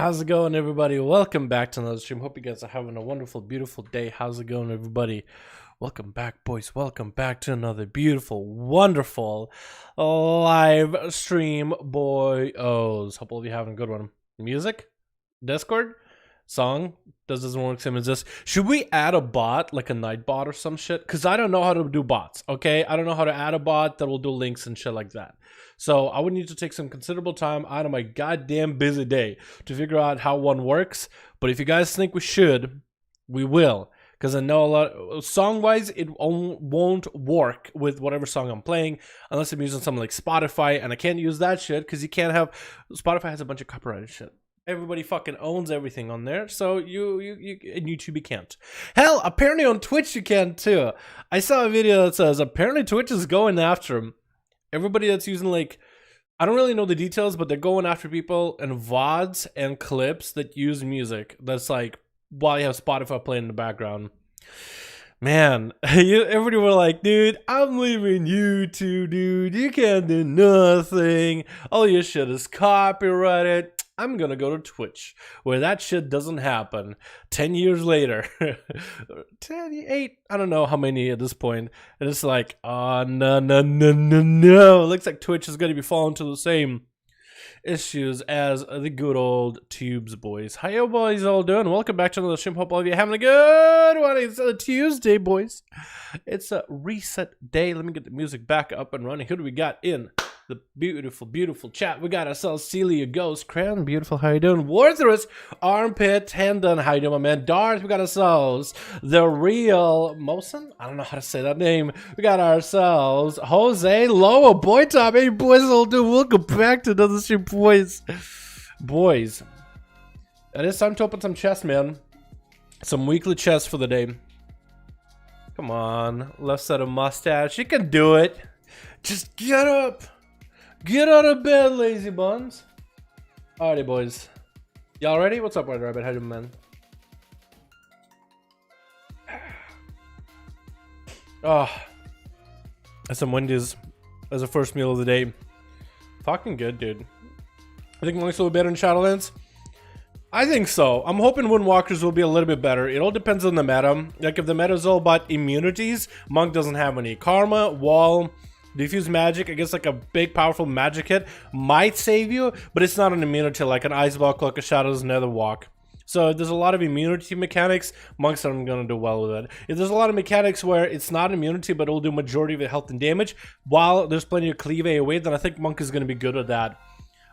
How's it going, everybody? Welcome back to another stream. Hope you guys are having a wonderful, beautiful day. How's it going, everybody? Welcome back, boys. Welcome back to another beautiful, wonderful live stream, boy-os. Hope all of you having a good one. Music? Discord? Song? Doesn't work same as this. Should we add a bot, like a night bot or some shit? Because I don't know how to do bots, okay? I don't know how to add a bot that will do links and shit like that. So I would need to take some considerable time out of my goddamn busy day to figure out how one works. But if you guys think we should, we will. Because I know a lot, song-wise, it won't work with whatever song I'm playing unless I'm using something like Spotify, and I can't use that shit because you can't have, Spotify has a bunch of copyrighted shit. Everybody fucking owns everything on there, so you and YouTube you can't. Hell, apparently on Twitch you can too. I saw a video that says apparently Twitch is going after them. Everybody that's using, like, I don't really know the details, but they're going after people and VODs and clips that use music. That's like while you have Spotify playing in the background. Man, everybody were like, dude, I'm leaving YouTube, dude. You can't do nothing. All your shit is copyrighted. I'm gonna go to Twitch, where that shit doesn't happen. 10 years later, 10, 8, I don't know how many at this point. And it's like, oh, no. It looks like Twitch is gonna be falling to the same issues as the good old tubes, boys. How you boys all doing? Welcome back to another stream. Hope all of you having a good one. It's a Tuesday, boys. It's a reset day. Let me get the music back up and running. Who do we got in the beautiful chat? We got ourselves Celia Ghost, Crown, beautiful, how you doing? Wartherus, Armpit, Tendon, how you doing, my man? Darth, we got ourselves the real Mosen, I don't know how to say that name. We got ourselves Jose Loa, Boy Top. Hey boys, all do welcome back to another stream, boys. And it's time to open some chests, man. Some weekly chests for the day. Come on, left side of mustache. You can do it. Just get up. Get out of bed, lazy buns. Alrighty, boys. Y'all ready? What's up, White Rabbit? How you doing, man? Oh, that's some Wendy's as a first meal of the day. Fucking good, dude. I think Monks will be better in Shadowlands. I think so. I'm hoping Windwalkers will be a little bit better. It all depends on the meta. Like if the meta is all about immunities, Monk doesn't have any. Karma, Wall, Diffuse Magic, I guess like a big powerful magic hit might save you, but it's not an immunity like an Ice Walk, like a Shadow's Nether Walk. So there's a lot of immunity mechanics. Monks aren't going to do well with it. If there's a lot of mechanics where it's not immunity, but it'll do majority of the health and damage, while there's plenty of cleave AoE, then I think Monk is going to be good at that.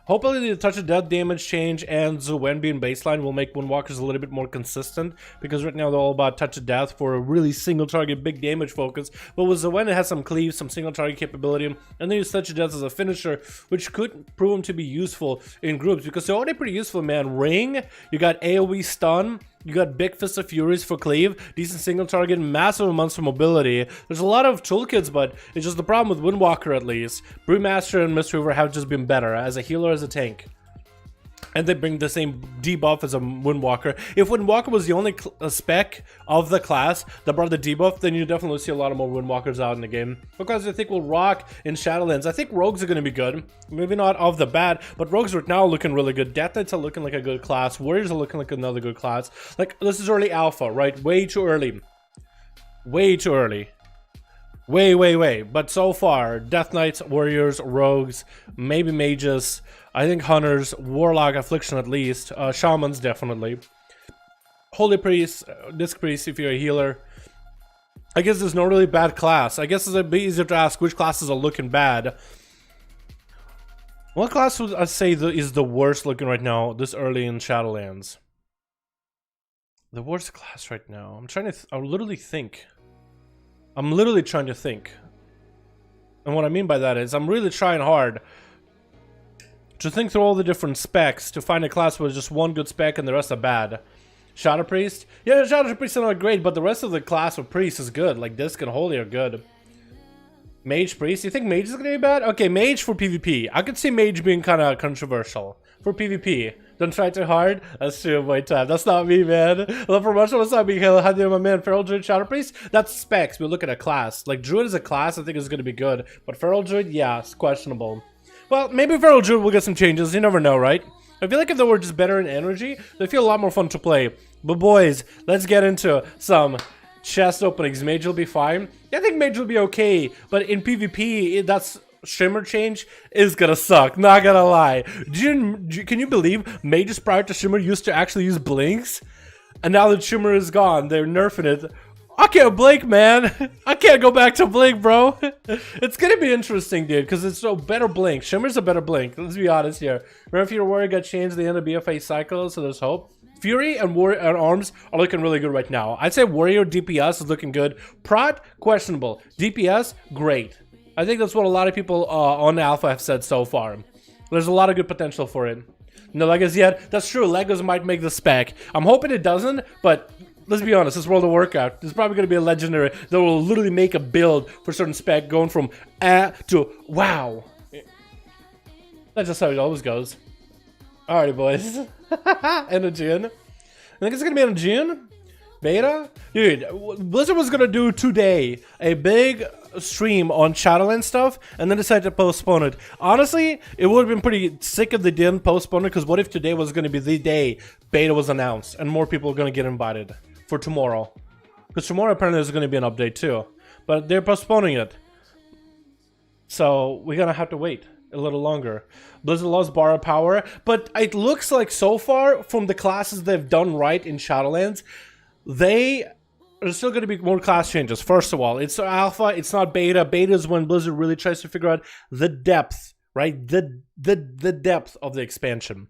Hopefully the touch of death damage change and Zuen being baseline will make Windwalkers a little bit more consistent, because right now they're all about touch of death for a really single target big damage focus. But with Zuen it has some cleave, some single target capability, and they use touch of death as a finisher, which could prove them to be useful in groups because they're already pretty useful, man. Ring, you got AoE stun, you got Big Fist of Furies for cleave, decent single target, massive amounts for mobility. There's a lot of toolkits, but it's just the problem with Windwalker at least. Brewmaster and Mistweaver have just been better as a healer, as a tank. And they bring the same debuff as a Windwalker. If Windwalker was the only spec of the class that brought the debuff, then you definitely see a lot of more Windwalkers out in the game. Because I think we'll rock in Shadowlands. I think Rogues are going to be good. Maybe not off the bat, but Rogues right now are looking really good. Death Knights are looking like a good class. Warriors are looking like another good class. Like, this is early alpha, right? Way too early. Way too early. Way. But so far, Death Knights, Warriors, Rogues, maybe Mages, I think Hunters, Warlock, Affliction at least, Shamans definitely. Holy Priest, Disc Priest if you're a healer. I guess there's no really bad class. I guess it's a bit easier to ask which classes are looking bad. What class would I say is the worst looking right now this early in Shadowlands? The worst class right now. I'm literally trying to think. And what I mean by that is I'm really trying hard to think through all the different specs to find a class with just one good spec and the rest are bad. Shadow Priest? Yeah, Shadow Priest are not great, but the rest of the class of Priest is good. Like Disc and Holy are good. Mage Priest? You think Mage is gonna be bad? Okay, Mage for PvP. I could see Mage being kind of controversial. For PvP. Don't try too hard. That's true, boy time. That's not me, man. The promotion was not me. How do you, my man? Feral Druid, Shadow Priest? That's specs. We look at a class. Like Druid as a class, I think is gonna be good. But Feral Druid, yeah, it's questionable. Well, maybe Feral Druid will get some changes. You never know, right? I feel like if they were just better in energy, they feel a lot more fun to play. But boys, let's get into some chest openings. Mage will be fine. I think Mage will be okay. But in PvP, that's Shimmer change is gonna suck. Not gonna lie. Can you believe Mages prior to Shimmer used to actually use blinks? And now that Shimmer is gone, they're nerfing it. I can't blink, man. I can't go back to blink, bro. It's gonna be interesting, dude, because it's a better blink. Shimmer's a better blink. Let's be honest here. Remember, if your warrior got changed at the end of BFA cycle, so there's hope. Fury and Warrior and Arms are looking really good right now. I'd say Warrior DPS is looking good. Prot, questionable. DPS, great. I think that's what a lot of people on Alpha have said so far. There's a lot of good potential for it. No Legos yet. That's true. Legos might make the spec. I'm hoping it doesn't, but let's be honest, this World of Warcraft, there's probably going to be a legendary that will literally make a build for certain spec going from to wow. That's just how it always goes. Alrighty, boys. Energian. I think it's going to be Energian. Beta? Dude, Blizzard was going to do today a big stream on Shadowlands stuff and then decided to postpone it. Honestly, it would have been pretty sick if they didn't postpone it, because what if today was going to be the day beta was announced and more people are going to get invited for tomorrow? Because tomorrow apparently there's going to be an update too. But they're postponing it. So we're going to have to wait a little longer. Blizzard lost borrow power, but it looks like so far from the classes they've done right in Shadowlands, there's still going to be more class changes. First of all, it's alpha, it's not beta. Beta is when Blizzard really tries to figure out the depth, right? The depth of the expansion.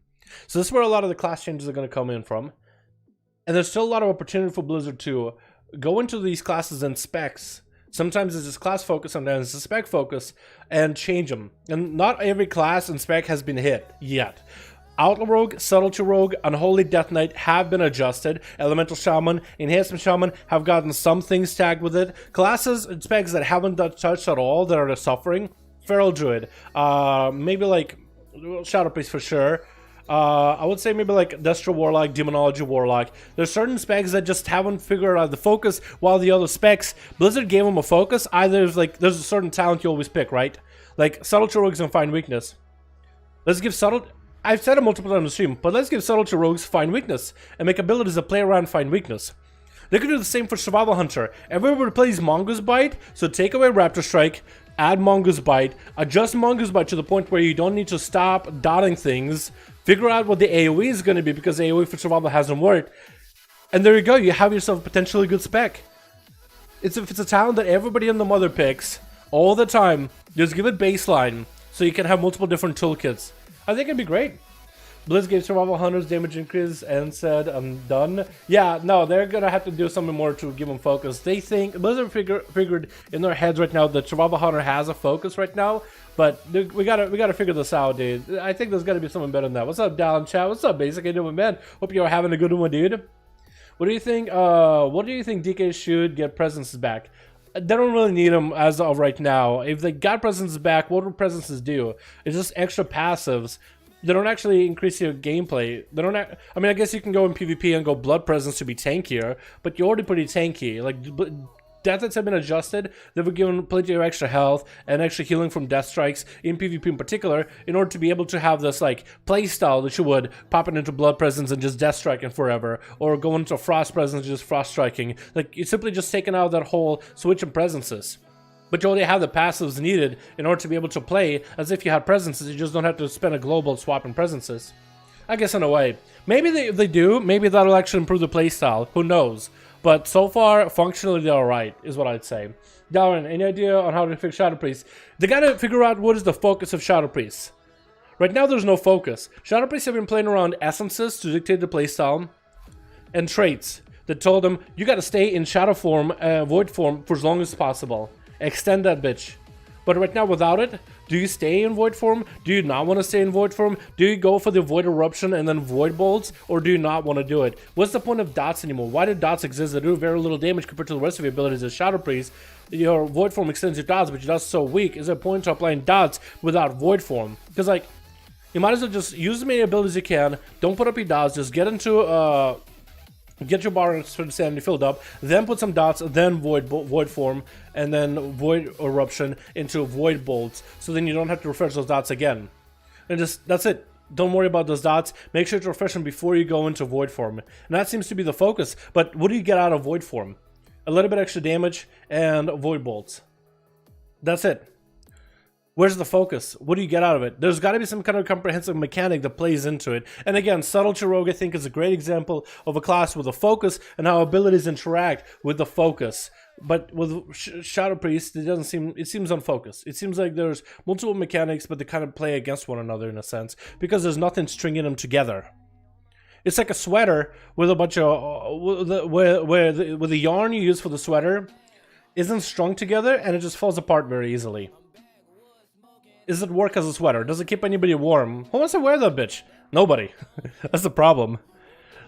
So this is where a lot of the class changes are going to come in from. And there's still a lot of opportunity for Blizzard to go into these classes and specs. Sometimes it's just class focus, sometimes it's a spec focus, and change them. And not every class and spec has been hit yet. Outlaw Rogue, Subtlety Rogue, Unholy Death Knight have been adjusted. Elemental Shaman, Enhancement Shaman have gotten some things tagged with it. Classes and specs that haven't touched at all, that are suffering. Feral Druid, maybe like Shadow Priest for sure. I would say maybe like Destro Warlock, Demonology Warlock. There's certain specs that just haven't figured out the focus, while the other specs, Blizzard gave them a focus. Either like there's a certain talent you always pick, right? Like Subtlety Rogues and Find Weakness. Let's give Subtlety... I've said it multiple times on the stream, but let's give Subtlety Rogues Find Weakness and make abilities that play around Find Weakness. They could do the same for Survival Hunter. Everybody plays Mongoose Bite, so take away Raptor Strike, add Mongoose Bite, adjust Mongoose Bite to the point where you don't need to stop dotting things, figure out what the AoE is going to be, because AoE for Survival hasn't worked, and there you go, you have yourself a potentially good spec. If it's a talent that everybody in the mother picks all the time, just give it baseline, so you can have multiple different toolkits. I think it'd be great. Blizz gave Survival Hunters damage increase and said, I'm done. Yeah, no, they're gonna have to do something more to give them focus. They think, Blizzard figured in their heads right now that Survival Hunter has a focus right now, but we gotta figure this out, dude. I think there's gotta be something better than that. What's up, Dalaran chat? What's up, Basic? How you doing, man? Hope you're having a good one, dude. What do you think? What do you think DK should get presences back? They don't really need them as of right now. If they got presences back, what would presences do? It's just extra passives. They don't actually increase your gameplay. They don't. I mean, I guess you can go in PvP and go blood presence to be tankier, but you're already pretty tanky. Like death hits have been adjusted. They've given plenty of extra health and extra healing from death strikes in PvP in particular, in order to be able to have this like play style that you would pop it into blood presence and just death striking forever, or go into frost presence and just frost striking. Like you're simply just taking out that whole switch in presences. But you already have the passives needed in order to be able to play as if you had presences. You just don't have to spend a global swapping presences. I guess in a way. Maybe they do. Maybe that'll actually improve the playstyle. Who knows? But so far, functionally, they're alright, is what I'd say. Dalaran, any idea on how to fix Shadow Priest? They gotta figure out what is the focus of Shadow Priest. Right now, there's no focus. Shadow Priests have been playing around essences to dictate the playstyle, and traits that told them, you gotta stay in Shadow form, Void form, for as long as possible. Extend that bitch. But right now, without it, do you stay in Void form? Do you not want to stay in Void form? Do you go for the Void Eruption and then Void Bolts? Or do you not want to do it? What's the point of dots anymore? Why do dots exist that do very little damage compared to the rest of your abilities as Shadow Priest? Your Void form extends your dots, but your dots are so weak. Is there a point to applying dots without Void form? Because, like, you might as well just use as many abilities you can. Don't put up your dots. Just get into, get your bar and sanity filled up, then put some dots, then void form, and then void eruption into void bolts, so then you don't have to refresh those dots again. And just, that's it. Don't worry about those dots. Make sure to refresh them before you go into void form. And that seems to be the focus. But what do you get out of void form? A little bit extra damage and void bolts. That's it. Where's the focus? What do you get out of it? There's got to be some kind of comprehensive mechanic that plays into it. And again, Subtlety Rogue, I think, is a great example of a class with a focus and how abilities interact with the focus. But with Shadow Priest, it seems unfocused. It seems like there's multiple mechanics, but they kind of play against one another in a sense, because there's nothing stringing them together. It's like a sweater with a bunch of where the yarn you use for the sweater isn't strung together, and it just falls apart very easily. Does it work as a sweater? Does it keep anybody warm? Who wants to wear that bitch? Nobody. That's the problem.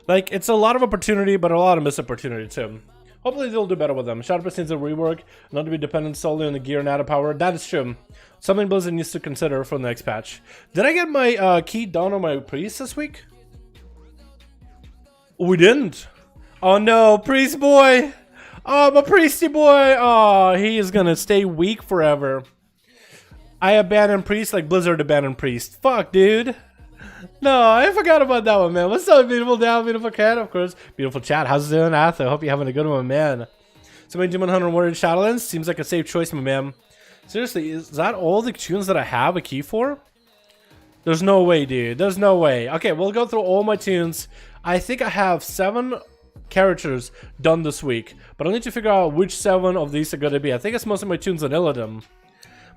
Like, it's a lot of opportunity, but a lot of missed opportunity too. Hopefully they'll do better with them. Shadow Priest needs a rework, not to be dependent solely on the gear and added power. That is true. Something Blizzard needs to consider for the next patch. Did I get my key done on my priest this week? We didn't. Oh no, priest boy. Oh, my priesty boy. Oh, he is gonna stay weak forever. I abandoned priest like Blizzard abandoned priest. Fuck, dude. No, I forgot about that one, man. What's up, beautiful down, beautiful cat, of course. Beautiful chat. How's it doing, Ath? I hope you're having a good one, man. So, my Demon Hunter Warrior Shadowlands seems like a safe choice, my man. Seriously, is that all the tunes that I have a key for? There's no way, dude. There's no way. Okay, we'll go through all my tunes. I think I have 7 characters done this week, but I need to figure out which 7 of these are going to be. I think it's most of my tunes on Illidan.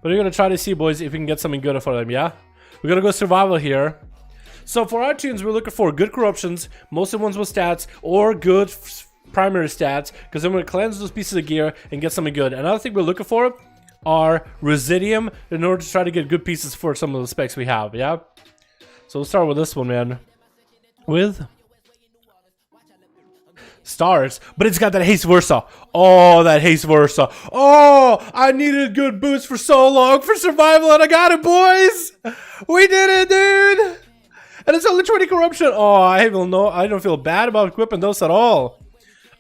But we're going to try to see, boys, if we can get something good for them, yeah? We're going to go survival here. So for our tunes, we're looking for good corruptions, mostly ones with stats, or good primary stats, because then we're going to cleanse those pieces of gear and get something good. Another thing we're looking for are Residium in order to try to get good pieces for some of the specs we have, yeah? So we'll start with this one, man. With stars, but it's got that haste versa. Oh, that haste versa. Oh, I needed good boost for so long for survival, and I got it, boys. We did it, dude. And it's only 20 corruption. Oh, I don't feel bad about equipping those at all.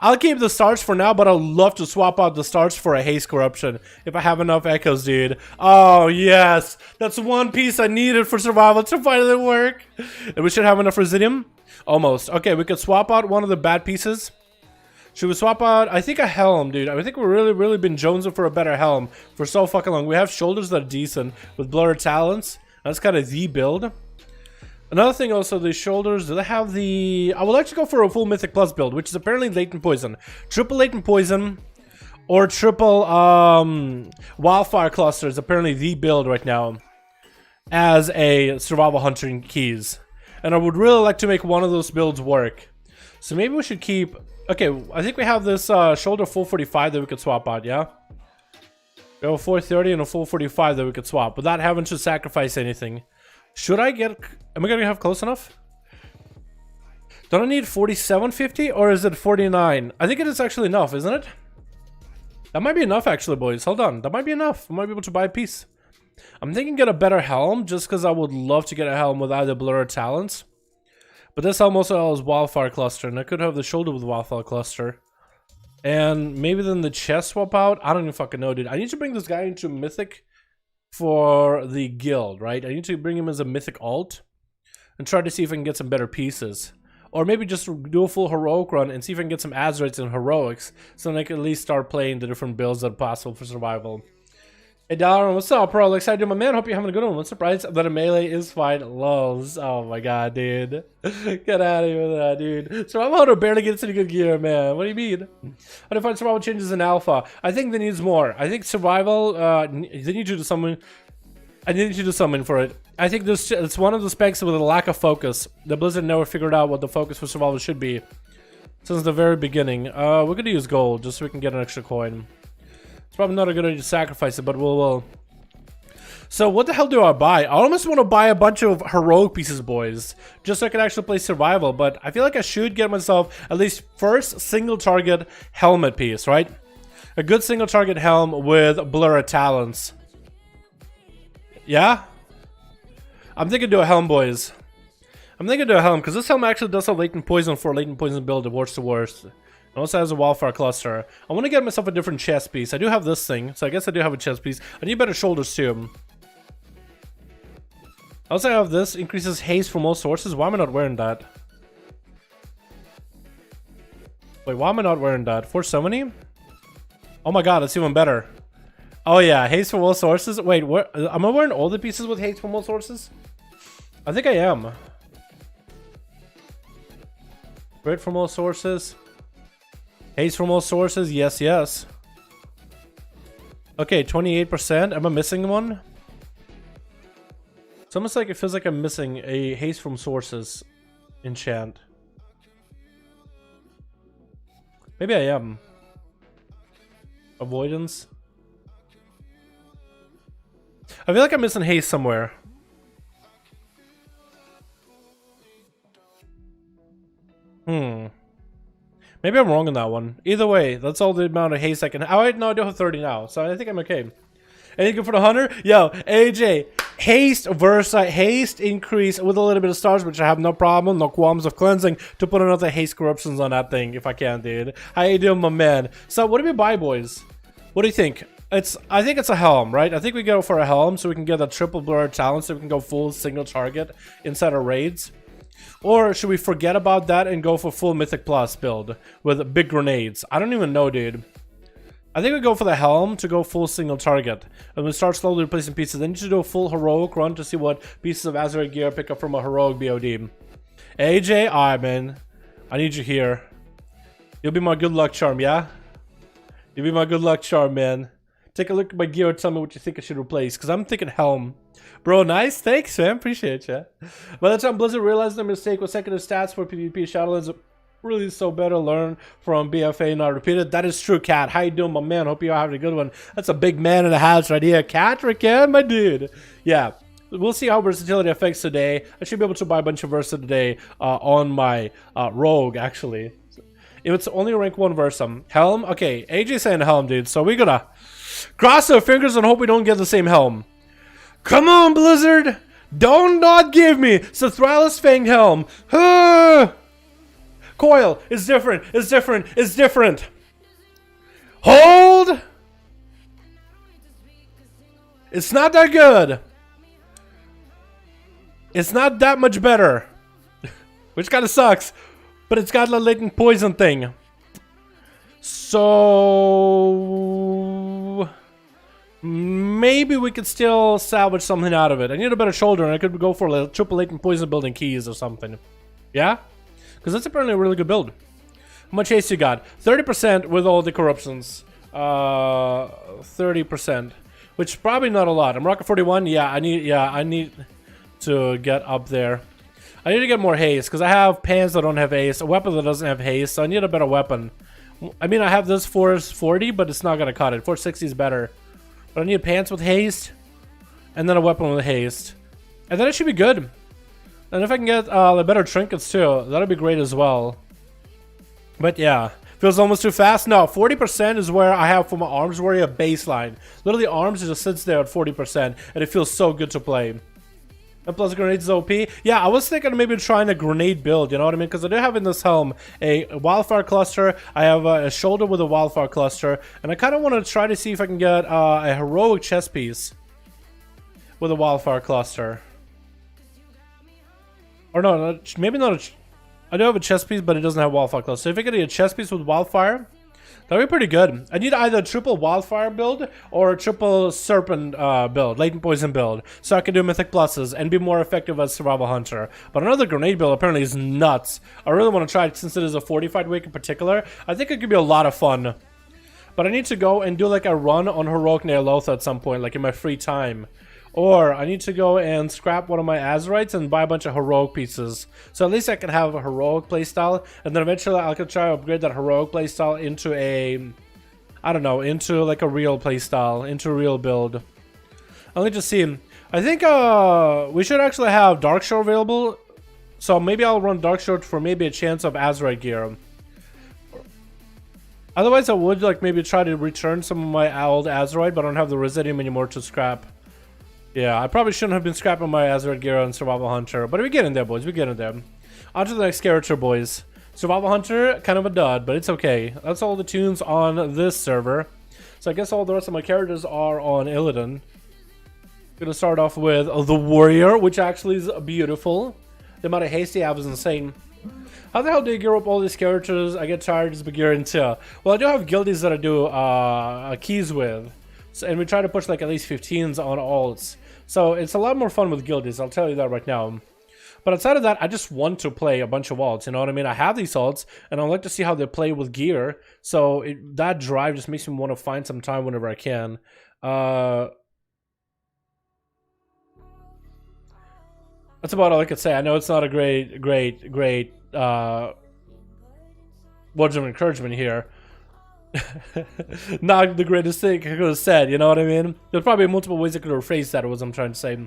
I'll keep the stars for now, but I'd love to swap out the stars for a haste corruption if I have enough echoes, dude. Oh, yes. That's one piece I needed for survival to finally work. And we should have enough residium. Almost. Okay, we could swap out one of the bad pieces. Should we swap out, I think, a helm, dude. I think we've really been jonesing for a better helm for so fucking long. We have shoulders that are decent with blurred talents. That's kind of the build. Another thing also, the shoulders, do they have the... I would like to go for a full Mythic Plus build, which is apparently latent poison. Triple latent poison or triple wildfire cluster is apparently the build right now as a survival hunting keys. And I would really like to make one of those builds work. So maybe we should keep... Okay, I think we have this shoulder full 45 that we could swap out, yeah? We have a 430 and a full 45 that we could swap without having to sacrifice anything. Should I get... Am I going to have close enough? Don't I need 4750 or is it 49? I think it is actually enough, isn't it? That might be enough actually, boys. Hold on. That might be enough. I might be able to buy a piece. I'm thinking get a better helm just because I would love to get a helm with either blur or talents. But this helm also has wildfire cluster and I could have the shoulder with wildfire cluster. And maybe then the chest swap out. I don't even fucking know, dude. I need to bring this guy into Mythic for the guild, right? I need to bring him as a Mythic alt and try to see if I can get some better pieces. Or maybe just do a full heroic run and see if I can get some Azurites and heroics so then I can at least start playing the different builds that are possible for survival. Hey Dalaran, what's up, bro? Excited, my man. Hope you're having a good one. I'm surprised that a melee is fine. Lols. Oh my god, dude. Get out of here with that, dude. Survival Hunter barely gets any good gear, man. What do you mean? How do you find survival changes in alpha? I think there needs more. I think survival, they need you to summon. I need you to summon for it. I think this it's one of the specs with a lack of focus. The Blizzard never figured out what the focus for survival should be since the very beginning. We're gonna use gold just so we can get an extra coin. It's probably not a good idea to sacrifice it, but we'll. So what the hell do I buy? I almost want to buy a bunch of heroic pieces, boys, just so I can actually play survival. But I feel like I should get myself at least first single target helmet piece, right? A good single target helm with blurred talents. Yeah? I'm thinking do a helm, boys. I'm thinking do a helm, because this helm actually does have latent poison for a latent poison build of worst to worst. It also has a wildfire cluster. I want to get myself a different chest piece. I do have this thing, so I guess I do have a chest piece. I need better shoulders too. I also have this, increases haste from all sources. Why am I not wearing that? Wait, why am I not wearing that? 470? Oh my god, that's even better. Oh yeah, haste from all sources. Wait, what? Am I wearing all the pieces with haste from all sources? I think I am. Grit from all sources. Haste from all sources. Yes, yes. Okay, 28%. Am I missing one? It's almost like it feels like I'm missing a haste from sources enchant. Maybe I am. Avoidance. I feel like I'm missing haste somewhere. Maybe I'm wrong on that one. Either way, that's all the amount of haste I can. Oh, no, I do have 30 now, so I think I'm okay. Anything good for the hunter? Yo, AJ, haste versa haste increase with a little bit of stars, which I have no problem, no qualms of cleansing to put another haste corruptions on that thing if I can, dude. How you doing, my man? So, what do we buy, boys? What do you think? I think it's a helm, right? I think we go for a helm so we can get a triple blurred talent so we can go full single target inside our raids. Or should we forget about that and go for full Mythic Plus build with big grenades? I don't even know, dude. I think we go for the helm to go full single target. And we start slowly replacing pieces. Then you should do a full heroic run to see what pieces of Azure gear pick up from a heroic BOD. AJ, alright, man. I need you here. You'll be my good luck charm, yeah? You'll be my good luck charm, man. Take a look at my gear and tell me what you think I should replace. Because I'm thinking helm. Bro, nice. Thanks, man. Appreciate you. By the time Blizzard realized their mistake was second stats for PvP, Shadowlands really so better learn from BFA, not repeat it. That is true, Cat. How you doing, my man? Hope you're having a good one. That's a big man in the house right here. Cat, Rick, my dude. Yeah. we'll see how versatility affects today. I should be able to buy a bunch of Versa today on my Rogue, actually. If it's only rank 1 Versa. Helm? Okay, AJ saying helm, dude. So we gotta cross our fingers and hope we don't get the same helm. Come on, Blizzard! Don't not give me Sathralis Fanged Helm. Coil is different. It's different. It's different. Hold. It's not that good. It's not that much better, which kind of sucks. But it's got a latent poison thing. So maybe we could still salvage something out of it. I need a better shoulder, and I could go for a triple latent poison building keys or something. Yeah? Because that's apparently a really good build. How much haste you got? 30% with all the corruptions. 30%. Which is probably not a lot. I'm rocking 41. Yeah, I need to get up there. I need to get more haste, because I have pants that don't have haste, a weapon that doesn't have haste, so I need a better weapon. I mean, I have this for 40, but it's not going to cut it. 460 is better. But I need pants with haste, and then a weapon with haste. And then it should be good. And if I can get the better trinkets too, that'll be great as well. But yeah, feels almost too fast. No, 40% is where I have for my arms warrior baseline. Literally, arms just sits there at 40%, and it feels so good to play. And plus grenades is OP. Yeah, I was thinking of maybe trying a grenade build, you know what I mean? Because I do have in this helm a wildfire cluster. I have a shoulder with a wildfire cluster. And I kind of want to try to see if I can get a heroic chest piece with a wildfire cluster. Or no, maybe not. I do have a chest piece, but it doesn't have wildfire cluster. So if I get a chest piece with wildfire, that'd be pretty good. I need either a triple wildfire build or a triple serpent build, latent poison build, so I can do mythic pluses and be more effective as survival hunter. But another grenade build apparently is nuts. I really want to try it since it is a fortified week in particular. I think it could be a lot of fun. But I need to go and do like a run on heroic Neolotha at some point, like in my free time. Or I need to go and scrap one of my Azurites and buy a bunch of heroic pieces. So at least I can have a heroic playstyle. And then eventually I can try to upgrade that heroic playstyle into a, I don't know, into like a real playstyle, into a real build. I'll need to see. I think we should actually have Darkshore available. So maybe I'll run Darkshore for maybe a chance of Azurite gear. Otherwise I would like maybe try to return some of my old Azurite, but I don't have the Residium anymore to scrap. Yeah, I probably shouldn't have been scrapping my Azurite gear on Survival Hunter, but we get in there, boys. We get in there. On to the next character, boys. Survival Hunter, kind of a dud, but it's okay. That's all the tunes on this server. So I guess all the rest of my characters are on Illidan. Gonna start off with the Warrior, which actually is beautiful. The amount of haste I have is insane. How the hell do you gear up all these characters? I get tired just gearing too. Well, I do have guildies that I do keys with. So, and we try to push like at least 15s on alts. So it's a lot more fun with guildies, I'll tell you that right now. But outside of that, I just want to play a bunch of alts, you know what I mean? I have these alts, and I like to see how they play with gear. So that drive just makes me want to find some time whenever I can. That's about all I could say. I know it's not a great words of encouragement here. Not the greatest thing I could have said, you know what I mean? There's probably multiple ways I could have phrased that, was I'm trying to say.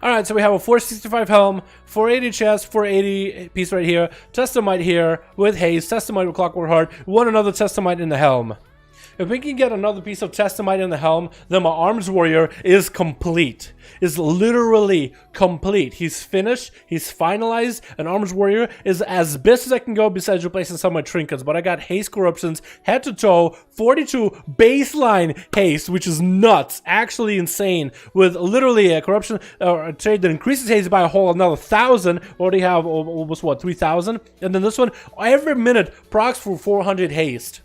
Alright, so we have a 465 helm, 480 chest, 480 piece right here, Testamite here with haste, Testamite with Clockwork Heart, one another Testamite in the helm. If we can get another piece of Testamite in the helm, then my Arms Warrior is complete. Is literally complete. He's finished. He's finalized. And Arms Warrior is as best as I can go besides replacing some of my trinkets. But I got haste corruptions head to toe, 42 baseline haste, which is nuts. Actually insane. With literally a corruption a trade that increases haste by a whole another 1,000. We already have almost what, 3,000? And then this one, every minute procs for 400 haste.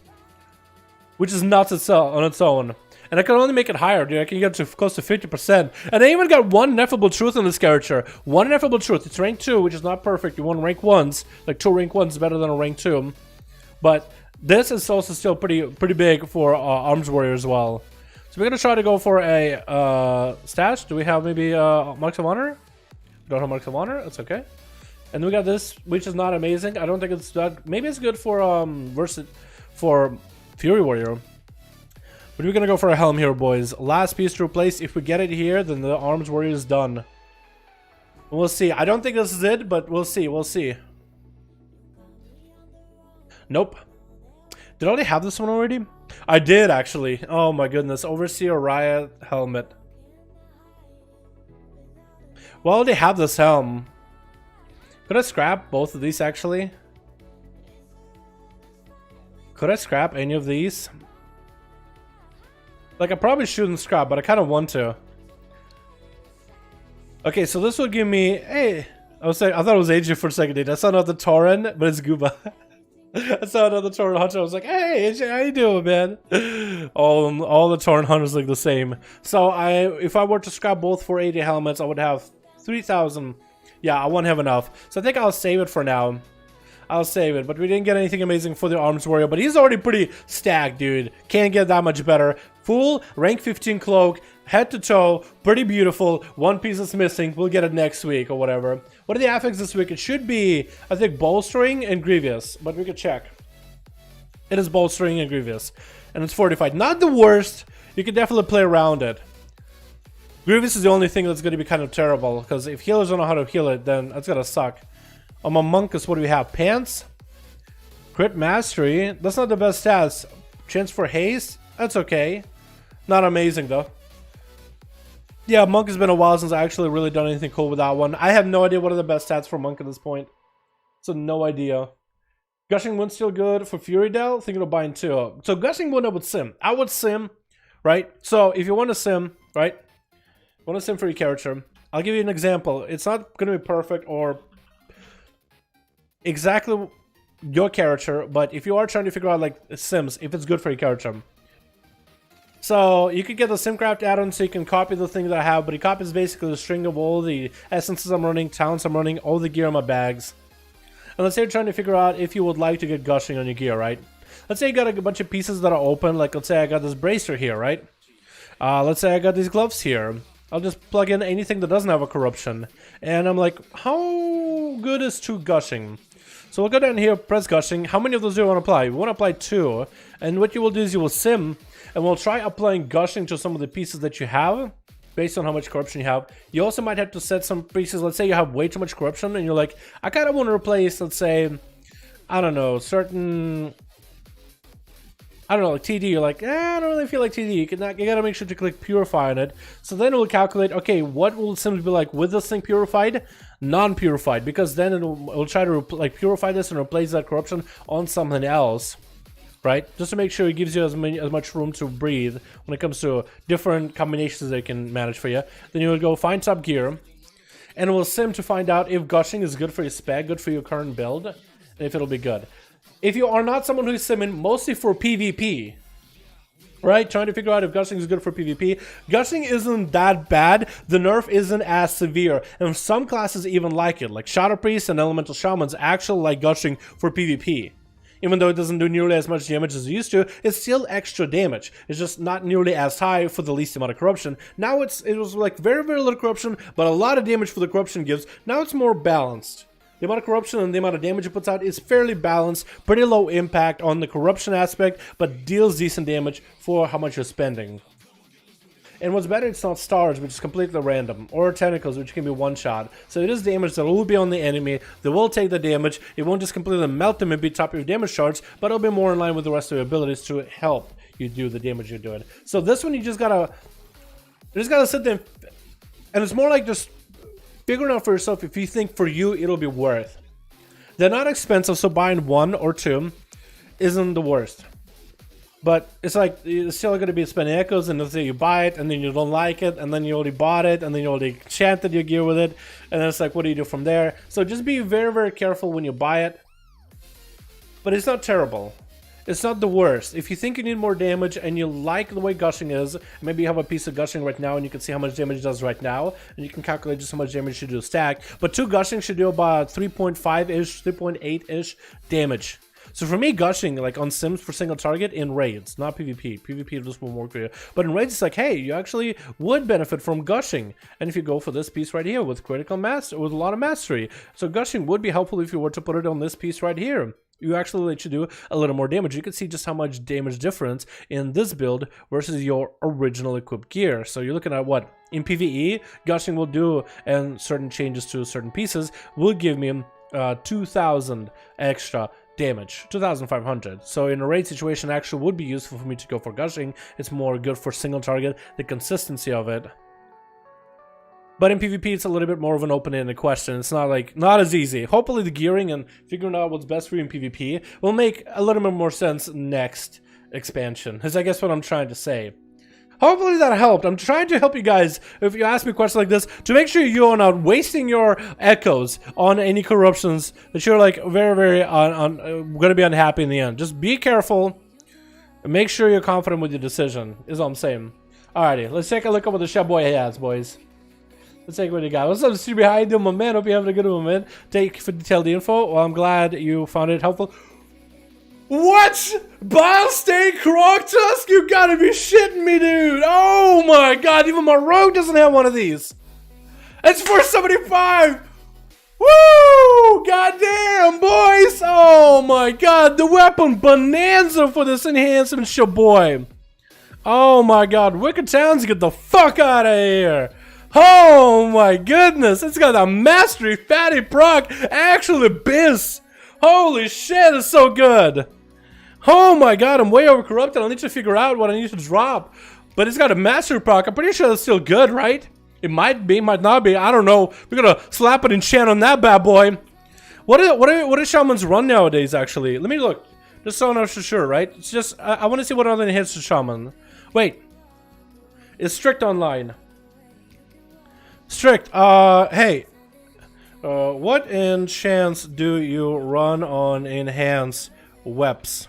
Which is nuts on its own. And I can only make it higher, dude. I can get to close to 50%. And I even got one ineffable truth in this character. One ineffable truth. It's rank 2, which is not perfect. You want rank 1s. Like 2 rank 1s is better than a rank 2. But this is also still pretty big for Arms Warrior as well. So we're going to try to go for a stash. Do we have maybe Marks of Honor? We don't have Marks of Honor. That's okay. And then we got this, which is not amazing. I don't think it's that. Maybe it's good for Fury Warrior. But we're gonna go for a helm here, boys. Last piece to replace. If we get it here, then the Arms Warrior is done. We'll see. I don't think this is it, but we'll see. We'll see. Nope. Did I already have this one already? I did, actually. Oh my goodness. Overseer Riot helmet. Well, I already have this helm. Could I scrap both of these, actually? Could I scrap any of these? Like, I probably shouldn't scrap, but I kind of want to. Okay, so this would give me... Hey! I thought it was AJ for a second, dude. I saw another Tauren, but it's Gooba. I saw another Tauren Hunter. I was like, hey, AJ, how you doing, man? All the Tauren Hunters look the same. So, if I were to scrap both 480 helmets, I would have 3,000. Yeah, I won't have enough. So I think I'll save it for now. I'll save it, but we didn't get anything amazing for the Arms Warrior, but he's already pretty stacked, dude. Can't get that much better. Full rank 15 cloak, head to toe, pretty beautiful. One piece is missing. We'll get it next week or whatever. What are the affixes this week? It should be, I think, bolstering and grievous, but we could check. It is bolstering and grievous, and it's fortified. Not the worst. You can definitely play around it. Grievous is the only thing that's going to be kind of terrible, because if healers don't know how to heal it, then that's going to suck. On my Monkus, what do we have? Pants? Crit Mastery? That's not the best stats. Chance for haste? That's okay. Not amazing, though. Yeah, Monk has been a while since I actually really done anything cool with that one. I have no idea what are the best stats for Monk at this point. So, no idea. Gushing Wound's still good. For Fury Dell, thinking of buying two. So, Gushing Wound I would sim. I would sim, right? So, if you want to sim, right? Want to sim for your character. I'll give you an example. It's not going to be perfect or exactly your character, but if you are trying to figure out like sims, if it's good for your character. So you could get the Simcraft add-on so you can copy the things I have, but it copies basically the string of all the essences I'm running, talents I'm running, all the gear in my bags. And let's say you're trying to figure out if you would like to get gushing on your gear, right? Let's say you got a bunch of pieces that are open, like let's say I got this bracer here, right? Let's say I got these gloves here. I'll just plug in anything that doesn't have a corruption. And I'm like, how good is 2 gushing? So we'll go down here, press gushing. How many of those do you want to apply? We want to apply 2. And what you will do is you will sim, and we'll try applying gushing to some of the pieces that you have, based on how much corruption you have. You also might have to set some pieces. Let's say you have way too much corruption, and you're like, I kind of want to replace, let's say, I don't know, certain... I don't know, like TD, you're like, I don't really feel like TD. You gotta make sure to click Purify on it. So then it will calculate, okay, what will Sims be like with this thing purified? Non-purified, because then it'll try to purify this and replace that corruption on something else, right? Just to make sure it gives you as much room to breathe when it comes to different combinations that it can manage for you. Then you will go find top gear, and it will sim to find out if gushing is good for your spec, good for your current build, and if it'll be good. If you are not someone who's simming mostly for PvP, right? Trying to figure out if gushing is good for PvP. Gushing isn't that bad. The nerf isn't as severe. And some classes even like it. Like Shadow Priests and Elemental Shamans actually like gushing for PvP. Even though it doesn't do nearly as much damage as it used to, it's still extra damage. It's just not nearly as high for the least amount of corruption. Now it was like very, very little corruption, but a lot of damage for the corruption gives. Now it's more balanced. The amount of corruption and the amount of damage it puts out is fairly balanced, pretty low impact on the corruption aspect, but deals decent damage for how much you're spending. And what's better, it's not stars, which is completely random, or tentacles, which can be one-shot. So it is damage that will be on the enemy, they will take the damage, it won't just completely melt them and be top of your damage charts, but it'll be more in line with the rest of your abilities to help you do the damage you're doing. So this one, you just gotta sit there, and it's more like just figuring out for yourself if you think for you it'll be worth. They're not expensive, so buying 1 or 2 isn't the worst. But it's like, you're still going to be spending echoes, and let's say you buy it, and then you don't like it, and then you already bought it, and then you already enchanted your gear with it, and then it's like, what do you do from there? So just be very, very careful when you buy it. But it's not terrible. It's not the worst. If you think you need more damage and you like the way gushing is, maybe you have a piece of gushing right now and you can see how much damage it does right now, and you can calculate just how much damage you do stack. But 2 gushing should do about 3.5-ish, 3.8-ish damage. So for me, gushing, like on sims for single target in raids, not PvP. PvP just will work for you. But in raids, it's like, hey, you actually would benefit from gushing. And if you go for this piece right here with critical mastery, with a lot of mastery. So gushing would be helpful if you were to put it on this piece right here. you actually let you do a little more damage. You can see just how much damage difference in this build versus your original equipped gear. So you're looking at what in PvE gushing will do, and certain changes to certain pieces will give me 2,000 extra damage, 2,500. So in a raid situation, actually would be useful for me to go for gushing. It's more good for single target, the consistency of it. But in PvP, it's a little bit more of an open-ended question. It's not as easy. Hopefully the gearing and figuring out what's best for you in PvP will make a little bit more sense next expansion, is I guess what I'm trying to say. Hopefully that helped. I'm trying to help you guys, if you ask me questions like this, to make sure you are not wasting your echoes on any corruptions that you're like very going to be unhappy in the end. Just be careful and make sure you're confident with your decision, is all I'm saying. Alrighty, let's take a look at what the chef boy has, boys. Let's take what you got. What's up, Stevie? How you doing, my man? Hope you're having a good one, man. Thank you for detailed info. Well, I'm glad you found it helpful. What? Bilestein Croctusk? You gotta be shitting me, dude. Oh my god, even my rogue doesn't have one of these. It's 475. Woo! Goddamn, boys. Oh my god, the weapon bonanza for this enhancement, show boy. Oh my god, Wicked Towns, get the fuck out of here. Oh my goodness, it's got a mastery fatty proc, actually biz. Holy shit, it's so good. Oh my god, I'm way over corrupted. I need to figure out what I need to drop. But it's got a mastery proc. I'm pretty sure that's still good, right? It might be, might not be. I don't know. We're gonna slap an enchant on that bad boy. What is Shaman's run nowadays, actually? Let me look. Just so I know for sure, right? It's just, I want to see what other hits to Shaman. Wait. It's strict online. Strict, hey. What enchants do you run on enhance weps?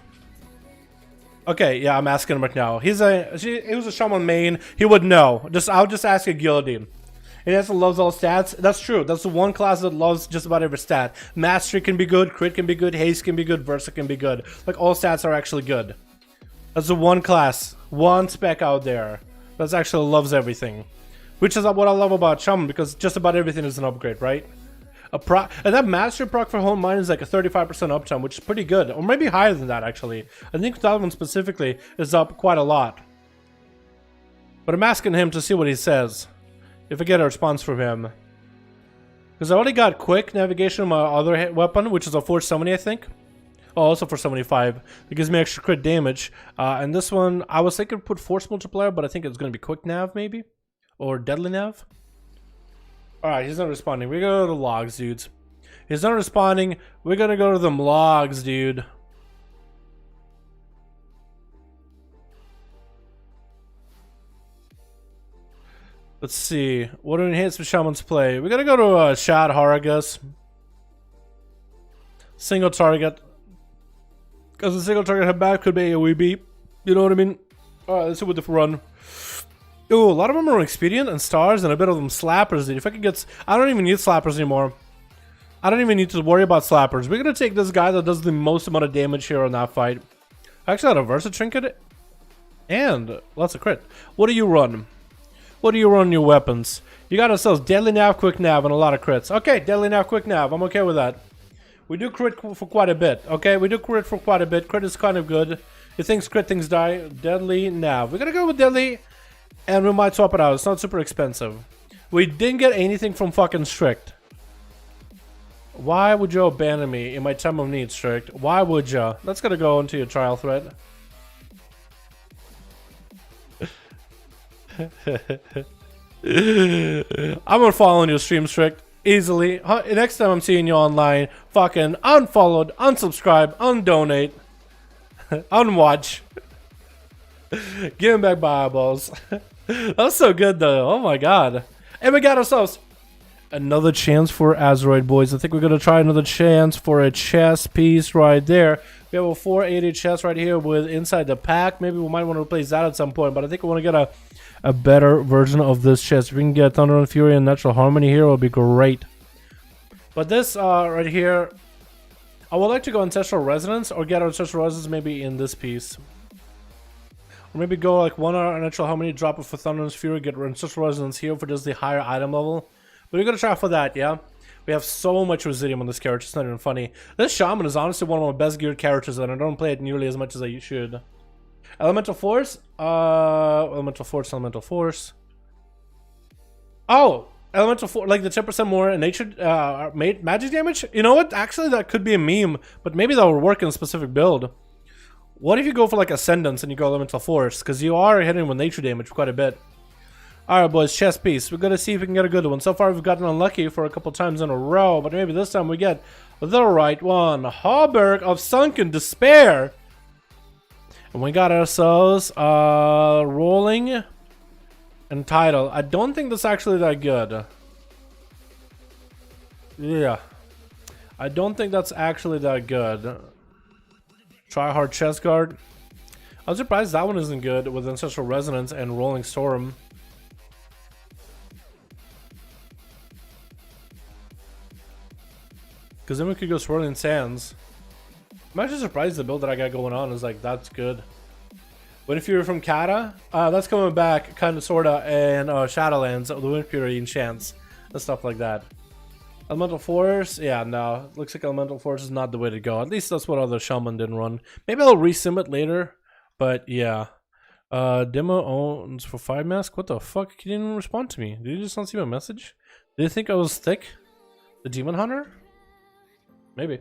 Okay, yeah, I'm asking him right now. He was a Shaman main. He would know. I'll just ask a guillotine. It also loves all stats. That's true. That's the one class that loves just about every stat. Mastery can be good, crit can be good, haste can be good, versa can be good. Like, all stats are actually good. That's the one class, one spec out there that actually loves everything. Which is what I love about Shaman, because just about everything is an upgrade, right? And that mastery proc for Home Mine is like a 35% uptime, which is pretty good. Or maybe higher than that, actually. I think that one specifically is up quite a lot. But I'm asking him to see what he says. If I get a response from him. Because I already got quick navigation on my other weapon, which is a 470, I think. Oh, also 475. It gives me extra crit damage. And this one, I was thinking put force multiplier, but I think it's going to be quick nav, maybe? Or deadly nav? Alright, he's not responding. We're gonna go to the logs, dudes. He's not responding. We're gonna go to them logs, dude. Let's see. What do enhancement shamans play? We're gonna go to Shad Haragus. Single target. Because the single target headback could be a wee beep. You know what I mean? Alright, let's see what the run. Ooh, a lot of them are expedient and stars, and a bit of them slappers. Dude. If I could get, I don't even need slappers anymore. I don't even need to worry about slappers. We're gonna take this guy that does the most amount of damage here on that fight. I actually had a Versa Trinket and lots of crit. What do you run? What do you run in your weapons? You got ourselves Deadly Nav, Quick Nav, and a lot of crits. Okay, Deadly Nav, Quick Nav. I'm okay with that. We do crit for quite a bit. Okay, we do crit for quite a bit. Crit is kind of good. If things crit, things die. Deadly Nav. We're gonna go with Deadly. And we might swap it out. It's not super expensive. We didn't get anything from fucking Strict. Why would you abandon me in my time of need, Strict? Why would you? That's gonna go into your trial thread. I'm unfollowing your stream, Strict. Easily. Next time I'm seeing you online, fucking unfollowed, unsubscribe, undonate, unwatch. Give him back my eyeballs. That was so good though. Oh my god. And we got ourselves another chance for Azeroid, boys. I think we're gonna try another chance for a chest piece right there. We have a 480 chest right here with inside the pack. Maybe we might want to replace that at some point, but I think we want to get a better version of this chest. If we can get Thunder and Fury and Natural Harmony here, it would be great. But this right here, I would like to go Ancestral Resonance or get Ancestral Resonance maybe in this piece. Or maybe go like 1 Natural Harmony, drop it for Thunder's Fury, get Ancestral Resonance here for just the higher item level. But we're gonna try for that, yeah? We have so much Residium on this character, it's not even funny. This Shaman is honestly one of my best geared characters, and I don't play it nearly as much as I should. Elemental Force? Elemental Force, Elemental Force. Oh! Elemental Force, like the 10% more nature, magic damage? You know what? Actually, that could be a meme, but maybe that would work in a specific build. What if you go for like Ascendance and you go Elemental Force? Because you are hitting with nature damage quite a bit. Alright boys, chest piece. We're gonna see if we can get a good one. So far we've gotten unlucky for a couple times in a row, but maybe this time we get the right one. Hauberk of Sunken Despair. And we got ourselves Rolling and Title. I don't think that's actually that good. Yeah. I don't think that's actually that good. Try Hard Chest Guard. I'm surprised that one isn't good with Ancestral Resonance and Rolling Storm. Because then we could go Swirling Sands. I'm actually surprised the build that I got going on is like, that's good. Wind Fury from Kata, that's coming back, kind of, sorta, and Shadowlands, the Wind Fury enchants, and stuff like that. Elemental Force, yeah, no, looks like Elemental Force is not the way to go. At least that's what other Shaman didn't run. Maybe I'll resim it later, but yeah. Demo owns for 5 mask, what the fuck, he didn't even respond to me. Did you just not see my message? Did you think I was thick? The Demon Hunter? Maybe.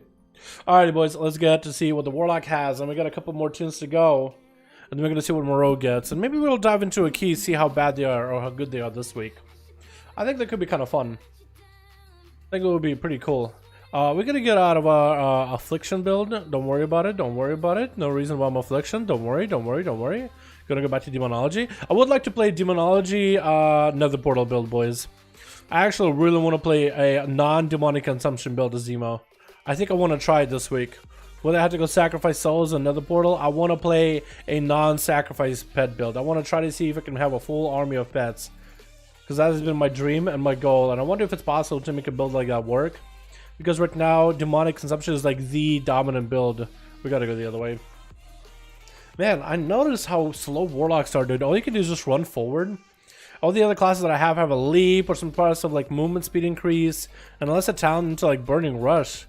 Alrighty boys, let's get to see what the Warlock has, and we got a couple more tunes to go. And then we're gonna see what Moreau gets, and maybe we'll dive into a key, see how bad they are or how good they are this week. I think that could be kind of fun. I think it would be pretty cool. We're gonna get out of our Affliction build. Don't worry about it, don't worry about it. No reason why I'm Affliction, don't worry, don't worry, don't worry. Gonna go back to Demonology. I would like to play Demonology Nether Portal build, boys. I actually really want to play a non-demonic consumption build as Zemo. I think I want to try it this week. Whether I have to go sacrifice souls in Nether Portal, I want to play a non-sacrifice pet build. I want to try to see if I can have a full army of pets. Because that has been my dream and my goal. And I wonder if it's possible to make a build like that work. Because right now, demonic consumption is like the dominant build. We gotta go the other way. Man, I noticed how slow Warlocks are, dude. All you can do is just run forward. All the other classes that I have a leap or some parts of like movement speed increase. And unless a talent into like Burning Rush.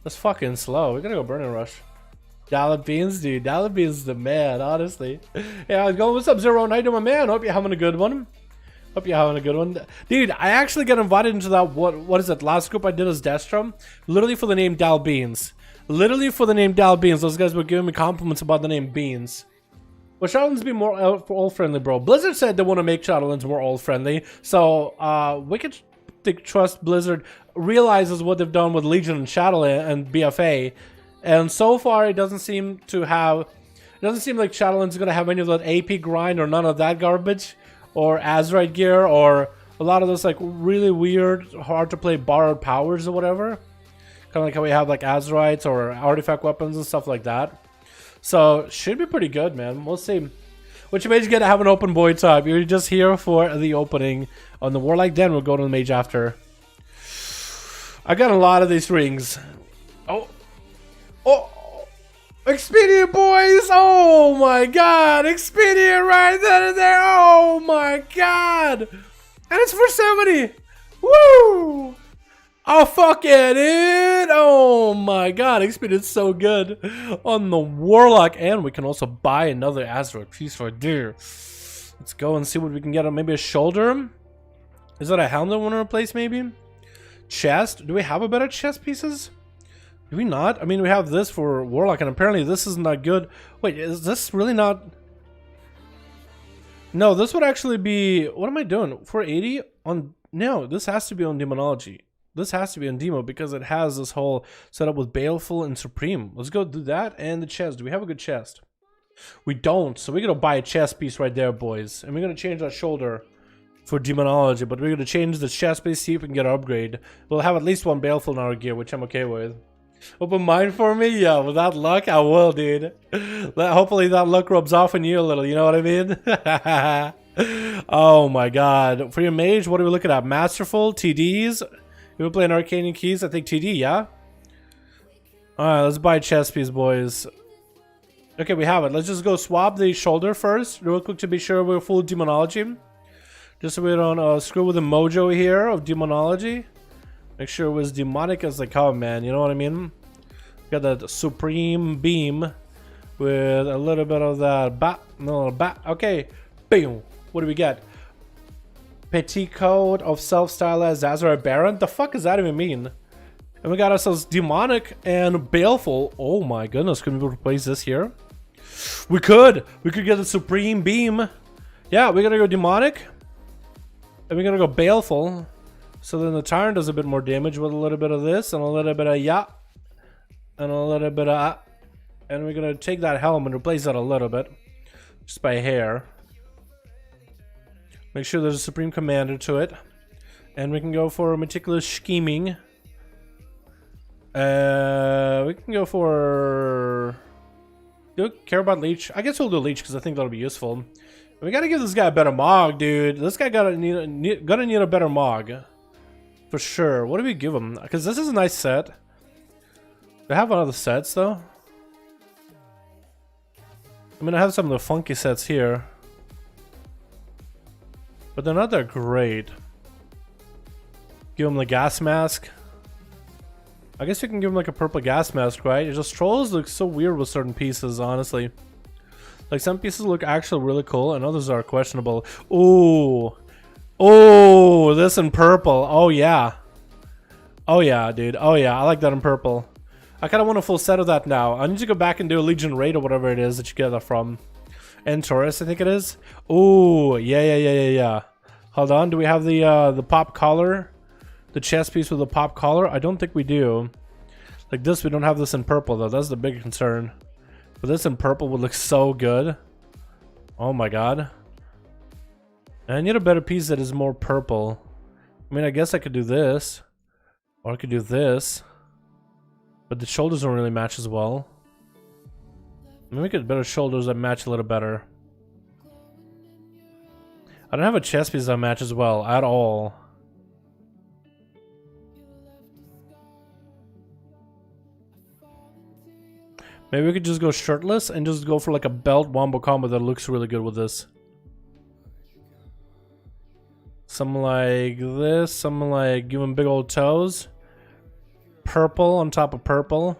That's fucking slow. We're gonna go Burning Rush. Dalip Beans, dude. Dalip Beans is the man, honestly. Yeah, I was going, what's up, Zero Night, my man? Hope you're having a good one. Hope you're having a good one. Dude, I actually got invited into that, what is it, last group I did as Destrum? Literally for the name Dal Beans. Literally for the name Dal Beans. Those guys were giving me compliments about the name Beans. Well, Shadowlands be more all-friendly, bro. Blizzard said they want to make Shadowlands more all-friendly. So, we could trust Blizzard realizes what they've done with Legion and Shadowlands and BFA, and so far it doesn't seem to have. It doesn't seem like Shadowlands is gonna have any of that AP grind or none of that garbage, or Azerite gear, or a lot of those like really weird, hard to play borrowed powers or whatever. Kind of like how we have like Azerites or artifact weapons and stuff like that. So should be pretty good, man. We'll see. Which mage get to have an open boy type? You're just here for the opening on the Warlike Den. We'll go to the mage after. I got a lot of these rings. Oh, Expedient, boys! Oh my god, Expedient right then and there. Oh my god, and it's for 70. Woo! Oh fuck it, dude! Oh my god, Expedient's so good on the Warlock, and we can also buy another Azeroth piece right there. Let's go and see what we can get on. Maybe a shoulder. Is that a helmet I want to replace? Maybe. Chest? Do we have a better chest pieces? Do we not? I mean, we have this for Warlock, and apparently this is not good. Wait, is this really not? No, this would actually be. What am I doing? 480 on? No, this has to be on Demonology. This has to be on Demo because it has this whole setup with Baleful and Supreme. Let's go do that and the chest. Do we have a good chest? We don't, so we're gonna buy a chest piece right there, boys, and we're gonna change our shoulder for Demonology, but we're gonna change the chest piece, see if we can get an upgrade. We'll have at least one Baleful in our gear, which I'm okay with. Open mind for me? Yeah, with that luck, I will, dude. Hopefully that luck rubs off on you a little, you know what I mean? Oh my god. For your mage, what are we looking at? Masterful, TDs? We're playing Arcane Keys, I think TD, yeah? Alright, let's buy a chest piece, boys. Okay, we have it. Let's just go swap the shoulder first, real quick, to be sure we're full Demonology. Just so we don't screw with the mojo here of Demonology. Make sure it was demonic as they come, man. You know what I mean? Got that supreme beam with a little bit of that bat. Okay, boom. What do we get? Petticoat of self-stylized Azure Baron. The fuck does that even mean? And we got ourselves demonic and baleful. Oh my goodness, can we replace this here? We could get a supreme beam. Yeah, we're gonna go demonic, and we're gonna go baleful. So then the Tyrant does a bit more damage with a little bit of this and a little bit of and a little bit of and we're gonna take that helm and replace that a little bit, just by hair. Make sure there's a Supreme Commander to it, and we can go for a meticulous scheming. We can go for. Do you care about Leech? I guess we'll do Leech because I think that'll be useful. We gotta give this guy a better Mog, dude. This guy gonna need a better Mog, for sure. What do we give him? Because this is a nice set. They have other sets though. I mean, I have some of the funky sets here, but they're not that great. Give him the gas mask. I guess you can give him like a purple gas mask, right? It just trolls look so weird with certain pieces, honestly. Like some pieces look actually really cool and others are questionable. Ooh. Oh, this in purple. Oh yeah. Oh yeah, dude. Oh yeah, I like that in purple. I kind of want a full set of that now. I need to go back and do a Legion Raid or whatever it is that you get that from. And Taurus, I think it is. Ooh, yeah. Hold on, do we have the pop collar? The chest piece with the pop collar? I don't think we do. Like this, we don't have this in purple though. That's the big concern. But this in purple would look so good. Oh my god. And I need a better piece that is more purple. I mean, I guess I could do this. Or I could do this. But the shoulders don't really match as well. Maybe we could better shoulders that match a little better. I don't have a chest piece that matches as well at all. Maybe we could just go shirtless and just go for like a belt wombo combo that looks really good with this. Something like this. Something like give him big old toes. Purple on top of purple.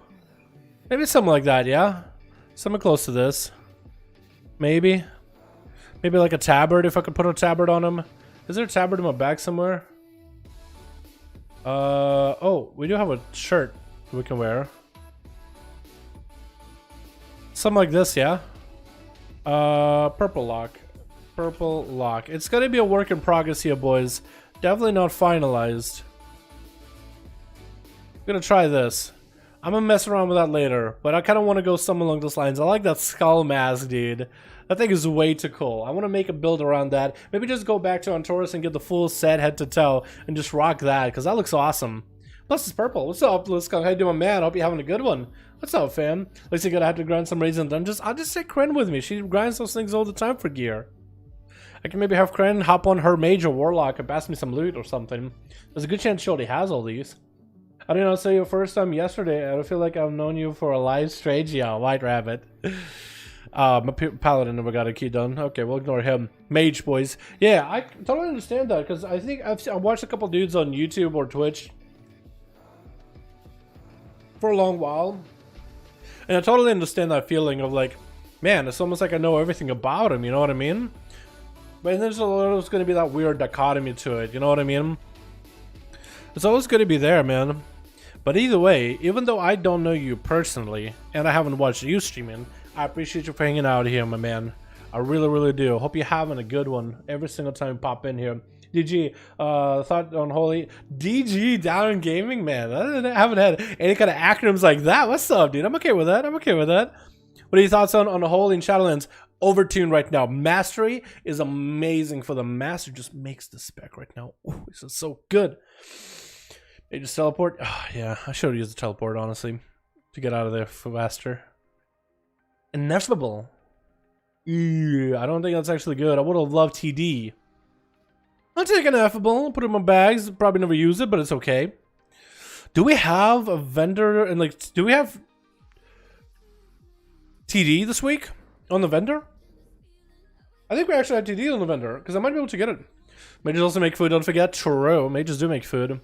Maybe something like that, yeah? Something close to this. Maybe. Maybe like a tabard, if I could put a tabard on him. Is there a tabard in my bag somewhere? Oh, we do have a shirt we can wear. Something like this, yeah? Purple lock. Purple lock. It's gonna be a work in progress here, boys. Definitely not finalized. I'm gonna try this. I'm gonna mess around with that later, but I kind of want to go something along those lines. I like that skull mask, dude. That thing is way too cool. I want to make a build around that. Maybe just go back to Taurus and get the full set head to toe and just rock that, because that looks awesome. Plus it's purple. What's up, Blitzcon? How you doing, man? Hope you're having a good one. What's up, fam? Looks like you're gonna have to grind some raids and dungeons. I'll just take Kren with me. She grinds those things all the time for gear. I can maybe have Kren hop on her major warlock and pass me some loot or something. There's a good chance she already has all these. I didn't know, say your first time yesterday. I don't feel like I've known you for a live stage. Yeah, White Rabbit. My paladin never got a key done. Okay, we'll ignore him. Mage, boys. Yeah, I totally understand that, because I think I've watched a couple dudes on YouTube or Twitch for a long while, and I totally understand that feeling of like, man, it's almost like I know everything about him, you know what I mean? But there's always going to be that weird dichotomy to it, you know what I mean? It's always going to be there, man. But either way, even though I don't know you personally, and I haven't watched you streaming, I appreciate you for hanging out here, my man. I really, really do. Hope you're having a good one every single time you pop in here. DG, thought on Holy. DG down in gaming, man. I haven't had any kind of acronyms like that. What's up, dude? I'm okay with that. I'm okay with that. What are your thoughts on the Holy and Shadowlands? Overtuned right now. Mastery is amazing for the master. Just makes the spec right now. Oh, this is so good. They just teleport. Oh, yeah, I should have used the teleport, honestly, to get out of there faster. Ineffable. I don't think that's actually good. I would have loved TD. I'll take Ineffable, put it in my bags. Probably never use it, but it's okay. Do we have a vendor and like? Do we have TD this week on the vendor? I think we actually had TD on the vendor because I might be able to get it. Mages also make food. Don't forget. True. Mages do make food.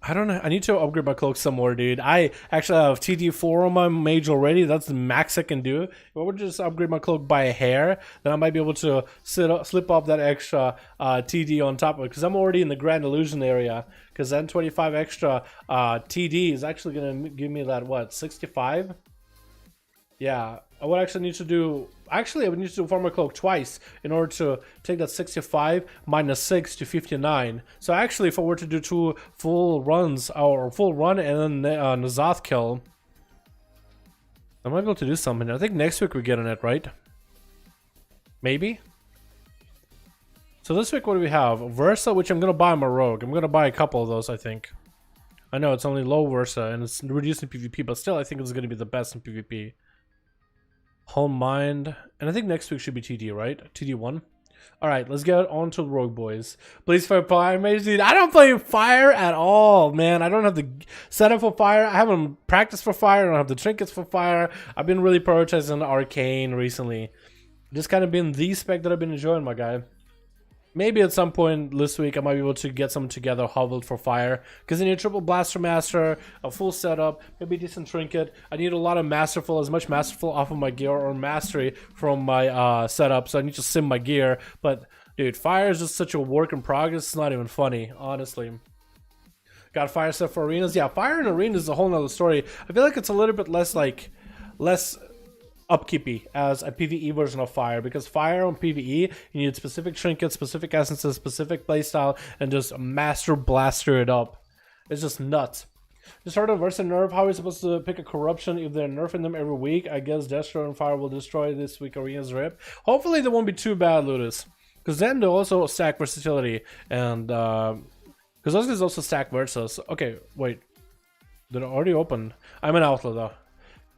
I don't know. I need to upgrade my cloak some more, dude. I actually have TD4 on my mage already. That's the max I can do. If I would just upgrade my cloak by a hair, then I might be able to slip off that extra TD on top of it. Because I'm already in the Grand Illusion area. Because then 25 extra TD is actually going to give me that, what, 65? Yeah, I would actually need to do... Actually, I would need to do Farmer Cloak twice in order to take that 65 minus 6 to 59. So actually, if I were to do 2 full runs, or full run and then Nazath kill, I might be able to do something. I think next week we get on it, right? Maybe? So this week, what do we have? Versa, which I'm going to buy my rogue. I'm going to buy a couple of those, I think. I know it's only low Versa and it's reducing PvP, but still I think it's going to be the best in PvP. Home Mind, and I think next week should be TD, right? TD1. Alright, let's get on to the Rogue boys. Please play Fire Mage, dude. I don't play Fire at all, man. I don't have the setup for Fire. I haven't practiced for Fire. I don't have the trinkets for Fire. I've been really prioritizing Arcane recently. Just kind of been the spec that I've been enjoying, my guy. Maybe at some point this week I might be able to get some together hoveled for Fire. Because I need a triple Blaster Master, a full setup, maybe a decent trinket. I need a lot of Masterful, as much Masterful off of my gear or Mastery from my setup. So I need to sim my gear. But dude, Fire is just such a work in progress. It's not even funny, honestly. Got Fire set for arenas. Yeah, Fire in arenas is a whole nother story. I feel like it's a little bit less upkeepy as a PvE version of Fire, because Fire on PvE, you need specific trinkets, specific essences, specific playstyle, and just master blaster it up. It's just nuts. Just heard of Versa nerf. How are we supposed to pick a corruption if they're nerfing them every week? I guess Destro and Fire will destroy this week Arena's Rip. Hopefully they won't be too bad, Ludus, because then they'll also stack versatility, and because those guys also stack Versas. Okay, wait, did it already open? I'm an outlaw though,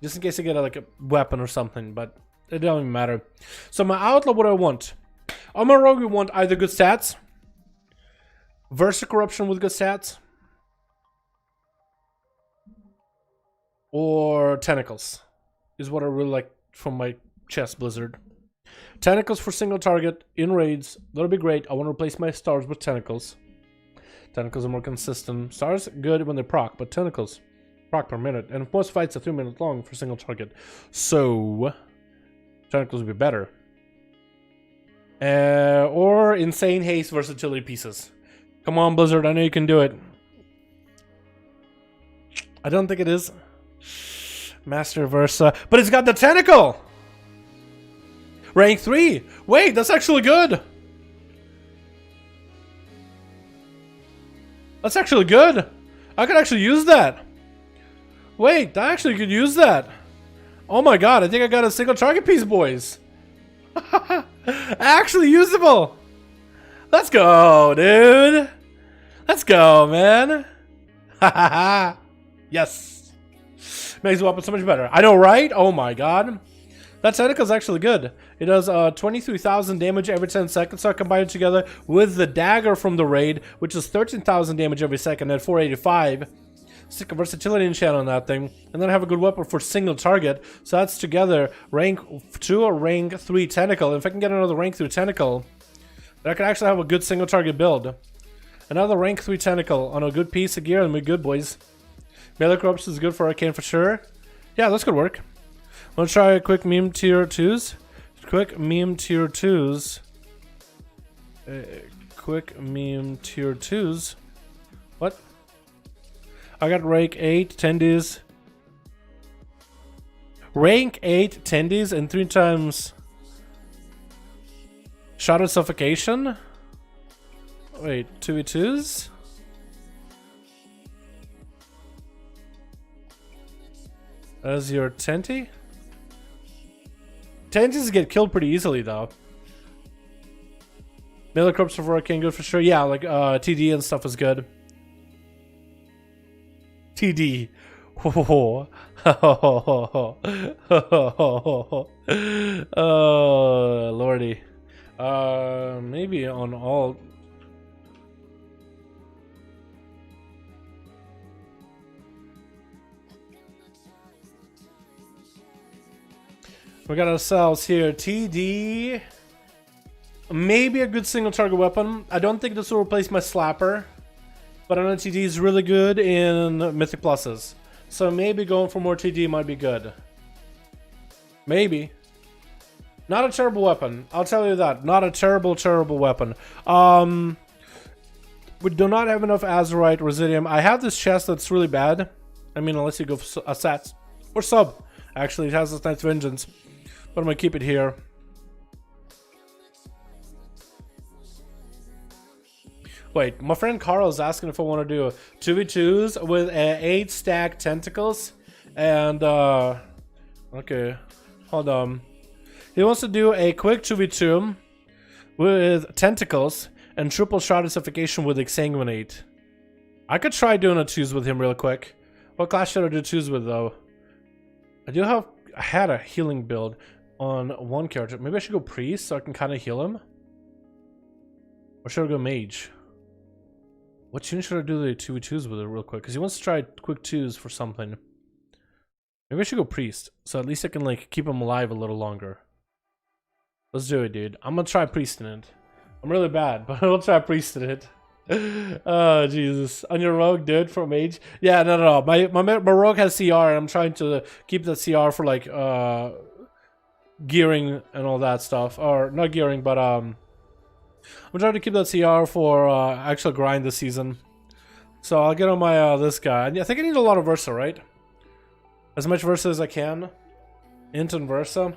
just in case I get like a weapon or something, but it don't even matter. So my outlaw, what do I want? On my rogue, we want either good stats, Versa corruption with good stats, or tentacles is what I really like from my chest blizzard. Tentacles for single target in raids, that'll be great. I want to replace my stars with tentacles. Tentacles are more consistent. Stars good when they proc, but tentacles proc per minute, and most fights are 3 minutes long for single target, so tentacles would be better. Or insane haste versatility pieces. Come on, Blizzard, I know you can do it. I don't think it is Master Versa, but it's got the tentacle. Rank 3. Wait, that's actually good. That's actually good. I could actually use that. Wait, I actually could use that. Oh my god, I think I got a single target piece, boys. Actually usable. Let's go, dude. Let's go, man. Yes. Makes the weapon so much better. I know, right? Oh my god. That tentacle is actually good. It does 23,000 damage every 10 seconds, so I combine it together with the dagger from the raid, which is 13,000 damage every second at 485. Stick a versatility enchant on that thing, and then I have a good weapon for single target. So that's together rank 2 or rank 3 tentacle. If I can get another rank 3 tentacle, then I can actually have a good single target build. Another rank 3 tentacle on a good piece of gear, and we're good, boys. Melee corruption is good for arcane for sure. Yeah, that's good work. I'm gonna try a quick meme tier 2s. Quick meme tier 2s. Quick meme tier 2s. What? I got rank 8 tendies. Rank 8 tendies and 3 times shot of suffocation. Wait, 2v2s? As your tenty? Tendies get killed pretty easily though. Melee corpse for arcane good for sure. Yeah, like TD and stuff is good. TD. Oh, lordy. Maybe on all. We got ourselves here TD. Maybe a good single target weapon. I don't think this will replace my slapper. But I know TD is really good in Mythic Pluses. So maybe going for more TD might be good. Maybe. Not a terrible weapon. I'll tell you that. Not a terrible, terrible weapon. We do not have enough Azurite Residium. I have this chest that's really bad. I mean, unless you go for a Sats. Or Sub. Actually, it has this nice Vengeance. But I'm going to keep it here. Wait, my friend Carl is asking if I want to do 2v2s with 8 stack tentacles. And, okay. Hold on. He wants to do a quick 2v2 with tentacles and triple shot justification with Exsanguinate. I could try doing a 2s with him real quick. What class should I do 2s with though? I had a healing build on one character. Maybe I should go priest so I can kind of heal him. Or should I go mage? What tune should I do the 2v2s with it real quick? Because he wants to try quick 2s for something. Maybe I should go priest. So at least I can like keep him alive a little longer. Let's do it, dude. I'm gonna try priest in it. I'm really bad, but I'll try priest in it. Oh, Jesus. On your rogue, dude, for mage? Yeah, no. My rogue has CR, and I'm trying to keep that CR for, like, gearing and all that stuff. Or, not gearing, but, I'm trying to keep that CR for, actual grind this season. So, I'll get on my, this guy. I think I need a lot of Versa, right? As much Versa as I can. Int and Versa.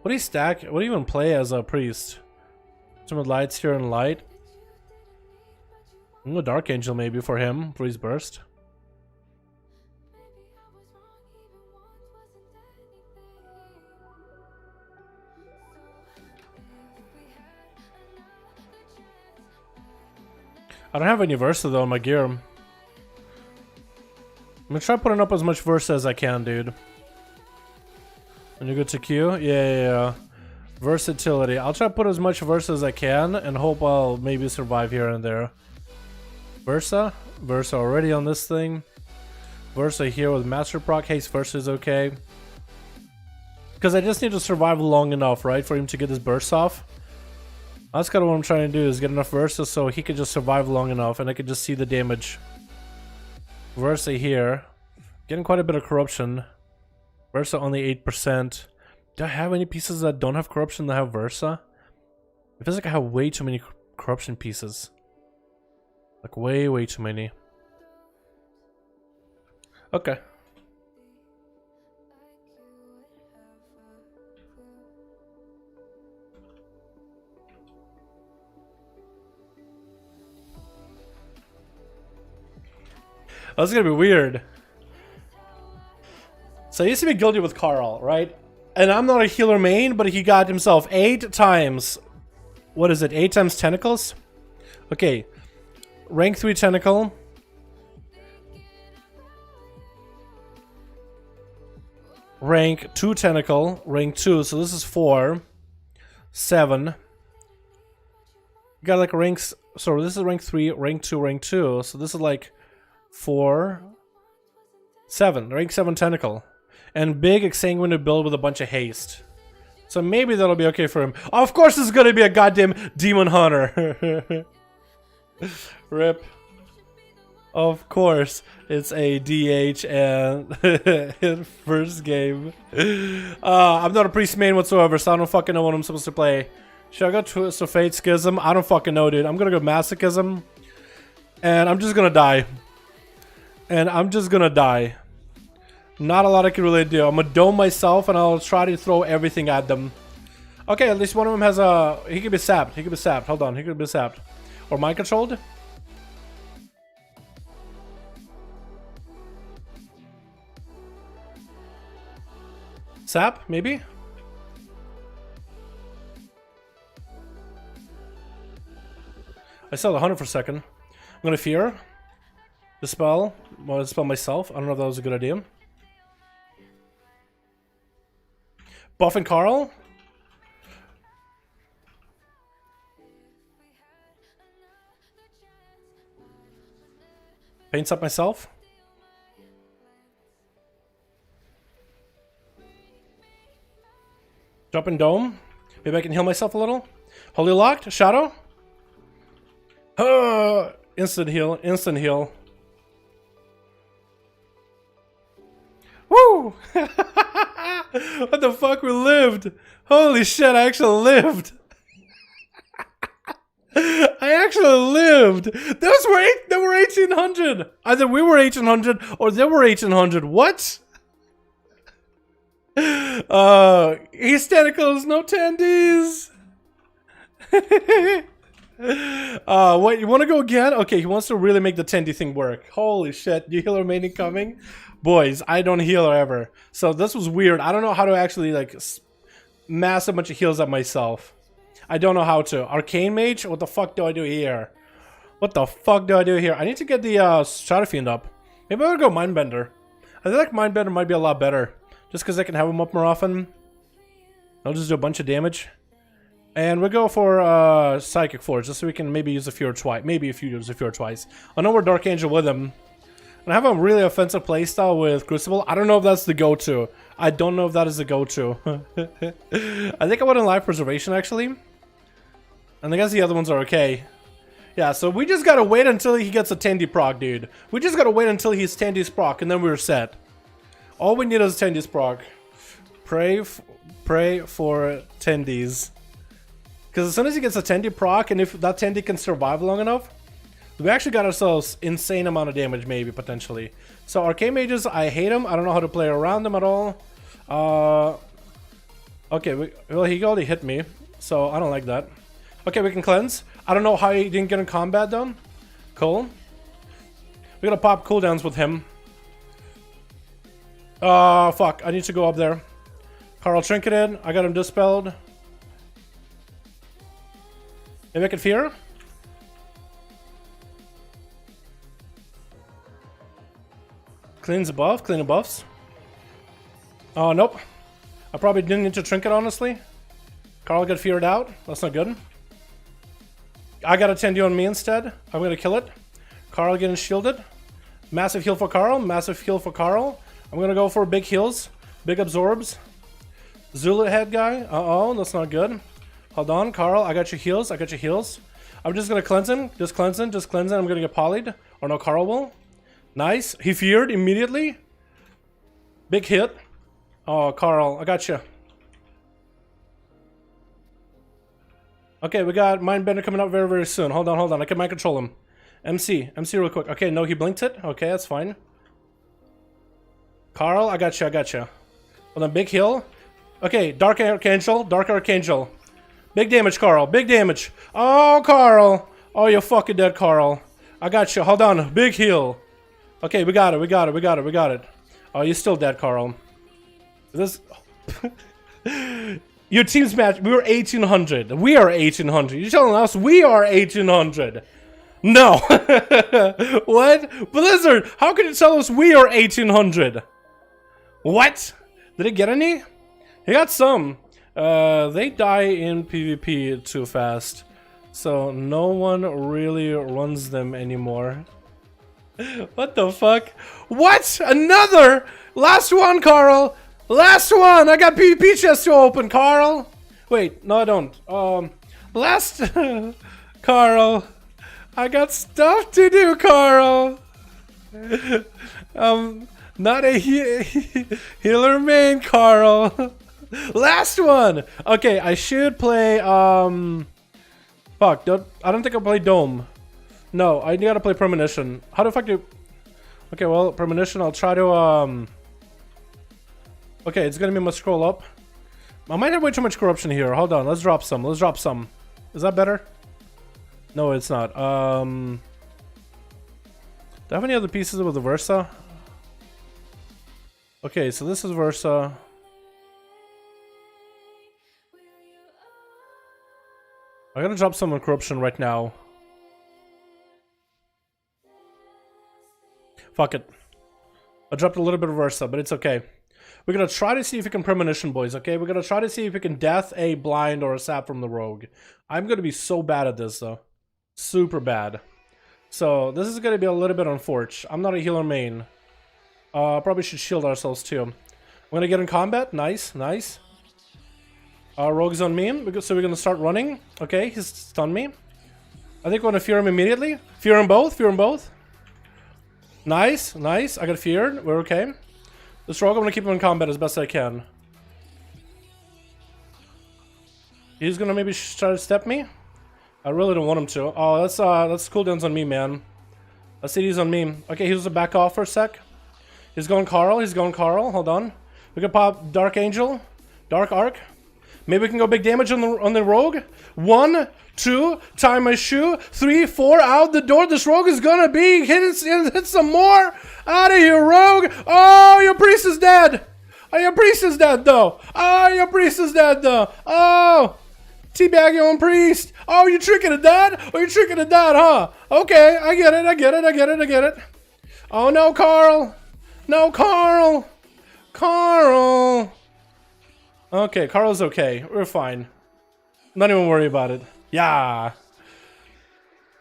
What do you stack? What do you even play as a priest? Some of lights here and light. I'm gonna go Dark Angel maybe for him, for his burst. I don't have any Versa though in my gear. I'm gonna try putting up as much Versa as I can, dude. And you go to Q? Yeah. Versatility. I'll try to put as much Versa as I can and hope I'll maybe survive here and there. Versa already on this thing. Versa here with Master Proc. Haste Versa is okay. Because I just need to survive long enough, right? For him to get his bursts off. That's kind of what I'm trying to do, is get enough Versa so he can just survive long enough and I can just see the damage. Versa here. Getting quite a bit of corruption. Versa only 8%. Do I have any pieces that don't have corruption that have Versa? It feels like I have way too many corruption pieces. Like way too many. Okay. That's gonna be weird. So I used to be guilty with Carl, right? And I'm not a healer main, but he got himself 8 times... What is it? 8 times tentacles? Okay. Rank 3 tentacle. Rank 2 tentacle. Rank 2. So this is 4. 7. You got like ranks... So this is rank 3, rank 2, rank 2. So this is like 4... 7. Rank 7 tentacle. And big exsanguinate build with a bunch of haste. So maybe that'll be okay for him. Of course it's gonna be a goddamn demon hunter. Rip. Of course it's a DH and first game. I'm not a priest main whatsoever, so I don't fucking know what I'm supposed to play. Should I go Twist of Fate Schism? I don't fucking know, dude. I'm gonna go Masochism. And I'm just gonna die. Not a lot I can really do. I'm gonna dome myself and I'll try to throw everything at them. Okay, at least one of them has a... He could be sapped. Hold on, he could be sapped. Or mind controlled? Sap, maybe? I saw the 100 for a second. I'm gonna fear. Dispel. I'm gonna dispel myself. I don't know if that was a good idea. Buff and Carl. Paints up myself. Drop in dome. Maybe I can heal myself a little. Holy locked. Shadow. Instant heal. Instant heal. Woo! What the fuck? We lived. Holy shit! I actually lived. I actually lived. Those were they were 1800. Either we were 1800 or they were 1800. What? He's tentacles, no tendies. What, you want to go again? Okay, he wants to really make the tendy thing work. Holy shit, you healer main incoming? Boys, I don't heal ever. So this was weird. I don't know how to actually like mass a bunch of heals at myself. I don't know how to. Arcane Mage? What the fuck do I do here? What the fuck do I do here? I need to get the Shadow Fiend up. Maybe I'll go Mindbender. I feel like Mindbender might be a lot better. Just because I can have him up more often. I'll just do a bunch of damage. And we'll go for Psychic Forge, just so we can maybe use a Fjord twice. Maybe if you use a Fjord twice. I know we're Dark Angel with him. And I have a really offensive playstyle with Crucible. I don't know if that's the go-to. I don't know if that is the go-to. I think I went in Life Preservation, actually. And I guess the other ones are okay. Yeah, so we just gotta wait until he gets a Tendy proc, dude. We just gotta wait until he's Tendy's proc, and then we're set. All we need is Tendy's proc. Pray for Tendies. Because as soon as he gets a Tendy proc, and if that Tendy can survive long enough, we actually got ourselves insane amount of damage, maybe, potentially. So Arcane Mages, I hate them. I don't know how to play around them at all. Okay, well, he already hit me, so I don't like that. Okay, we can cleanse. I don't know how he didn't get in combat done. Cool. We gotta pop cooldowns with him. Fuck. I need to go up there. Carl trinketed. I got him dispelled. Maybe I can fear? Cleans the buff. Clean the buffs. Oh, nope. I probably didn't need to trinket, honestly. Carl got feared out. That's not good. I got a Tendy on me instead. I'm gonna kill it. Carl getting shielded. Massive heal for Carl. Massive heal for Carl. I'm gonna go for big heals. Big absorbs. Zulu head guy. Uh-oh, that's not good. Hold on, Carl. I got your heals. I got your heals. I'm just gonna cleanse him. Just cleanse him. Just cleanse him. I'm gonna get polyed. Or no, Carl will. Nice. He feared immediately. Big hit. Oh, Carl. I got you. Okay, we got Mindbender coming up very, very soon. Hold on, hold on. I can mind control him. MC real quick. Okay, no, he blinked it. Okay, that's fine. Carl, I got you, I got you. Hold on, big heal. Okay, Dark Archangel, Dark Archangel. Big damage, Carl, big damage. Oh, Carl. Oh, you're fucking dead, Carl. I got you, hold on, big heal. Okay, we got it, we got it, we got it, we got it. Oh, you're still dead, Carl. This... Your team's match, we were 1800. We are 1800. You're telling us we are 1800. No. What? Blizzard, how can you tell us we are 1800? What? Did he get any? He got some. They die in PvP too fast. So no one really runs them anymore. What the fuck? What? Another? Last one, Carl. Last one! I got PvP chest to open, Carl! Wait, no I don't. Last... Carl. I got stuff to do, Carl! Not a healer main, Carl. Last one! Okay, I should play, Fuck, I don't think I'll play Dome. No, I gotta play Premonition. How the fuck do... Okay, well, Premonition, I'll try to, Okay, it's gonna be my scroll up. I might have way too much corruption here. Hold on, let's drop some. Let's drop some. Is that better? No, it's not. Do I have any other pieces with the Versa? Okay, so this is Versa. I gotta drop some on corruption right now. Fuck it. I dropped a little bit of Versa, but it's okay. We're gonna try to see if we can Premonition, boys, okay? We're gonna try to see if we can Death, a Blind, or a Sap from the Rogue. I'm gonna be so bad at this, though. Super bad. So, this is gonna be a little bit unfortunate. I'm not a healer main. Probably should shield ourselves, too. I'm gonna get in combat. Nice, nice. Rogue's on me, so we're gonna start running. Okay, he's stunned me. I think we're gonna fear him immediately. Fear him both, fear him both. Nice, nice. I got feared. We're okay. This rogue, I'm gonna keep him in combat as best I can. He's gonna maybe try to step me. I really don't want him to. Oh, that's cooldowns on me, man. That's CD's on me. Okay, he was a back off for a sec. He's going Carl. He's going Carl. Hold on. We can pop Dark Angel, Dark Arc. Maybe we can go big damage on the rogue. 1, 2, tie my shoe. 3, 4, out the door. This rogue is gonna be hit some more. Out of here, rogue. Oh, your priest is dead. Oh, your priest is dead though. Oh, your priest is dead though. Oh, teabag your own priest. Oh, you're tricking a dad. Oh, you're tricking a dad, huh? Okay, I get it. I get it. I get it. I get it. Oh no, Carl. No, Carl. Carl. Okay, Carl's okay. We're fine. Not even worry about it. Yeah.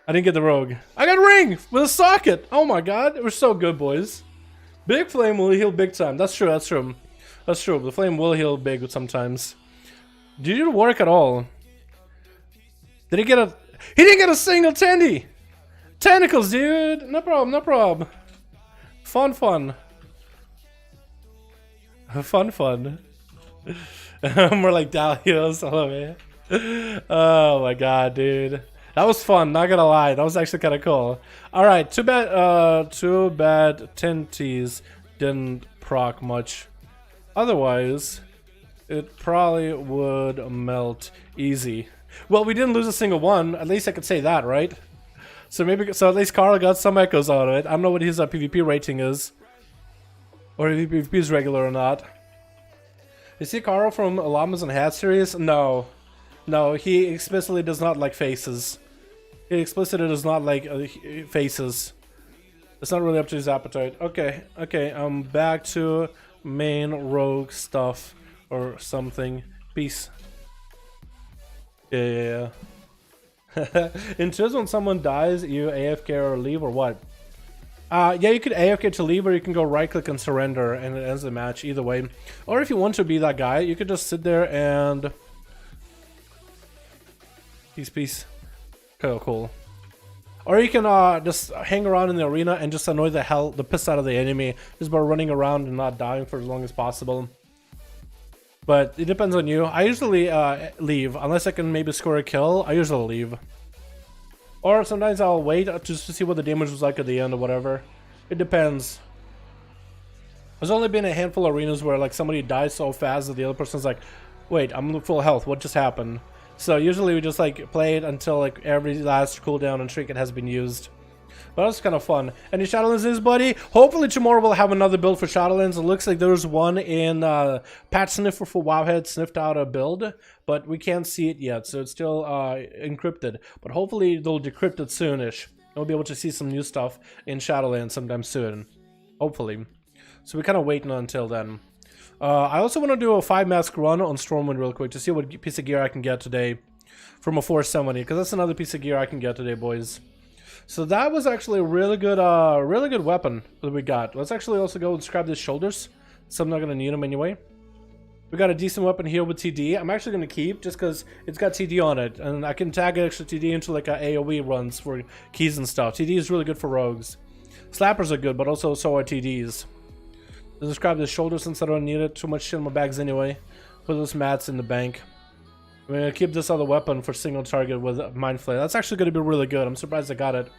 I didn't get the rogue. I got ring with a socket. Oh my god. We're so good, boys. Big flame will heal big time. That's true. That's true. That's true. The flame will heal big sometimes. Did it work at all? Did he get a... He didn't get a single tendy. Tentacles, dude. No problem. No problem. Fun, fun. Fun, fun. More like Dalios. Hello, man. Oh my god, dude. That was fun, not gonna lie. That was actually kind of cool. Alright, too bad Tenties didn't proc much. Otherwise, it probably would melt easy. Well, we didn't lose a single one. At least I could say that, right? So maybe, so at least Carl got some echoes out of it. I don't know what his PvP rating is. Or if PvP is regular or not. Is he Carl from Llamas and Hat series? No. No, he explicitly does not like faces. He explicitly does not like faces. It's not really up to his appetite. Okay, okay, I'm back to main rogue stuff or something. Peace. Yeah. In terms when someone dies, you AFK or leave or what? Yeah, you could AFK to leave, or you can go right click and surrender and it ends the match either way. Or if you want to be that guy, you could just sit there and... Peace. Oh, cool. Or you can just hang around in the arena and just annoy the piss out of the enemy just by running around and not dying for as long as possible. But it depends on you. I usually leave, unless I can maybe score a kill. I usually leave. Or sometimes I'll wait just to see what the damage was like at the end or whatever. It depends. There's only been a handful of arenas where like somebody dies so fast that the other person's like, wait, I'm full health, what just happened? So usually we just like play it until like every last cooldown and trinket has been used. But that's kind of fun. Any Shadowlands news, buddy? Hopefully tomorrow we'll have another build for Shadowlands. It looks like there's one in Patch Sniffer for Wowhead sniffed out a build, but we can't see it yet, so it's still encrypted. But hopefully they'll decrypt it soonish. We'll be able to see some new stuff in Shadowlands sometime soon. Hopefully. So we're kind of waiting until then. I also want to do a 5-mask run on Stormwind real quick to see what piece of gear I can get today from a 470, because that's another piece of gear I can get today, boys. So that was actually a really good weapon that we got. Let's actually also go and scrap these shoulders, so I'm not gonna need them anyway. We got a decent weapon here with TD. I'm actually gonna keep just because it's got TD on it, and I can tag extra TD into like a AOE runs for keys and stuff. TD is really good for rogues. Slappers are good, but also so are TDs. Let's grab the shoulder since I don't need it. Too much shit in my bags anyway. Put those mats in the bank. I'm gonna keep this other weapon for single target with Mind Flare. That's actually gonna be really good. I'm surprised I got it.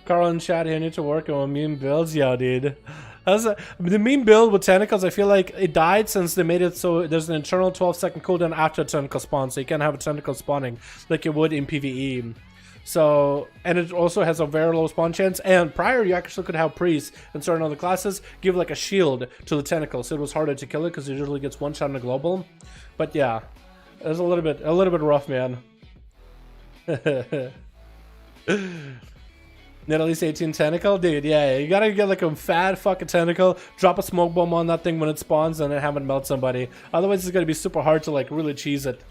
Carl and Chad here need to work on meme builds. Yeah, dude. The meme build with tentacles, I feel like it died since they made it so there's an internal 12-second cooldown after a tentacle spawn, so you can't have a tentacle spawning like you would in PvE. So, and it also has a very low spawn chance, and prior you actually could have priests in certain other classes give like a shield to the tentacle, so it was harder to kill it because it usually gets one shot in a global. But yeah, it was a little bit rough, man. Net at least 18 tentacle? Dude, yeah, you gotta get like a fat fucking tentacle, drop a smoke bomb on that thing when it spawns, and then have it melt somebody. Otherwise it's gonna be super hard to like really cheese it.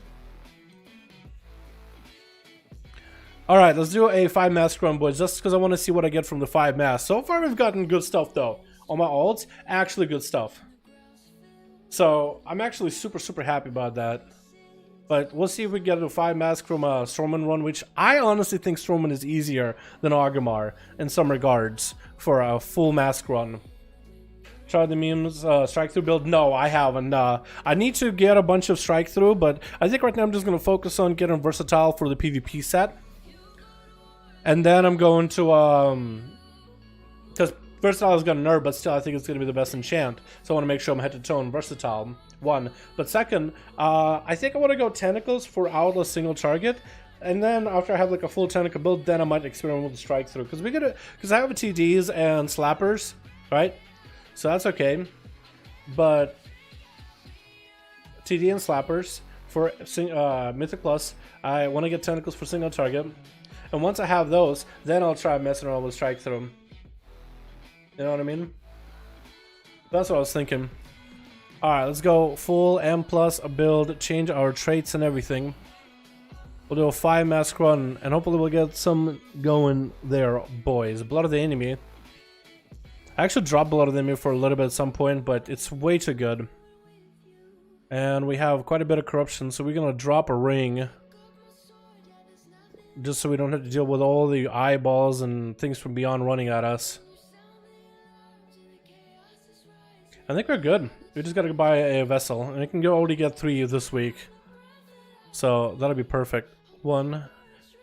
Alright, let's do a 5-mask run, boys, just because I want to see what I get from the 5 masks. So far we've gotten good stuff though. On my ults, actually good stuff. So I'm actually super happy about that. But we'll see if we get a 5 mask from a Strowman run, which I honestly think Strowman is easier than Orgrimmar in some regards for a full mask run. Tried the memes, strike through build? No, I haven't. I need to get a bunch of strike through, but I think right now I'm just going to focus on getting versatile for the PvP set. And then I'm going to, because versatile is going to nerf, but still I think it's going to be the best enchant. So I want to make sure I'm head to toe and versatile. One. But second, I think I want to go tentacles for outlaw single target. And then after I have like a full tentacle build, then I might experiment with the strike through. Because I have TDs and slappers, right? So that's okay. But TD and slappers for Mythic Plus, I want to get tentacles for single target. And once I have those, then I'll try messing around with strike through. You know what I mean? That's what I was thinking. Alright, let's go full M plus a build, change our traits and everything. We'll do a 5 mask run, and hopefully we'll get some going there, boys. Blood of the Enemy. I actually dropped Blood of the Enemy for a little bit at some point, but it's way too good. And we have quite a bit of corruption, so we're gonna drop a ring. Just so we don't have to deal with all the eyeballs and things from beyond running at us. I think we're good. We just gotta buy a vessel, and we can already get 3 this week. So that'll be perfect. 1,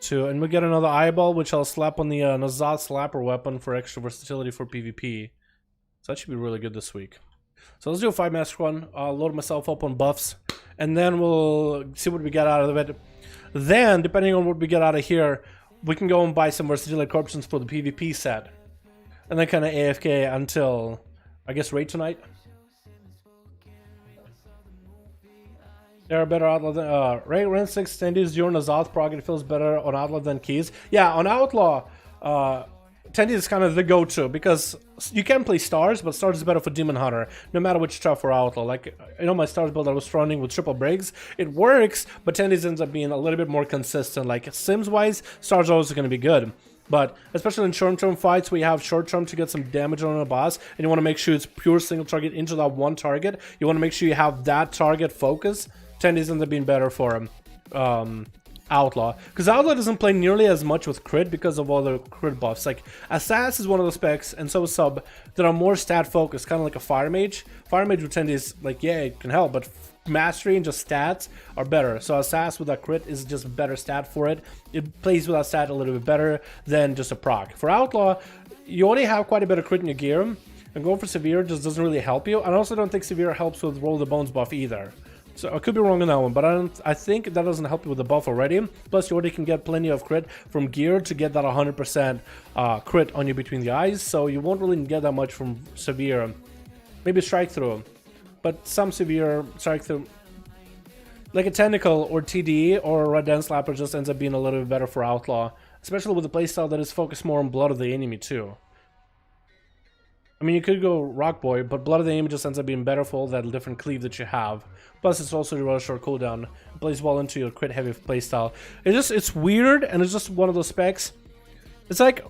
2, and we get another eyeball, which I'll slap on the Nazat slapper weapon for extra versatility for PvP. So that should be really good this week. So let's do a 5 mask run. I'll load myself up on buffs, and then we'll see what we get out of it. Then, depending on what we get out of here, we can go and buy some versatility corruptions for the PvP set. And then kind of AFK until, I guess, raid tonight. There are better outlaw than Ren 6 tendies during Azoth prog. It feels better on outlaw than keys. Yeah, on outlaw, tendies is kind of the go-to because you can play stars, but stars is better for demon hunter, no matter which stuff for outlaw. Like, you know, my stars build I was running with triple breaks, it works, but tendies ends up being a little bit more consistent. Like sims wise, stars are also going to be good. But especially in short-term fights where you have short-term to get some damage on a boss, and you want to make sure it's pure single target into that one target, you want to make sure you have that target focus. Tendies ends up being better for outlaw, because outlaw doesn't play nearly as much with crit because of all the crit buffs. Like ASUS is one of the specs, and so is sub, that are more stat focused, kind of like a fire mage. Fire mage with tendies, like, yeah, it can help, but mastery and just stats are better. So ASUS with that crit is just a better stat for it. It plays with that stat a little bit better than just a proc. For outlaw, you only have quite a bit of crit in your gear, and going for severe just doesn't really help you. I also don't think severe helps with roll the bones buff either. So I could be wrong on that one, but I think that doesn't help you with the buff already. Plus, you already can get plenty of crit from gear to get that 100% crit on you between the eyes. So you won't really get that much from severe. Maybe strike through, but some severe strike through, like a tentacle or TD or a red dance slapper, just ends up being a little bit better for outlaw, especially with a playstyle that is focused more on blood of the enemy too. I mean, you could go Rock Boy, but Blood of the Enemy just ends up being better for all that different cleave that you have. Plus, it's also a really short cooldown. It plays well into your crit heavy playstyle. It's weird, and it's just one of those specs. It's like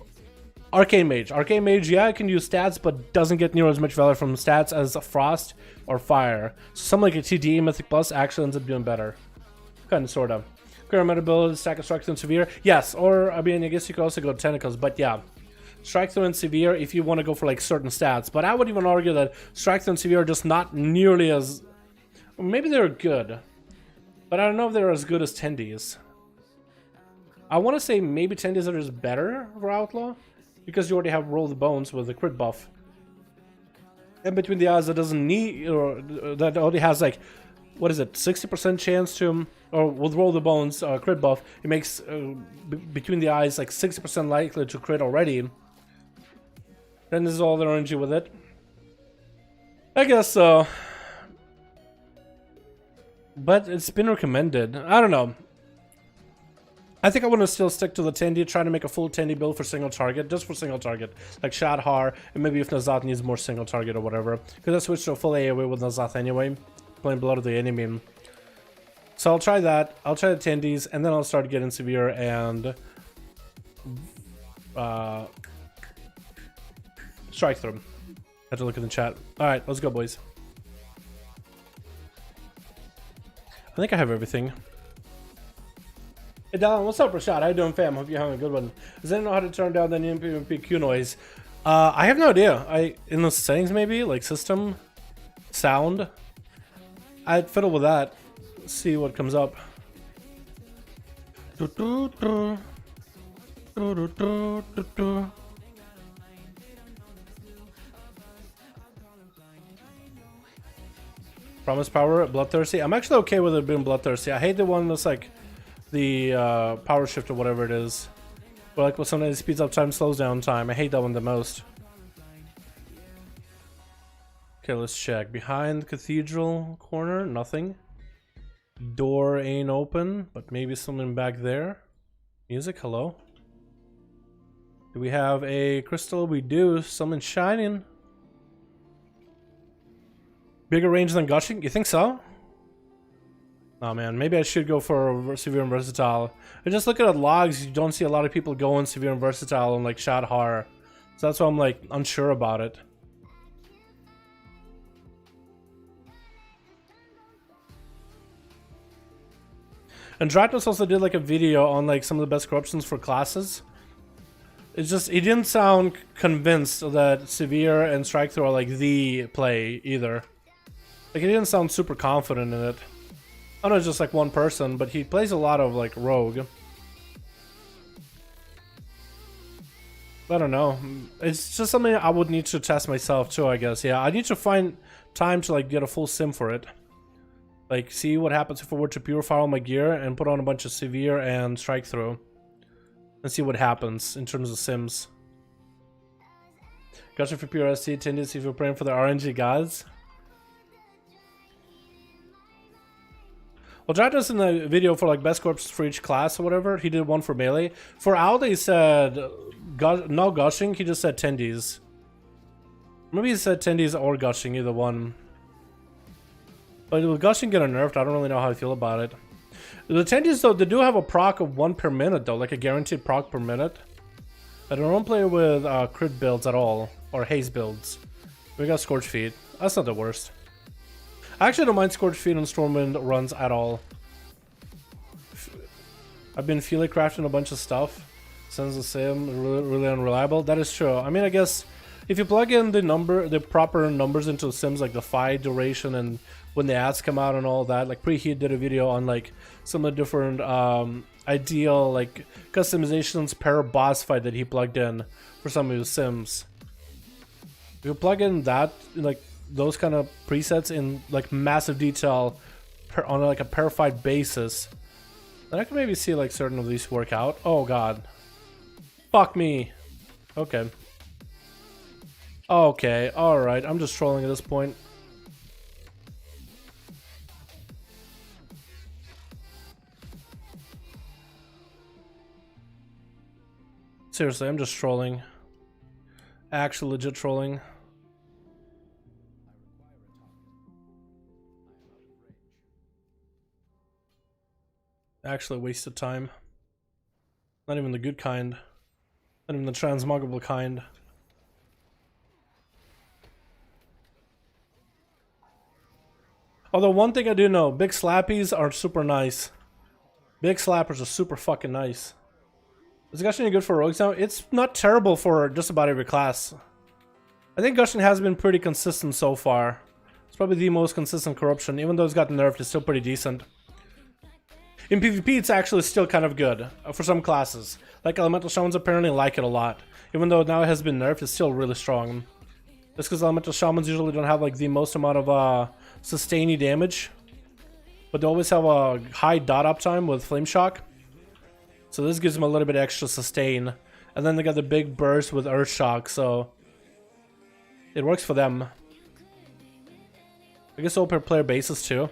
Arcane Mage. Arcane Mage, yeah, it can use stats, but doesn't get near as much value from stats as Frost or Fire. So something like a TD Mythic Plus actually ends up doing better. Kind of, sort of. Current meta build, stack of Strike and Severe. Yes, or, I mean, I guess you could also go Tentacles, but yeah. Strike through and severe if you want to go for like certain stats, but I would even argue that strike through and severe are just not nearly as, maybe they're good, but I don't know if they're as good as tendies. I want to say maybe tendies are just better for outlaw because you already have roll the bones with the crit buff, and between the eyes that doesn't need, or that already has like, what is it, 60% chance to, or with roll the bones crit buff, it makes between the eyes like 60% likely to crit already. Then this is all the RNG with it. I guess so. But it's been recommended. I don't know. I think I want to still stick to the Tendi, try to make a full Tendi build for single target, just for single target. Like Shadhar, and maybe if Nazat needs more single target or whatever. Because I switched to a full AoE with Nazat anyway. Playing Blood of the Enemy. So I'll try that. I'll try the Tendis, and then I'll start getting severe and strike through. I have to look at the chat. Alright, let's go, boys. I think I have everything. Hey Dalaran, what's up, Rashad? How you doing, fam? Hope you're having a good one. Does anyone know how to turn down the PQ noise? I have no idea. In the settings maybe, like system, sound. I'd fiddle with that. See what comes up. Promise power, bloodthirsty. I'm actually okay with it being bloodthirsty. I hate the one that's like the power shift or whatever it is. But like when sometimes it speeds up time, slows down time. I hate that one the most. Okay, let's check. Behind cathedral corner, nothing. Door ain't open, but maybe something back there. Music, hello. Do we have a crystal? We do. Something shining. Bigger range than gushing? You think so? Oh man, maybe I should go for severe and versatile. I just look at logs, you don't see a lot of people going severe and versatile and like shad har. So that's why I'm like unsure about it. And Dratos also did like a video on like some of the best corruptions for classes. It's just, he didn't sound convinced that severe and strike through are like the play either. Like he didn't sound super confident in it. I know it's just like one person, but he plays a lot of like rogue. I don't know. It's just something I would need to test myself too, I guess. Yeah, I need to find time to like get a full sim for it. Like see what happens if I were to purify all my gear and put on a bunch of severe and strike through. And see what happens in terms of sims. Gotcha for pure ST, tendency if you're praying for the RNG gods. Well, Dratos in the video for like best corpses for each class or whatever, he did one for melee. For Alda, he said no gushing, he just said tendies. Maybe he said tendies or gushing, either one. But will gushing get nerfed? I don't really know how I feel about it. The tendies though, they do have a proc of 1 per minute though, like a guaranteed proc per minute. I don't play with crit builds at all, or haze builds. We got Scorch Feet. That's not the worst. I actually don't mind Scorch Feet and Stormwind runs at all. I've been feeling crafting a bunch of stuff since the sim really unreliable. That is true. I mean, I guess if you plug in the proper numbers into sims like the fight duration and when the ads come out and all that, like Preheat did a video on like some of the different ideal like customizations per boss fight that he plugged in for some of his sims. If you plug in that like those kind of presets in like massive detail on like a per fight basis, then I can maybe see like certain of these work out. Oh god, fuck me. Okay, all right, I'm just trolling at this point. Seriously, I'm just trolling. Actual legit trolling. Actually wasted time. Not even the good kind. Not even the transmoggable kind. Although one thing I do know, big slappies are super nice. Big slappers are super fucking nice. Is Gushing good for rogues now? It's not terrible for just about every class. I think Gushing has been pretty consistent so far. It's probably the most consistent corruption. Even though it's got nerfed, it's still pretty decent. In PvP, it's actually still kind of good for some classes. Like Elemental Shamans apparently like it a lot. Even though now it has been nerfed, it's still really strong. Just because Elemental Shamans usually don't have like the most amount of sustaining damage. But they always have a high dot uptime with Flame Shock. So this gives them a little bit extra sustain. And then they got the big burst with Earth Shock, so it works for them. I guess all per player basis too.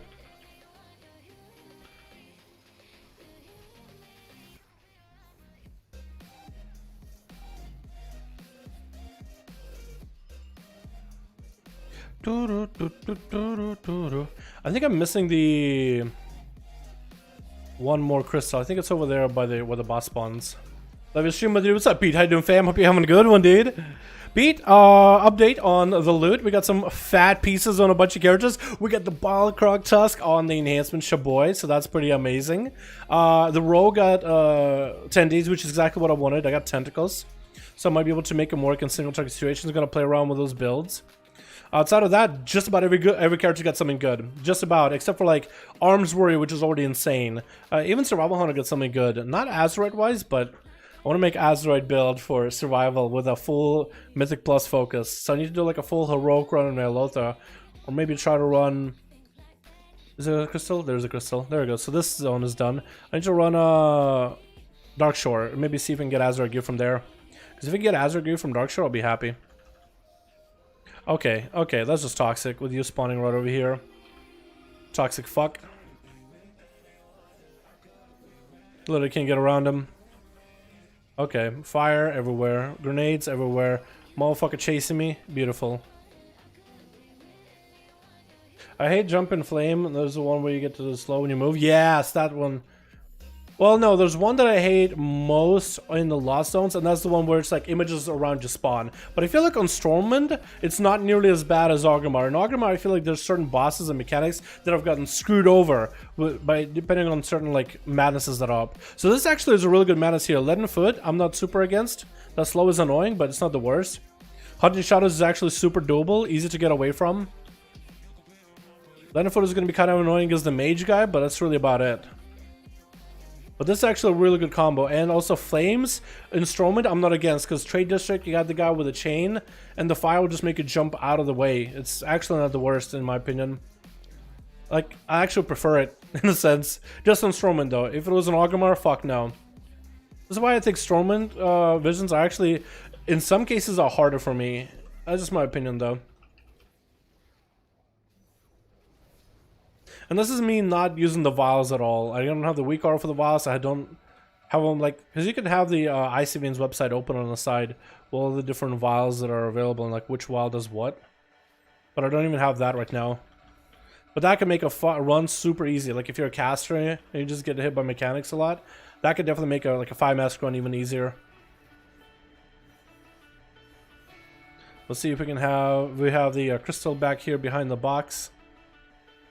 I think I'm missing the one more crystal. I think it's over there by where the boss spawns. Love your stream, dude. What's up, Pete? How you doing, fam? Hope you're having a good one, dude. Beat, update on the loot. We got some fat pieces on a bunch of characters. We got the Balkrog Tusk on the enhancement Shaboy, so that's pretty amazing. The Rogue got 10 Ds, which is exactly what I wanted. I got Tentacles, so I might be able to make him work in single target situations. I'm gonna play around with those builds. Outside of that, just about every character got something good. Just about, except for like Arms Warrior, which is already insane. Even Survival Hunter got something good. Not Azeroid-wise, but I want to make Azeroid build for survival with a full Mythic Plus focus. So I need to do like a full Heroic run in Malotha. Or maybe try to run... Is there a crystal? There's a crystal. There we go. So this zone is done. I need to run Darkshore. Maybe see if we can get Azeroid gear from there. Because if we can get Azeroid gear from Darkshore, I'll be happy. Okay, okay, that's just toxic with you spawning right over here. Toxic fuck. Literally can't get around him. Okay, fire everywhere. Grenades everywhere. Motherfucker chasing me. Beautiful. I hate Jump in Flame. There's the one where you get to the slow when you move. Yes, that one. Well, no, there's one that I hate most in the Lost Zones, and that's the one where it's like images around you spawn. But I feel like on Stormwind, it's not nearly as bad as Orgrimmar. In Orgrimmar, I feel like there's certain bosses and mechanics that have gotten screwed over by depending on certain like madnesses that are up. So this actually is a really good madness here. Leaden Foot, I'm not super against. That slow is annoying, but it's not the worst. Hunting Shadows is actually super doable, easy to get away from. Leaden Foot is going to be kind of annoying as the mage guy, but that's really about it. But this is actually a really good combo. And also Flames in Stormwind, I'm not against. Because Trade District, you got the guy with a chain. And the fire will just make it jump out of the way. It's actually not the worst, in my opinion. Like, I actually prefer it, in a sense. Just on Stormwind, though. If it was an Orgrimmar, fuck no. This is why I think Stormwind visions are actually, in some cases, are harder for me. That's just my opinion, though. And this is me not using the vials at all. I don't have the weak aura for the vials. I don't have them like... Because you can have the ICVN's website open on the side with all the different vials that are available and like which vial does what. But I don't even have that right now. But that can make a run super easy. Like if you're a caster and you just get hit by mechanics a lot, that could definitely make a 5-mask run even easier. Let's see if we can have... We have the crystal back here behind the box.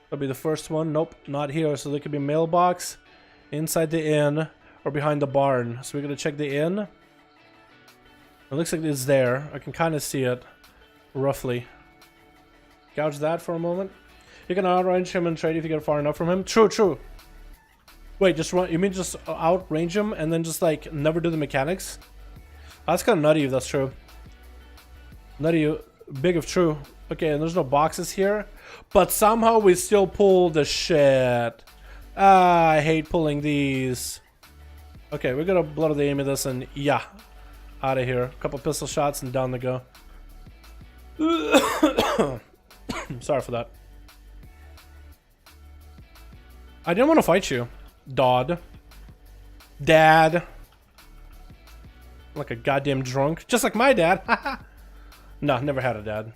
That'll be the first one. Nope, not here. So there could be a mailbox inside the inn or behind the barn. So we're gonna check the inn. It looks like it's there. I can kind of see it roughly. Gouge that for a moment. You can outrange him and trade if you get far enough from him. True, true. Wait, just run. You mean just outrange him and then just like never do the mechanics? That's kind of nutty if that's true. Nutty, big if true. Okay, and there's no boxes here. But somehow we still pull the shit. Ah, I hate pulling these. Okay, we're gonna blow the aim of this and yeah. Out of here. A couple pistol shots and down they go. Sorry for that. I didn't want to fight you. Dad. Like a goddamn drunk. Just like my dad. No, never had a dad.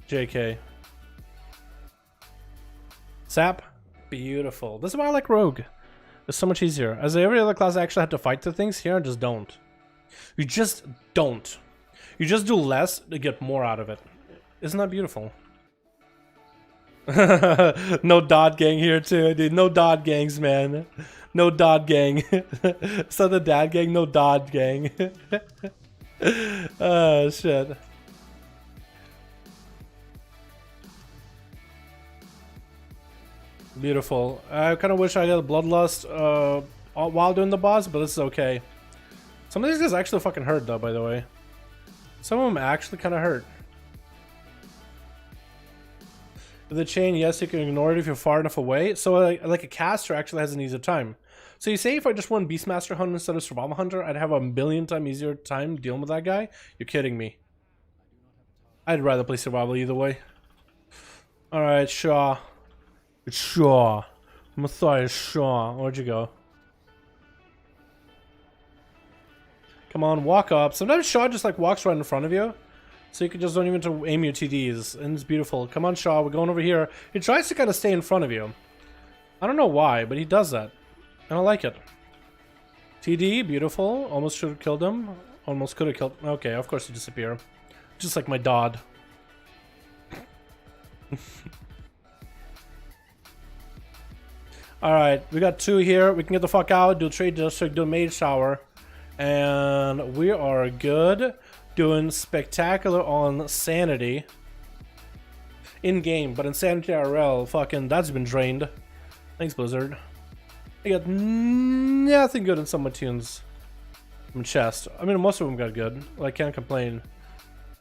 JK. Sap. Beautiful. This is why I like Rogue. It's so much easier. As every other class I actually had to fight the things, here I just don't. You just don't. You just do less to get more out of it. Isn't that beautiful? No Dodd gang here too, dude. No Dodd gangs, man. No Dodd gang. So the dad gang, no Dodd gang. Oh shit. Beautiful. I kind of wish I got Bloodlust while doing the boss, but this is okay. Some of these guys actually fucking hurt though, by the way. Some of them actually kind of hurt. The chain, yes, you can ignore it if you're far enough away. So like a caster actually has an easier time. So you say if I just won Beastmaster Hunter instead of Survival Hunter, I'd have a million times easier time dealing with that guy? You're kidding me. I'd rather play Survival either way. Alright, Shaw. It's Shaw. Matthias Shaw. Where'd you go? Come on, walk up. Sometimes Shaw just like walks right in front of you. So you can just don't even have to aim your TDs. And it's beautiful. Come on, Shaw. We're going over here. He tries to kind of stay in front of you. I don't know why, but he does that. And I like it. TD, beautiful. Almost should have killed him. Almost could have killed... Okay, of course you disappear. Just like my dad. Alright, we got 2 here. We can get the fuck out, do a trade district, do a mage shower. And we are good. Doing spectacular on sanity. In game, but insanity IRL, fucking, that's been drained. Thanks, Blizzard. I got nothing good in some of my tunes. From chest. I mean, most of them got good. Well, I can't complain.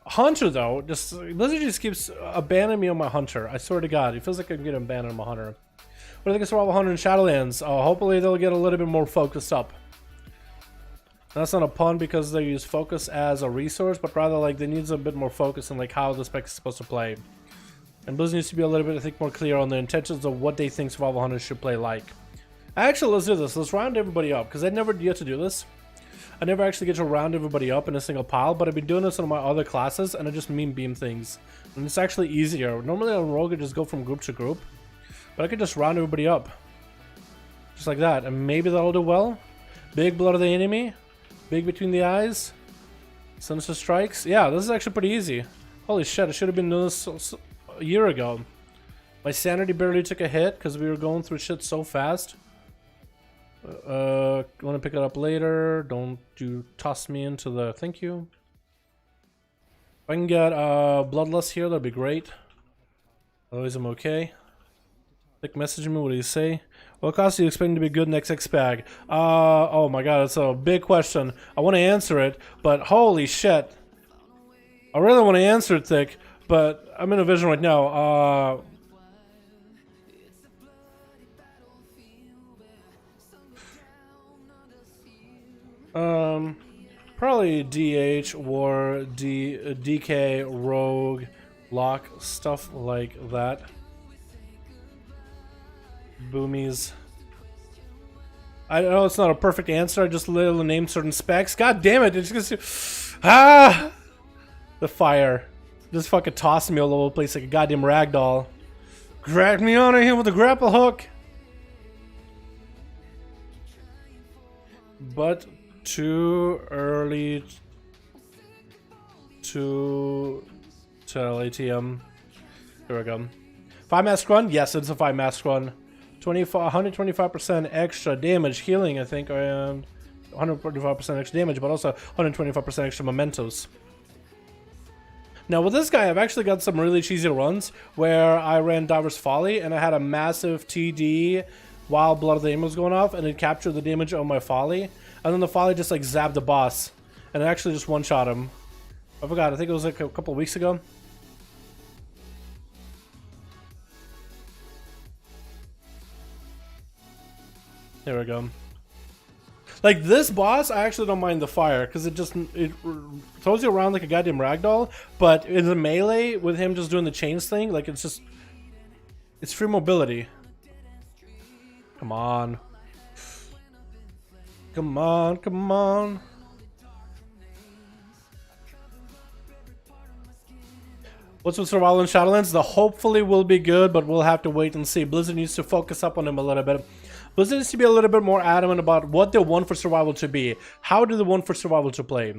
Hunter, though, Blizzard just keeps abandoning me on my Hunter. I swear to God, it feels like I'm getting abandoned on my Hunter. What do you think of Survival Hunter in Shadowlands? Hopefully they'll get a little bit more focused up. That's not a pun because they use focus as a resource, but rather like they need a bit more focus on like how the spec is supposed to play. And Blizzard needs to be a little bit, I think, more clear on the intentions of what they think Survival Hunters should play like. Actually, let's do this. Let's round everybody up, because I never get to do this. I never actually get to round everybody up in a single pile, but I've been doing this on my other classes, and I just meme beam things. And it's actually easier. Normally on Rogue, I just go from group to group, but I could just round everybody up. Just like that, and maybe that'll do well. Big blood of the enemy. Big between the eyes. Sinister strikes. Yeah, this is actually pretty easy. Holy shit, I should have been doing this a year ago. My sanity barely took a hit because we were going through shit so fast. Want to pick it up later. Don't you toss me into the... Thank you. If I can get Bloodlust here, that'd be great. Otherwise, I'm okay. Like, message me, what do you say? What cost do you expect to be good next X bag? Oh my god, it's a big question. I want to answer it, but holy shit. I really want to answer it, Thick, but I'm in a vision right now. Probably DH, War, DK, Rogue, Lock, stuff like that. Boomies. I know it's not a perfect answer. I just literally named certain specs. God damn it! It's just the fire just fucking tossed me all over the place like a goddamn ragdoll. Drag me on here with a grapple hook. But too early to tell ATM. Here we go. 5-mask run? Yes, it's a 5-mask run. 125% extra damage, healing, I think, and 145% extra damage, but also 125% extra mementos. Now with this guy, I've actually got some really cheesy runs where I ran Diver's Folly and I had a massive TD while Blood of the Aim was going off, and it captured the damage on my Folly, and then the Folly just like zapped the boss, and it actually just one-shot him. I forgot, I think it was like a couple weeks ago. There we go. Like this boss, I actually don't mind the fire because it throws you around like a goddamn ragdoll. But in the melee, with him just doing the chains thing, like it's free mobility. Come on, come on, come on. What's with Survival in Shadowlands? The hopefully will be good, but we'll have to wait and see. Blizzard needs to focus up on him a little bit. Blizzard needs to be a little bit more adamant about what they want for Survival to be. How do they want for Survival to play?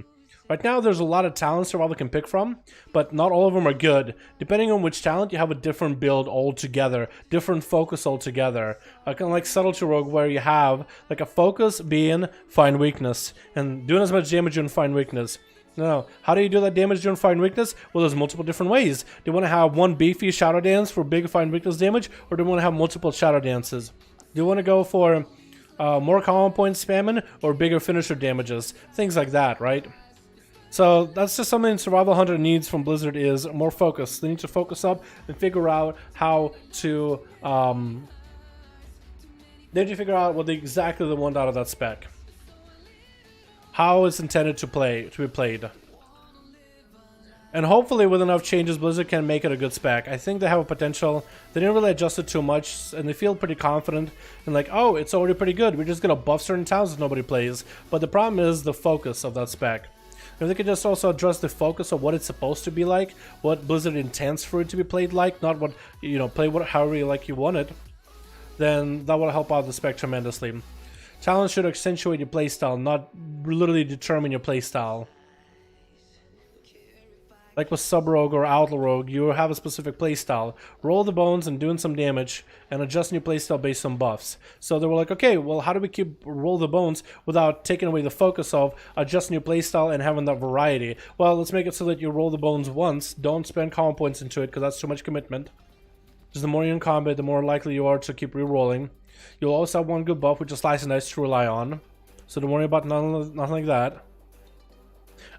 Right now, there's a lot of talents Survival can pick from, but not all of them are good. Depending on which talent, you have a different build altogether, different focus altogether. Kind of like Subtlety Rogue, where you have like a focus being find weakness, and doing as much damage on find weakness. Now, how do you do that damage during find weakness? Well, there's multiple different ways. Do you want to have one beefy shadow dance for big find weakness damage, or do you want to have multiple shadow dances? Do you want to go for more common point spamming or bigger finisher damages? Things like that, right? So that's just something Survival Hunter needs from Blizzard, is more focus. They need to focus up and figure out how to they need to figure out what exactly they want out of that spec. How it's intended to be played. And hopefully with enough changes, Blizzard can make it a good spec. I think they have a potential. They didn't really adjust it too much, and they feel pretty confident. And like, oh, it's already pretty good. We're just going to buff certain towns that nobody plays. But the problem is the focus of that spec. If they could just also address the focus of what it's supposed to be like, what Blizzard intends for it to be played like, not what, you know, play however you like you want it, then that will help out the spec tremendously. Talents should accentuate your playstyle, not literally determine your playstyle. Like with Sub Rogue or Outlaw Rogue, you have a specific playstyle. Roll the bones and doing some damage, and adjusting your playstyle based on buffs. So they were like, okay, well, how do we keep roll the bones without taking away the focus of adjusting your playstyle and having that variety? Well, let's make it so that you roll the bones once. Don't spend common points into it, because that's too much commitment. Just the more you're in combat, the more likely you are to keep re-rolling. You'll also have one good buff, which is Slice and Dice to rely on. So don't worry about nothing like that.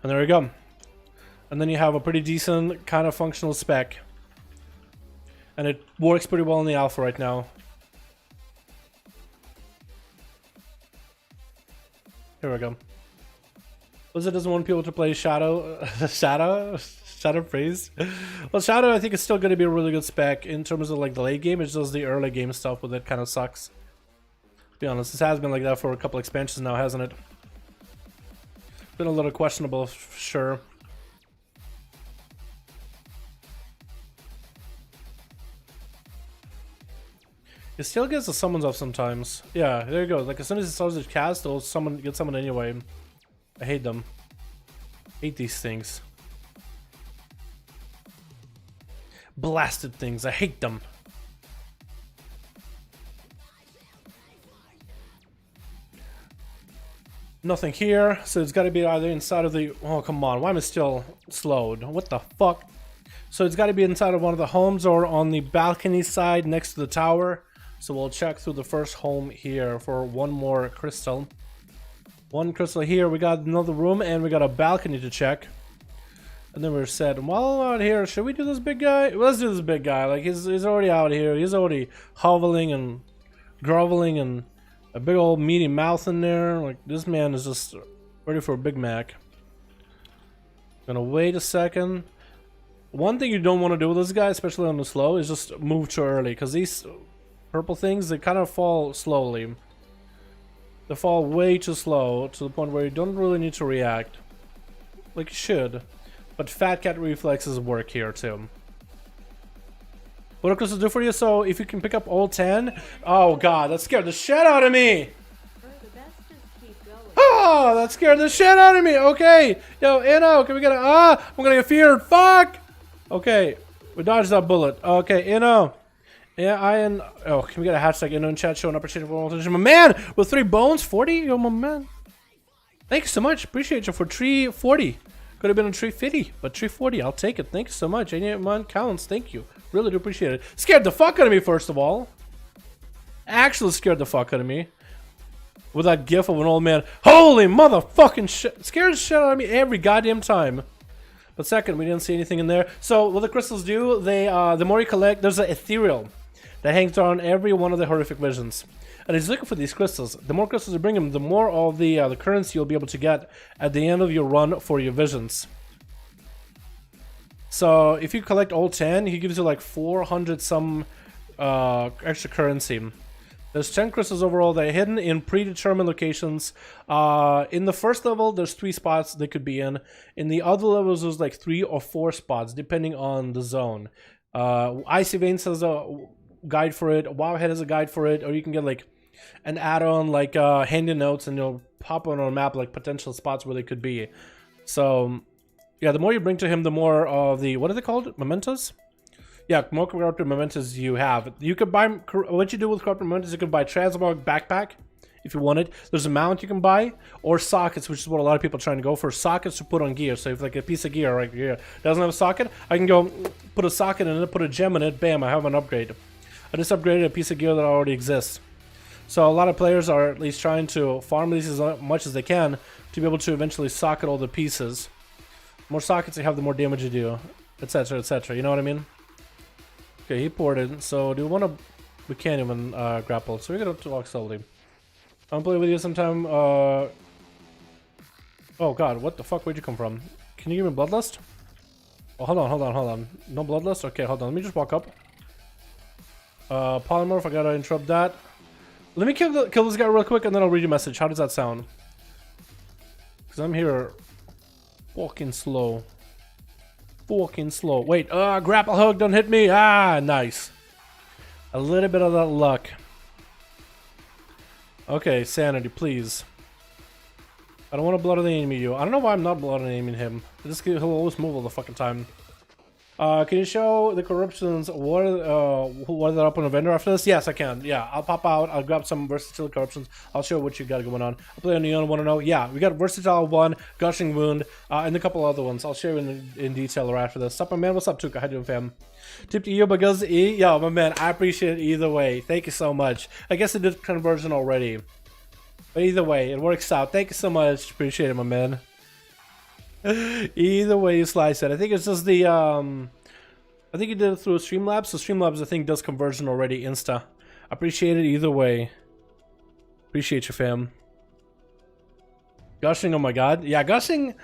And there you go. And then you have a pretty decent kind of functional spec. And it works pretty well in the alpha right now. Here we go. Blizzard doesn't want people to play Shadow. Shadow Praise? Well, Shadow I think is still going to be a really good spec in terms of like the late game. It's just the early game stuff with it kind of sucks. To be honest, this has been like that for a couple expansions now, hasn't it? Been a little questionable, sure. It still gets the summons off sometimes. Yeah, there you go. Like as soon as it starts to cast, it'll get summoned anyway. I hate them. Hate these things. Blasted things. I hate them. Nothing here, so it's got to be either inside of the... Oh, come on. Why am I still slowed? What the fuck? So it's got to be inside of one of the homes or on the balcony side next to the tower. So we'll check through the first home here for one more crystal. One crystal here. We got another room and we got a balcony to check. And then we're set. While out here, should we do this big guy? Let's do this big guy. Like he's already out here. He's already hoveling and groveling and a big old meaty mouth in there. Like this man is just ready for a Big Mac. Gonna wait a second. One thing you don't want to do with this guy, especially on the slow, is just move too early, because these purple things, they kind of fall slowly. They fall way too slow to the point where you don't really need to react. Like you should. But Fat Cat reflexes work here too. What does it do for you? So if you can pick up all 10... Oh god, that scared the shit out of me! Oh, that scared the shit out of me! Okay! Yo, Inno, can we get a... Ah! I'm gonna get feared! Fuck! Okay, we dodged that bullet. Okay, Inno. Yeah, oh, can we get a hashtag Inno in chat showing opportunity for multiplication? My man! With 3 bones, 40? Yo, my man. Thanks so much. Appreciate you for 340. Could have been a 350, but 340, I'll take it. Thank you so much. Any amount counts. Thank you. Really do appreciate it. Scared the fuck out of me, first of all. Actually scared the fuck out of me. With that gif of an old man. Holy motherfucking shit. Scared the shit out of me every goddamn time. But second, we didn't see anything in there. So what the crystals do, they the more you collect, there's an ethereal that hangs on every one of the horrific visions. And he's looking for these crystals. The more crystals you bring him, the more of the currency you'll be able to get at the end of your run for your visions. So if you collect all 10, he gives you like 400 some extra currency. There's 10 crystals overall that are hidden in predetermined locations. In the first level, there's 3 spots they could be in. In the other levels, there's like 3 or 4 spots, depending on the zone. Icy Veins has a guide for it. Wowhead has a guide for it. Or you can get like an add-on like handy notes, and you'll pop on a map like potential spots where they could be. So yeah, the more you bring to him, the more of the, what are they called? Mementos? Yeah, more corrupted mementos you have. You could buy, what you do with corrupted mementos, you can buy transmog backpack if you wanted. There's a mount you can buy, or sockets, which is what a lot of people are trying to go for. Sockets to put on gear. So if like a piece of gear right here doesn't have a socket, I can go put a socket in it, put a gem in it, bam, I have an upgrade. I just upgraded a piece of gear that already exists. So a lot of players are at least trying to farm these as much as they can to be able to eventually socket all the pieces. The more sockets you have, the more damage you do, etc, etc. You know what I mean? Okay, he ported. So do we want to... We can't even grapple, so we're going to walk slowly. I'll play with you sometime. Oh god, what the fuck? Where'd you come from? Can you give me Bloodlust? Oh, hold on. No Bloodlust? Okay, hold on. Let me just walk up. Polymorph, I gotta interrupt that. Let me kill this guy real quick and then I'll read your message. How does that sound? Because I'm here walking slow. Wait, grapple hook, don't hit me. Ah, nice. A little bit of that luck. Okay, sanity, please. I don't want to blood enemy you. I don't know why I'm not blood enemy him. He'll always move all the fucking time. Can you show the corruptions what they're up on a vendor after this? Yes, I can. Yeah, I'll pop out. I'll grab some versatile corruptions. I'll show what you got going on. I'll play on Neon. Want to know? Yeah, we got versatile one, gushing wound, and a couple other ones. I'll show you in detail right after this. What's up, my man? What's up, Tuka? How you doing, fam? Tip to you because yo, my man, I appreciate it either way. Thank you so much. I guess it did conversion already, but either way, it works out. Thank you so much. Appreciate it, my man. Either way you slice it. I think it's just the I think you did it through Streamlabs, so Streamlabs I think does conversion already insta. Appreciate it either way. Appreciate you, fam. Gushing, oh my god. Yeah, gushing,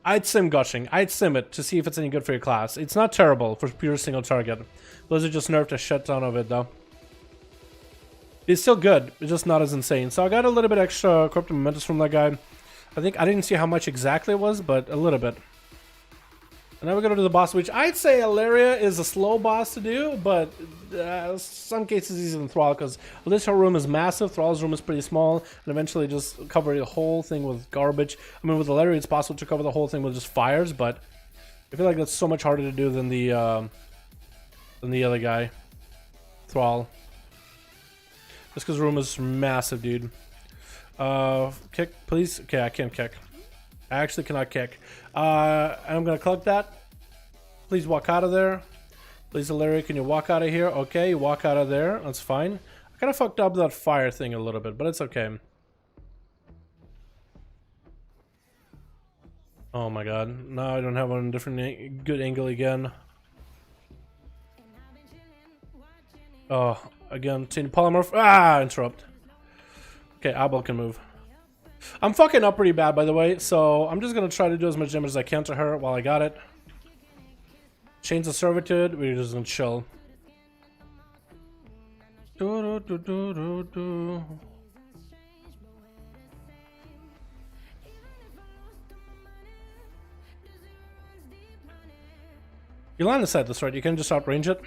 I'd sim gushing. I'd sim it to see if it's any good for your class. It's not terrible for pure single target. Blizzard just nerfed a shit ton of it though. It's still good, it's just not as insane. So I got a little bit extra corrupted momentous from that guy. I think I didn't see how much exactly it was, but a little bit. And now we're gonna do the boss, which I'd say Ilaria is a slow boss to do, but some cases easier than Thrall, because this whole room is massive, Thrall's room is pretty small, and eventually just cover the whole thing with garbage. I mean, with Ilaria it's possible to cover the whole thing with just fires, but I feel like that's so much harder to do than the other guy, Thrall. Just because the room is massive, dude. Kick, please. Okay, I can't kick. I actually cannot kick. I'm gonna collect that. Please walk out of there. Please, Larry, can you walk out of here? Okay, you walk out of there. That's fine. I kind of fucked up that fire thing a little bit, but it's okay. Oh my god. Now I don't have one different good angle again. Oh, again, tin polymorph. Ah, interrupt. Okay, Abel can move. I'm fucking up pretty bad, by the way, so I'm just gonna try to do as much damage as I can to her while I got it. Chains of Servitude, we're just gonna chill. You line of sight this, right? You can just outrange it.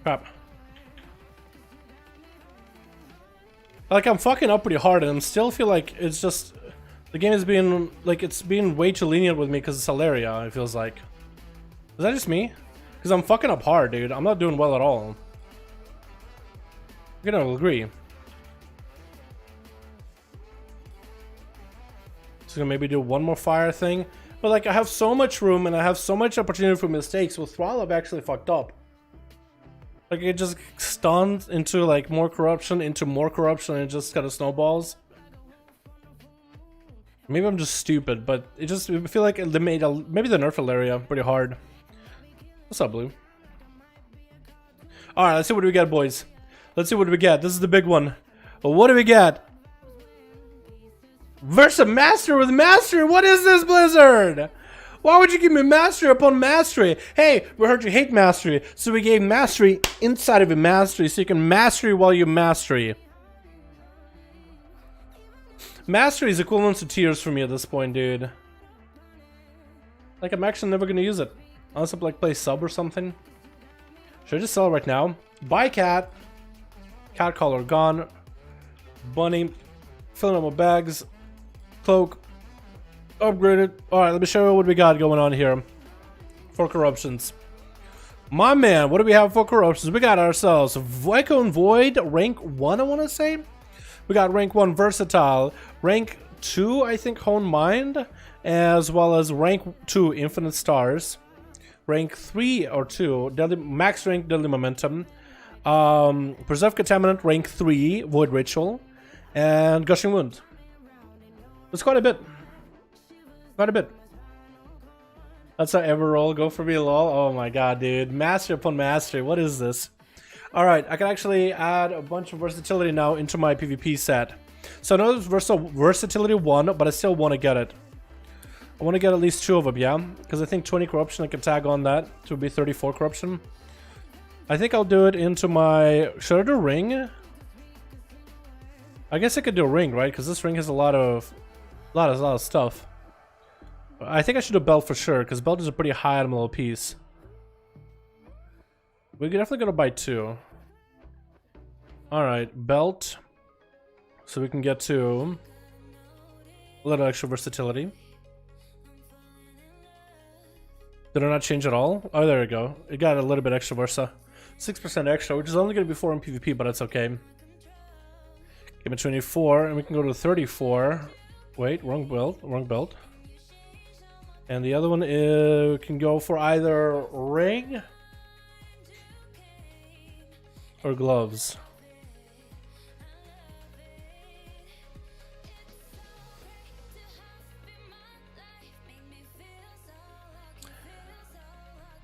Crap. Like, I'm fucking up pretty hard and I still feel like it's just... The game is being... Like, it's being way too lenient with me because it's Ilaria, it feels like. Is that just me? Because I'm fucking up hard, dude. I'm not doing well at all. You're gonna agree. So gonna maybe do one more fire thing. But, like, I have so much room and I have so much opportunity for mistakes. With Thrall, I've actually fucked up. Like, it just stunned into, like, more corruption, into more corruption, and it just kind of snowballs. Maybe I'm just stupid, but it just, I feel like they made a, maybe they nerfed Ilaria pretty hard. What's up, Blue? Alright, let's see what we got, boys. Let's see what we get. This is the big one. But what do we get? Versa Master with Mastery! What is this, Blizzard? Why would you give me Mastery upon Mastery? Hey, we heard you hate Mastery, so we gave Mastery inside of a Mastery, so you can Mastery while you Mastery. Mastery is equivalent to Tears for me at this point, dude. Like, I'm actually never gonna use it. Unless I, like, play sub or something. Should I just sell it right now? Buy cat. Cat collar gone. Bunny. Filling up my bags. Cloak. Upgraded. Alright, let me show you what we got going on here. For corruptions. My man, what do we have for corruptions? We got ourselves Echo and Void, rank 1, I want to say. We got rank 1 Versatile. Rank 2, I think, Hone Mind. As well as rank 2 Infinite Stars. Rank 3 or 2, max rank Deadly Momentum. Preserve Contaminant, rank 3, Void Ritual. And Gushing Wound. That's quite a bit. Quite a bit. That's how ever roll. Go for me, lol. Oh my god, dude. Mastery upon mastery. What is this? Alright, I can actually add a bunch of versatility now into my PvP set. So I know there's versatility 1, but I still want to get it. I want to get at least 2 of them, yeah? Because I think 20 corruption, I can tag on that to be 34 corruption. I think I'll do it into my... Should I do ring? I guess I could do a ring, right? Because this ring has a lot of stuff. I think I should do belt for sure, because belt is a pretty high item level piece. We're definitely gonna buy 2. Alright, belt. So we can get to a little extra versatility. Did it not change at all? Oh, there we go. It got a little bit extra versa. 6% extra, which is only going to be 4 in PvP, but that's okay. Give it 24, and we can go to 34. Wait, wrong belt, wrong belt. And the other one is, we can go for either ring or gloves.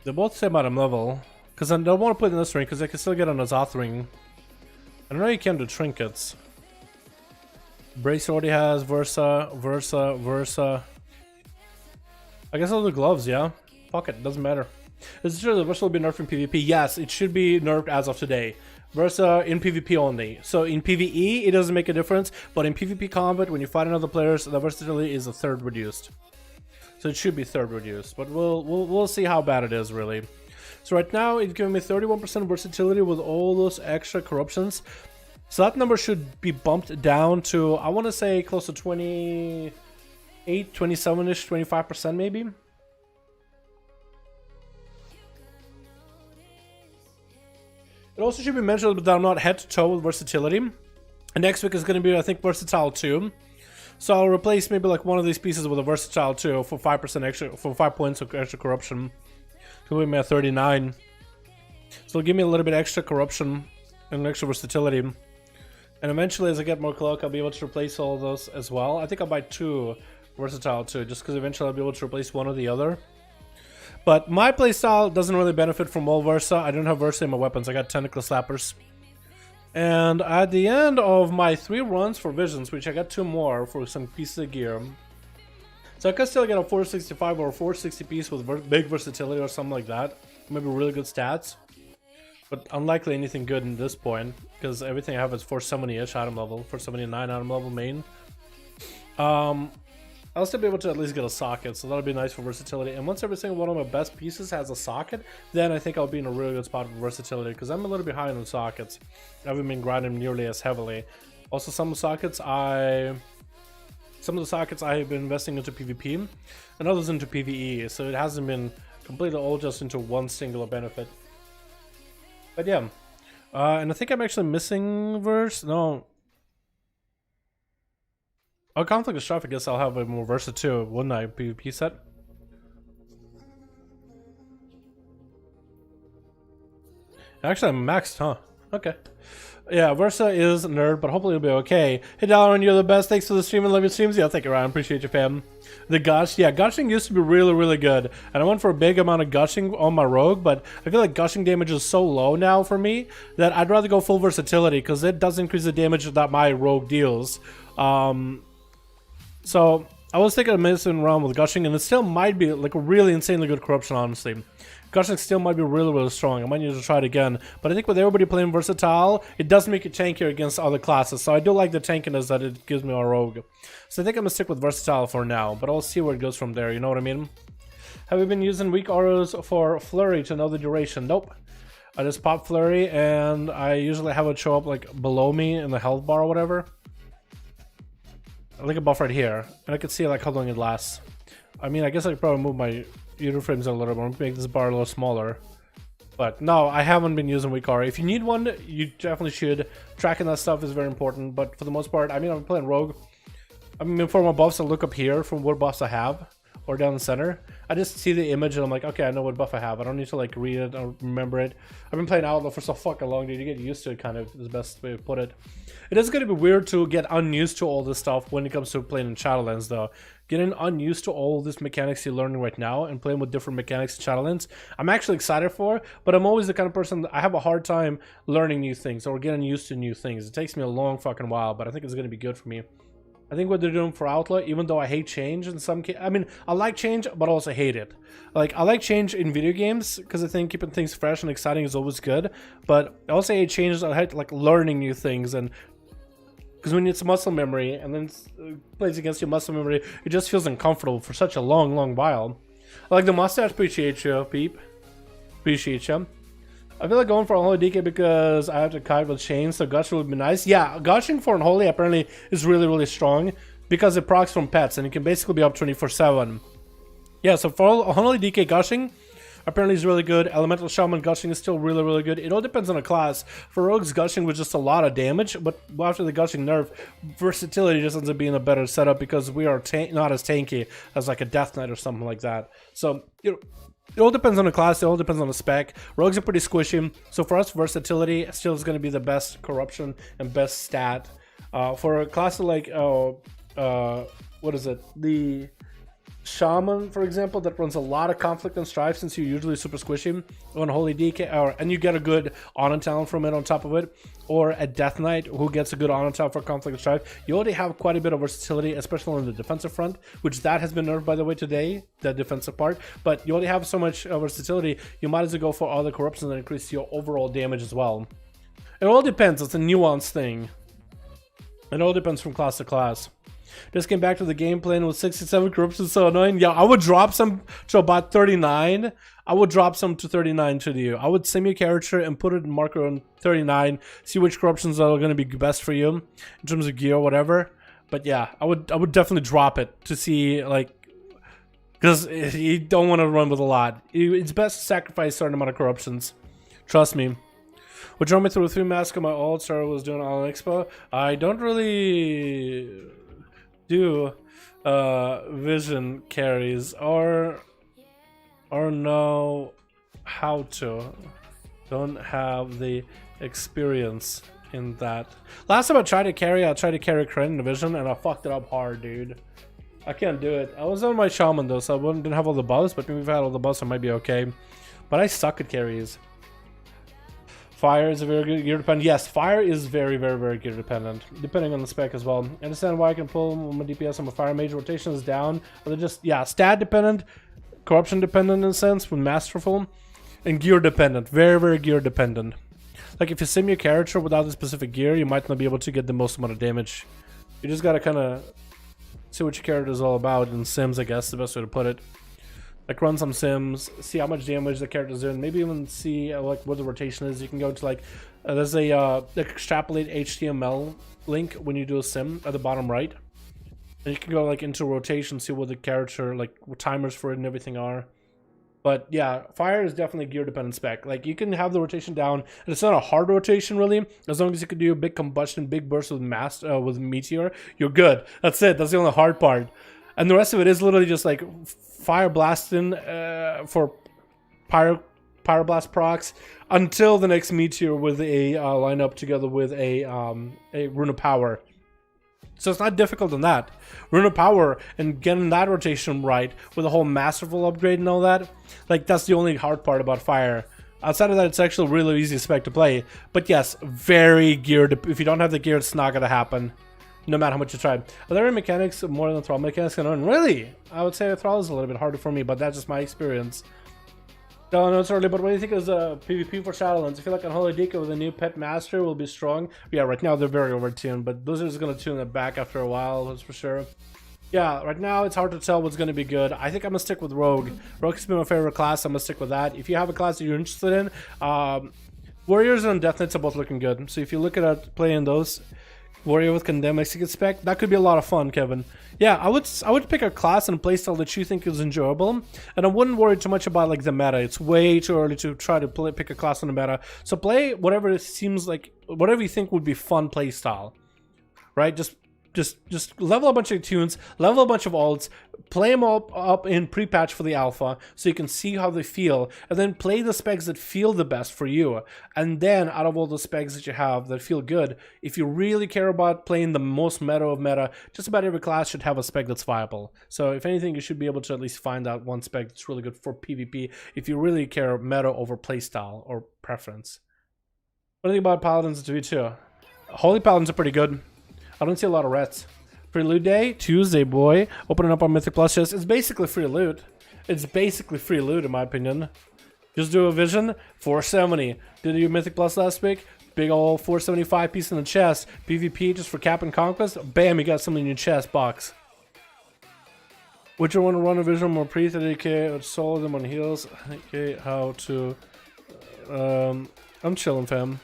They're both same item level, because I don't want to put in this ring because I can still get on a Zoth ring. I know you can do trinkets. Brace already has Versa, Versa, Versa. I guess I'll do gloves, yeah. Fuck it, doesn't matter. Is it true that Versa will be nerfed in PvP? Yes, it should be nerfed as of today. Versa in PvP only. So in PvE, it doesn't make a difference, but in PvP combat, when you fight another players, the versatility is a third reduced. So it should be third reduced, but we'll see how bad it is really. So right now it's giving me 31% versatility with all those extra corruptions. So that number should be bumped down to, I want to say, close to 28, 27-ish, 25% maybe. It also should be mentioned that I'm not head to toe with versatility. And next week is going to be, I think, versatile 2. So I'll replace maybe like one of these pieces with a versatile 2 for 5% extra, for 5 points of extra corruption. To give me a 39. So it'll give me a little bit extra corruption and extra versatility. And eventually, as I get more cloak, I'll be able to replace all of those as well. I think I'll buy 2 versatile 2, just because eventually I'll be able to replace one or the other. But my playstyle doesn't really benefit from all Versa. I don't have Versa in my weapons. I got Tentacle Slappers. And at the end of my 3 runs for Visions, which I got 2 more for some pieces of gear. So I could still get a 465 or a 460 piece with big versatility or something like that. Maybe really good stats. But unlikely anything good in this point, because everything I have is 470-ish item level, 479 item level main. I'll still be able to at least get a socket, so that'll be nice for versatility. And once every single one of my best pieces has a socket, then I think I'll be in a really good spot for versatility, because I'm a little behind on sockets. I haven't been grinding nearly as heavily. Also, some of the sockets I have been investing into PvP, and others into PvE, so it hasn't been completely all just into one singular benefit. But yeah, and I think I'm actually missing verse. No. Oh, Conflict of Strife, I guess I'll have a more Versa too, wouldn't I? PvP set? Actually, I'm maxed, huh? Okay. Yeah, Versa is nerd, but hopefully it'll be okay. Hey, Dalaran, you're the best. Thanks for the stream and love your streams. Yeah, thank you, Ryan. Appreciate you, fam. The gush, yeah, gushing used to be really, really good. And I went for a big amount of gushing on my rogue, but I feel like gushing damage is so low now for me that I'd rather go full versatility, because it does increase the damage that my rogue deals. So I was taking a medicine around with gushing, and it still might be like a really insanely good corruption, honestly. Gushing still might be really, really strong. I might need to try it again. But I think with everybody playing versatile, it does make it tankier against other classes. So I do like the tankiness that it gives me on rogue. So I think I'm going to stick with versatile for now, but I'll see where it goes from there, you know what I mean? Have you been using weak auras for flurry to know the duration? Nope. I just pop flurry, and I usually have it show up like below me in the health bar or whatever. Like a buff right here, and I can see like how long it lasts. I mean, I guess I could probably move my user frames a little more, make this bar a little smaller. But no, I haven't been using weak aura. If you need one, you definitely should. Tracking that stuff is very important, but for the most part, I mean, I'm playing rogue. I mean, for my buffs, I look up here from what buffs I have, or down the center. I just see the image and I'm like, okay, I know what buff I have. I don't need to like read it or remember it. I've been playing Outlaw for so fucking long, dude. You get used to it, kind of, is the best way to put it. It is going to be weird to get unused to all this stuff when it comes to playing in Shadowlands, though. Getting unused to all this mechanics you're learning right now and playing with different mechanics in Shadowlands, I'm actually excited for, but I'm always the kind of person that I have a hard time learning new things or getting used to new things. It takes me a long fucking while, but I think it's going to be good for me. I think what they're doing for Outlaw, even though I hate change in some cases, I mean, I like change, but also hate it. Like, I like change in video games, because I think keeping things fresh and exciting is always good, but I also hate changes. I hate, like, learning new things, and because when it's muscle memory, and then it plays against your muscle memory, it just feels uncomfortable for such a long, long while. I like the mustache, appreciate you, Peep. Appreciate you. I feel like going for Unholy DK because I have to kite with chains, so gushing would be nice. Yeah, gushing for Unholy apparently is really, really strong because it procs from pets and it can basically be up 24/7. Yeah, so for Unholy DK gushing, apparently is really good. Elemental Shaman gushing is still really, really good. It all depends on the class. For Rogues, gushing was just a lot of damage, but after the gushing nerf, versatility just ends up being a better setup because we are not as tanky as like a Death Knight or something like that. So, it all depends on the class, it all depends on the spec. Rogues are pretty squishy, so for us, versatility still is going to be the best corruption and best stat. For a class like, what is it? The Shaman, for example, that runs a lot of conflict and strife since you're usually super squishy on Holy DK, and you get a good honor talent from it on top of it, or a Death Knight who gets a good honor talent for conflict and strife. You already have quite a bit of versatility, especially on the defensive front, which that has been nerfed by the way today, the defensive part, but you already have so much versatility, you might as well go for all the corruptions and increase your overall damage as well. It all depends, it's a nuanced thing. It all depends from class to class. Just came back to the gameplay and with 67 corruption, so annoying. Yeah, I would drop some to about 39. I would drop some to 39 to you. I would sim your character and put it in marker on 39. See which corruptions are going to be best for you in terms of gear or whatever. But yeah, I would definitely drop it to see, like, because you don't want to run with a lot. It's best to sacrifice a certain amount of corruptions. Trust me. Would you run me through 3 masks on my old Sarah was doing on Expo? I don't really do vision carries or know how to. Don't have the experience in that. Last time I tried to carry Kryn in the vision and I fucked it up hard, dude. I can't do it. I was on my shaman though, so I didn't have all the buffs, but maybe if I had all the buffs I might be okay. But I suck at carries. Fire is a very good gear dependent. Yes, fire is very, very, very gear dependent, depending on the spec as well. I understand why I can pull my DPS on my fire mage. Rotation is down. But they're just, yeah, stat dependent, corruption dependent in a sense, with masterful, and gear dependent. Very, very gear dependent. Like if you sim your character without the specific gear, you might not be able to get the most amount of damage. You just gotta kind of see what your character is all about in sims, I guess, the best way to put it. Like run some sims, see how much damage the character's doing, maybe even see like what the rotation is. You can go to like, there's a extrapolate HTML link when you do a sim at the bottom right. And you can go like into rotation, see what the character, like what timers for it and everything are. But yeah, fire is definitely gear dependent spec. Like you can have the rotation down, and it's not a hard rotation really. As long as you can do a big combustion, big burst with with meteor, you're good. That's it. That's the only hard part. And the rest of it is literally just like fire blasting for pyroblast procs until the next meteor with a lineup together with a rune of power. So it's not difficult than that. Rune of power and getting that rotation right with a whole masterful upgrade and all that, like that's the only hard part about fire. Outside of that, it's actually really easy spec to play. But yes, very geared. If you don't have the gear, it's not gonna happen. No matter how much you try. Are there any mechanics more than thrall mechanics can learn? Really? I would say a thrall is a little bit harder for me, but that's just my experience. Don't know it's early, but what do you think is PvP for Shadowlands? I feel like Unholy DK with a new pet master will be strong. Yeah, right now they're very overtuned, but Blizzard is going to tune it back after a while, that's for sure. Yeah, right now it's hard to tell what's going to be good. I think I'm going to stick with Rogue. Rogue has been my favorite class, I'm going to stick with that. If you have a class that you're interested in, Warriors and Death Knights are both looking good. So if you look at playing those, Warrior with Condemn Execute spec, that could be a lot of fun, Kevin. Yeah, I would pick a class and a playstyle that you think is enjoyable, and I wouldn't worry too much about like the meta. It's way too early to try to pick a class on the meta. So play whatever it seems like, whatever you think would be fun playstyle, right? Just level a bunch of tunes, level a bunch of alts, play them all up in pre-patch for the alpha so you can see how they feel, and then play the specs that feel the best for you. And then out of all the specs that you have that feel good, if you really care about playing the most meta of meta, just about every class should have a spec that's viable. So if anything, you should be able to at least find out one spec that's really good for PvP if you really care meta over playstyle or preference. What do you think about Paladins to V2? Holy Paladins are pretty good. I don't see a lot of rets. Free loot day, Tuesday, boy. Opening up on Mythic Plus chest. It's basically free loot. It's basically free loot, in my opinion. Just do a vision, 470. Did you Mythic Plus last week? Big old 475 piece in the chest. PvP just for cap and conquest. Bam, you got something in your chest box. Would you want to run a vision more pre-30k or solo them on heals? Okay, how to I'm chilling, fam.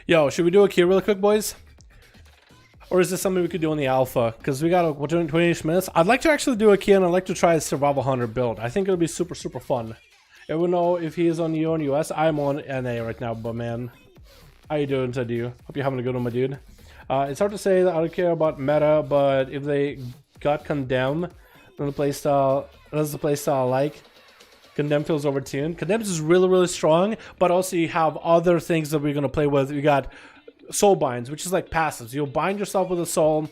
Yo, should we do a queue really quick, boys? Or is this something we could do in the alpha? Because we got 20 minutes. I'd like to actually do a queue, and I'd like to try a Survival Hunter build. I think it'll be super, super fun. Everyone know if he is on EU and US. I'm on NA right now, but man. How you doing, Tadu? Hope you're having a good one, my dude. It's hard to say that I don't care about meta, but if they got Condemn, then the playstyle, that's the playstyle I like. Condemn feels overtuned. Condemn is really, really strong, but also you have other things that we're going to play with. You got soul binds, which is like passives. You'll bind yourself with a soul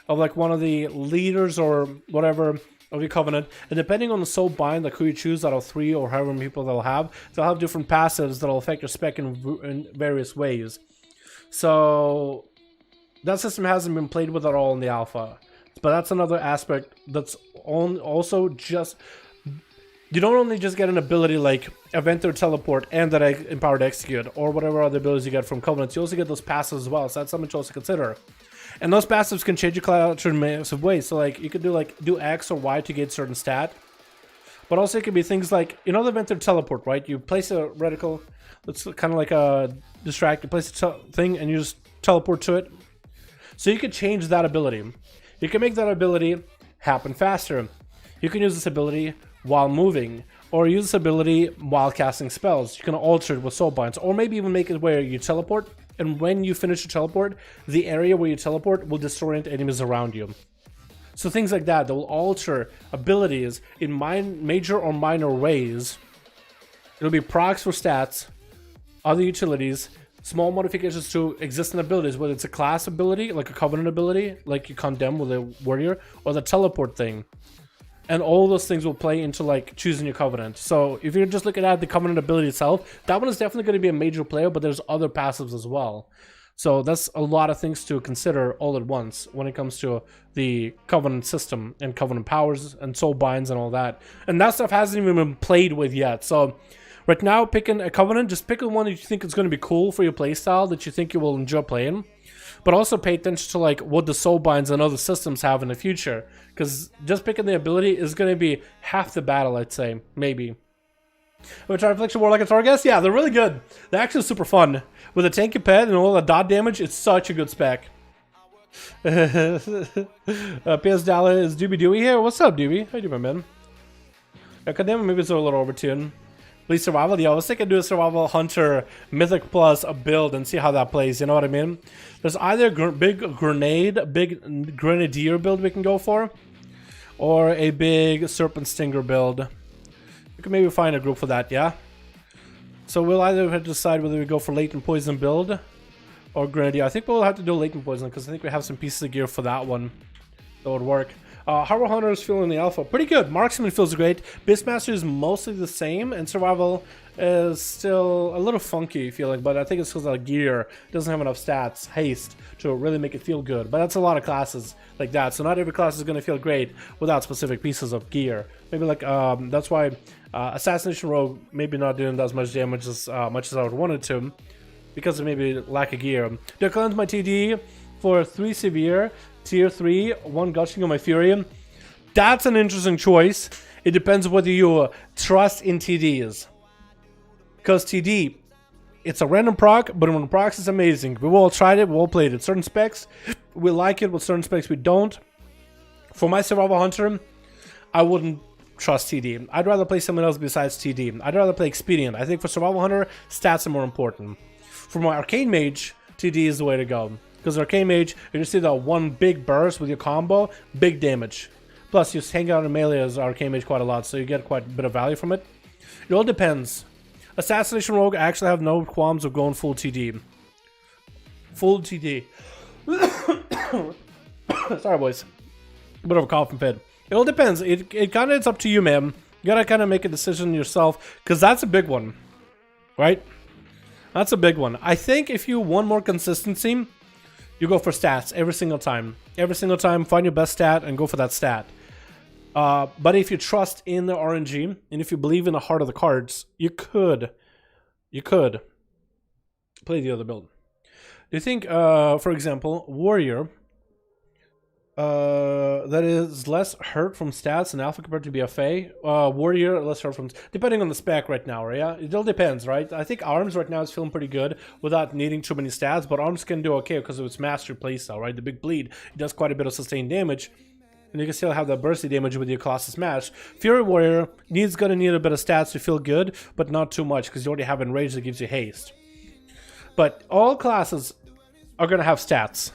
of like one of the leaders or whatever of your covenant, and depending on the soul bind, like who you choose out of 3 or however many people they'll have different passives that'll affect your spec in various ways. So that system hasn't been played with at all in the alpha, but that's another aspect that's also just, you don't only just get an ability like event or teleport and that empowered execute or whatever other abilities you get from covenants, you also get those passives as well, so that's something to also consider. And those passives can change your class in massive ways. So like you could do X or Y to get certain stat. But also it could be things like, you know, the event or teleport, right? You place a reticle that's kind of like a distract, you place a thing and you just teleport to it. So you could change that ability. You can make that ability happen faster. You can use this ability while moving, or use this ability while casting spells. You can alter it with soul binds, or maybe even make it where you teleport, and when you finish your teleport, the area where you teleport will disorient enemies around you. So things like that will alter abilities in major or minor ways. It'll be procs for stats, other utilities, small modifications to existing abilities, whether it's a class ability, like a covenant ability, like you condemn with a warrior, or the teleport thing. And all those things will play into like choosing your covenant. So if you're just looking at the covenant ability itself, that one is definitely going to be a major player, but there's other passives as well. So that's a lot of things to consider all at once when it comes to the covenant system and covenant powers and soul binds and all that. And that stuff hasn't even been played with yet. So right now, picking a covenant, just pick the one that you think is going to be cool for your playstyle, that you think you will enjoy playing. But also pay attention to like what the soul binds and other systems have in the future, because just picking the ability is going to be half the battle, I'd say, maybe. Which are Affliction War like a Targus? Yeah, they're really good. They're actually super fun. With a tanky pet and all the dot damage, it's such a good spec. PS Dollar is Doobie Dewey here. What's up, Doobie? How you doing, man? Goddamn, maybe it's a little overtuned. Please survival. Yo, I was thinking do a survival hunter mythic plus a build and see how that plays. You know what I mean? There's either a big grenadier build we can go for, or a big serpent stinger build. We can maybe find a group for that. Yeah. So we'll either have to decide whether we go for latent poison build or grenadier. I think we'll have to do latent poison because I think we have some pieces of gear for that one that would work. Harbor Hunter is feeling the alpha pretty good. Marksman feels great. Beastmaster is mostly the same, and survival is still a little funky feeling, but I think it's because of gear. It doesn't have enough stats, haste to really make it feel good. But that's a lot of classes like that, so not every class is going to feel great without specific pieces of gear. Maybe like that's why Assassination Rogue maybe not doing as much damage as much as I would want it to, because of maybe lack of gear. Do I cleanse my TD for 3 severe? Tier 3, 1 gushing on my Fury. That's an interesting choice. It depends whether you trust in TDs. Because TD, it's a random proc, but when procs is amazing. We've all tried it, we've all played it. Certain specs, we like it, with certain specs we don't. For my Survival Hunter, I wouldn't trust TD. I'd rather play something else besides TD. I'd rather play Expedient. I think for Survival Hunter, stats are more important. For my Arcane Mage, TD is the way to go. Because Arcane Mage, you just see that one big burst with your combo, big damage. Plus, you hang out in melee as Arcane Mage quite a lot, so you get quite a bit of value from it. It all depends. Assassination Rogue, I actually have no qualms of going full TD. Full TD. Sorry, boys. A bit of a coughing fit. It all depends. It kind of it's up to you, man. You gotta kind of make a decision yourself, because that's a big one. Right? That's a big one. I think if you want more consistency, you go for stats every single time. Every single time, find your best stat and go for that stat. But if you trust in the RNG, and if you believe in the heart of the cards, you could play the other build. Do you think, for example, Warrior, That is less hurt from stats in alpha compared to BFA. Warrior, less hurt from, depending on the spec right now, yeah? It all depends, right? I think Arms right now is feeling pretty good without needing too many stats, but Arms can do okay because of its mastery playstyle, right? The big bleed, it does quite a bit of sustained damage, and you can still have that bursty damage with your Colossus Smash. Fury Warrior gonna need a bit of stats to feel good, but not too much because you already have Enrage that gives you haste. But all classes are gonna have stats.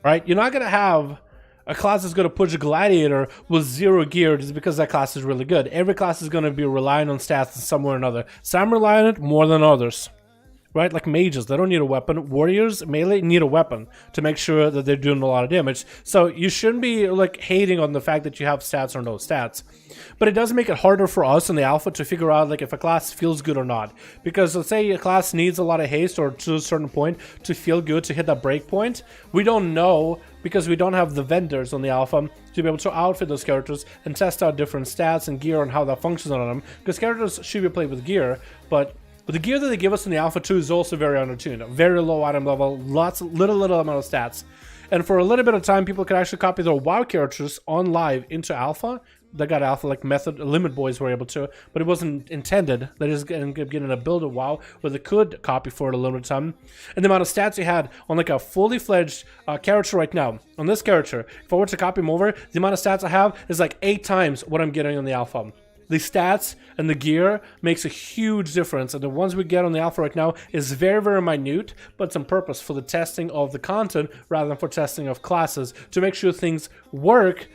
Right? You're not going to have a class that's going to push a Gladiator with 0 gear just because that class is really good. Every class is going to be relying on stats in some way or another. Some rely on it more than others. Right? Like mages, they don't need a weapon. Warriors, melee, need a weapon to make sure that they're doing a lot of damage. So you shouldn't be like hating on the fact that you have stats or no stats. But it does make it harder for us in the alpha to figure out like if a class feels good or not. Because let's say a class needs a lot of haste or to a certain point to feel good, to hit that break point. We don't know because we don't have the vendors on the alpha to be able to outfit those characters and test out different stats and gear and how that functions on them. Because characters should be played with gear, but the gear that they give us in the Alpha 2 is also very undertuned. Very low item level, little amount of stats. And for a little bit of time, people could actually copy their WoW characters on live into Alpha. They got Alpha like method, Limit Boys were able to, but it wasn't intended. They just ended up getting a build of WoW where they could copy for a limited time. And the amount of stats you had on like a fully fledged character right now, on this character, if I were to copy him over, the amount of stats I have is like 8 times what I'm getting on the Alpha. The stats and the gear makes a huge difference, and the ones we get on the alpha right now is very, very minute, but it's on purpose for the testing of the content rather than for testing of classes to make sure things work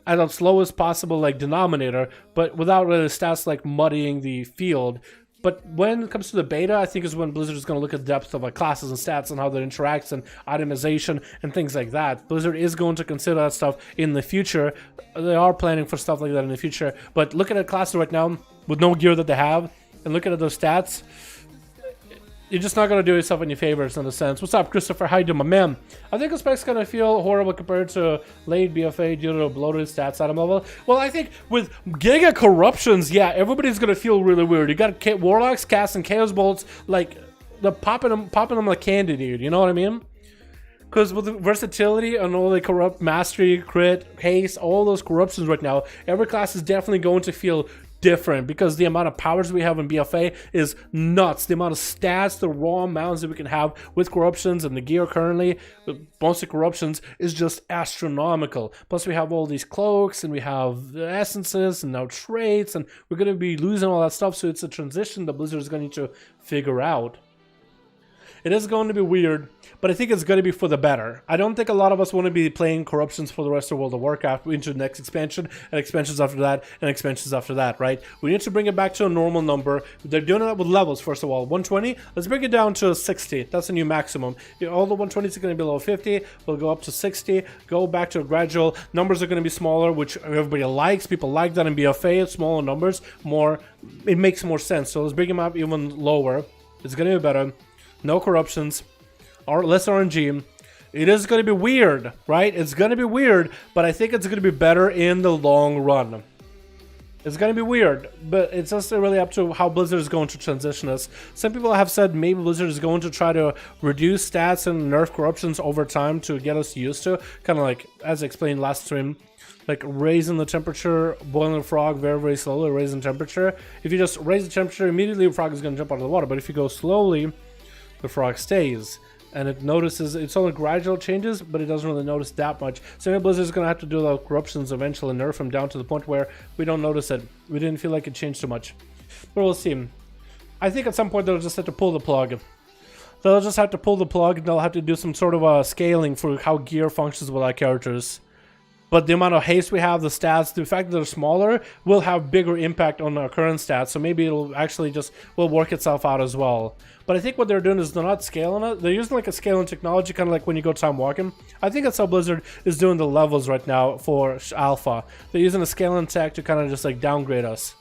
at the slowest possible like denominator, but without really stats like muddying the field. But when it comes to the beta, I think is when Blizzard is going to look at the depth of like classes and stats and how that interacts and itemization and things like that. Blizzard is going to consider that stuff in the future. They are planning for stuff like that in the future. But looking at classes right now with no gear that they have and looking at those stats, you're just not going to do yourself any favors in a sense. What's up, Christopher? How you doing, my man? I think the spec's going to feel horrible compared to late BFA due to bloated stats item level. Well, I think with Giga Corruptions, yeah, everybody's going to feel really weird. You got Warlocks casting Chaos Bolts, like, they're popping them like candy, dude. You know what I mean? Because with the versatility and all the corrupt mastery, crit, haste, all those corruptions right now, every class is definitely going to feel different because the amount of powers we have in BFA is nuts. The amount of stats, the raw amounts that we can have with corruptions and the gear currently, mostly corruptions, is just astronomical. Plus we have all these cloaks and we have the essences and now traits, and we're going to be losing all that stuff, so it's a transition that Blizzard is going to need to figure out. It is going to be weird, but I think it's going to be for the better. I don't think a lot of us want to be playing corruptions for the rest of World of Warcraft into the next expansion, and expansions after that, and expansions after that, right? We need to bring it back to a normal number. They're doing that with levels, first of all. 120, let's bring it down to 60. That's a new maximum. All the 120s are going to be below 50. We'll go up to 60, go back to a gradual. Numbers are going to be smaller, which everybody likes. People like that in BFA. Smaller numbers, more, it makes more sense. So let's bring them up even lower. It's going to be better. No corruptions, or less RNG. It is going to be weird, right? It's going to be weird, but I think it's going to be better in the long run. It's going to be weird, but it's just really up to how Blizzard is going to transition us. Some people have said maybe Blizzard is going to try to reduce stats and nerf corruptions over time to get us used to, kind of like, as I explained last stream, like raising the temperature, boiling the frog very, very slowly, raising temperature. If you just raise the temperature, immediately the frog is going to jump out of the water, but if you go slowly, the frog stays, and it notices, it's only gradual changes, but it doesn't really notice that much. So maybe Blizzard's going to have to do the corruptions eventually, nerf them down to the point where we don't notice it. We didn't feel like it changed too much. But we'll see. I think at some point they'll just have to pull the plug. They'll just have to pull the plug, and they'll have to do some sort of a scaling for how gear functions with our characters. But the amount of haste we have, the stats, the fact that they're smaller will have bigger impact on our current stats. So maybe it'll actually just will work itself out as well. But I think what they're doing is they're not scaling it. They're using like a scaling technology, kind of like when you go time walking. I think that's how Blizzard is doing the levels right now for Alpha. They're using a scaling tech to kind of just like downgrade us.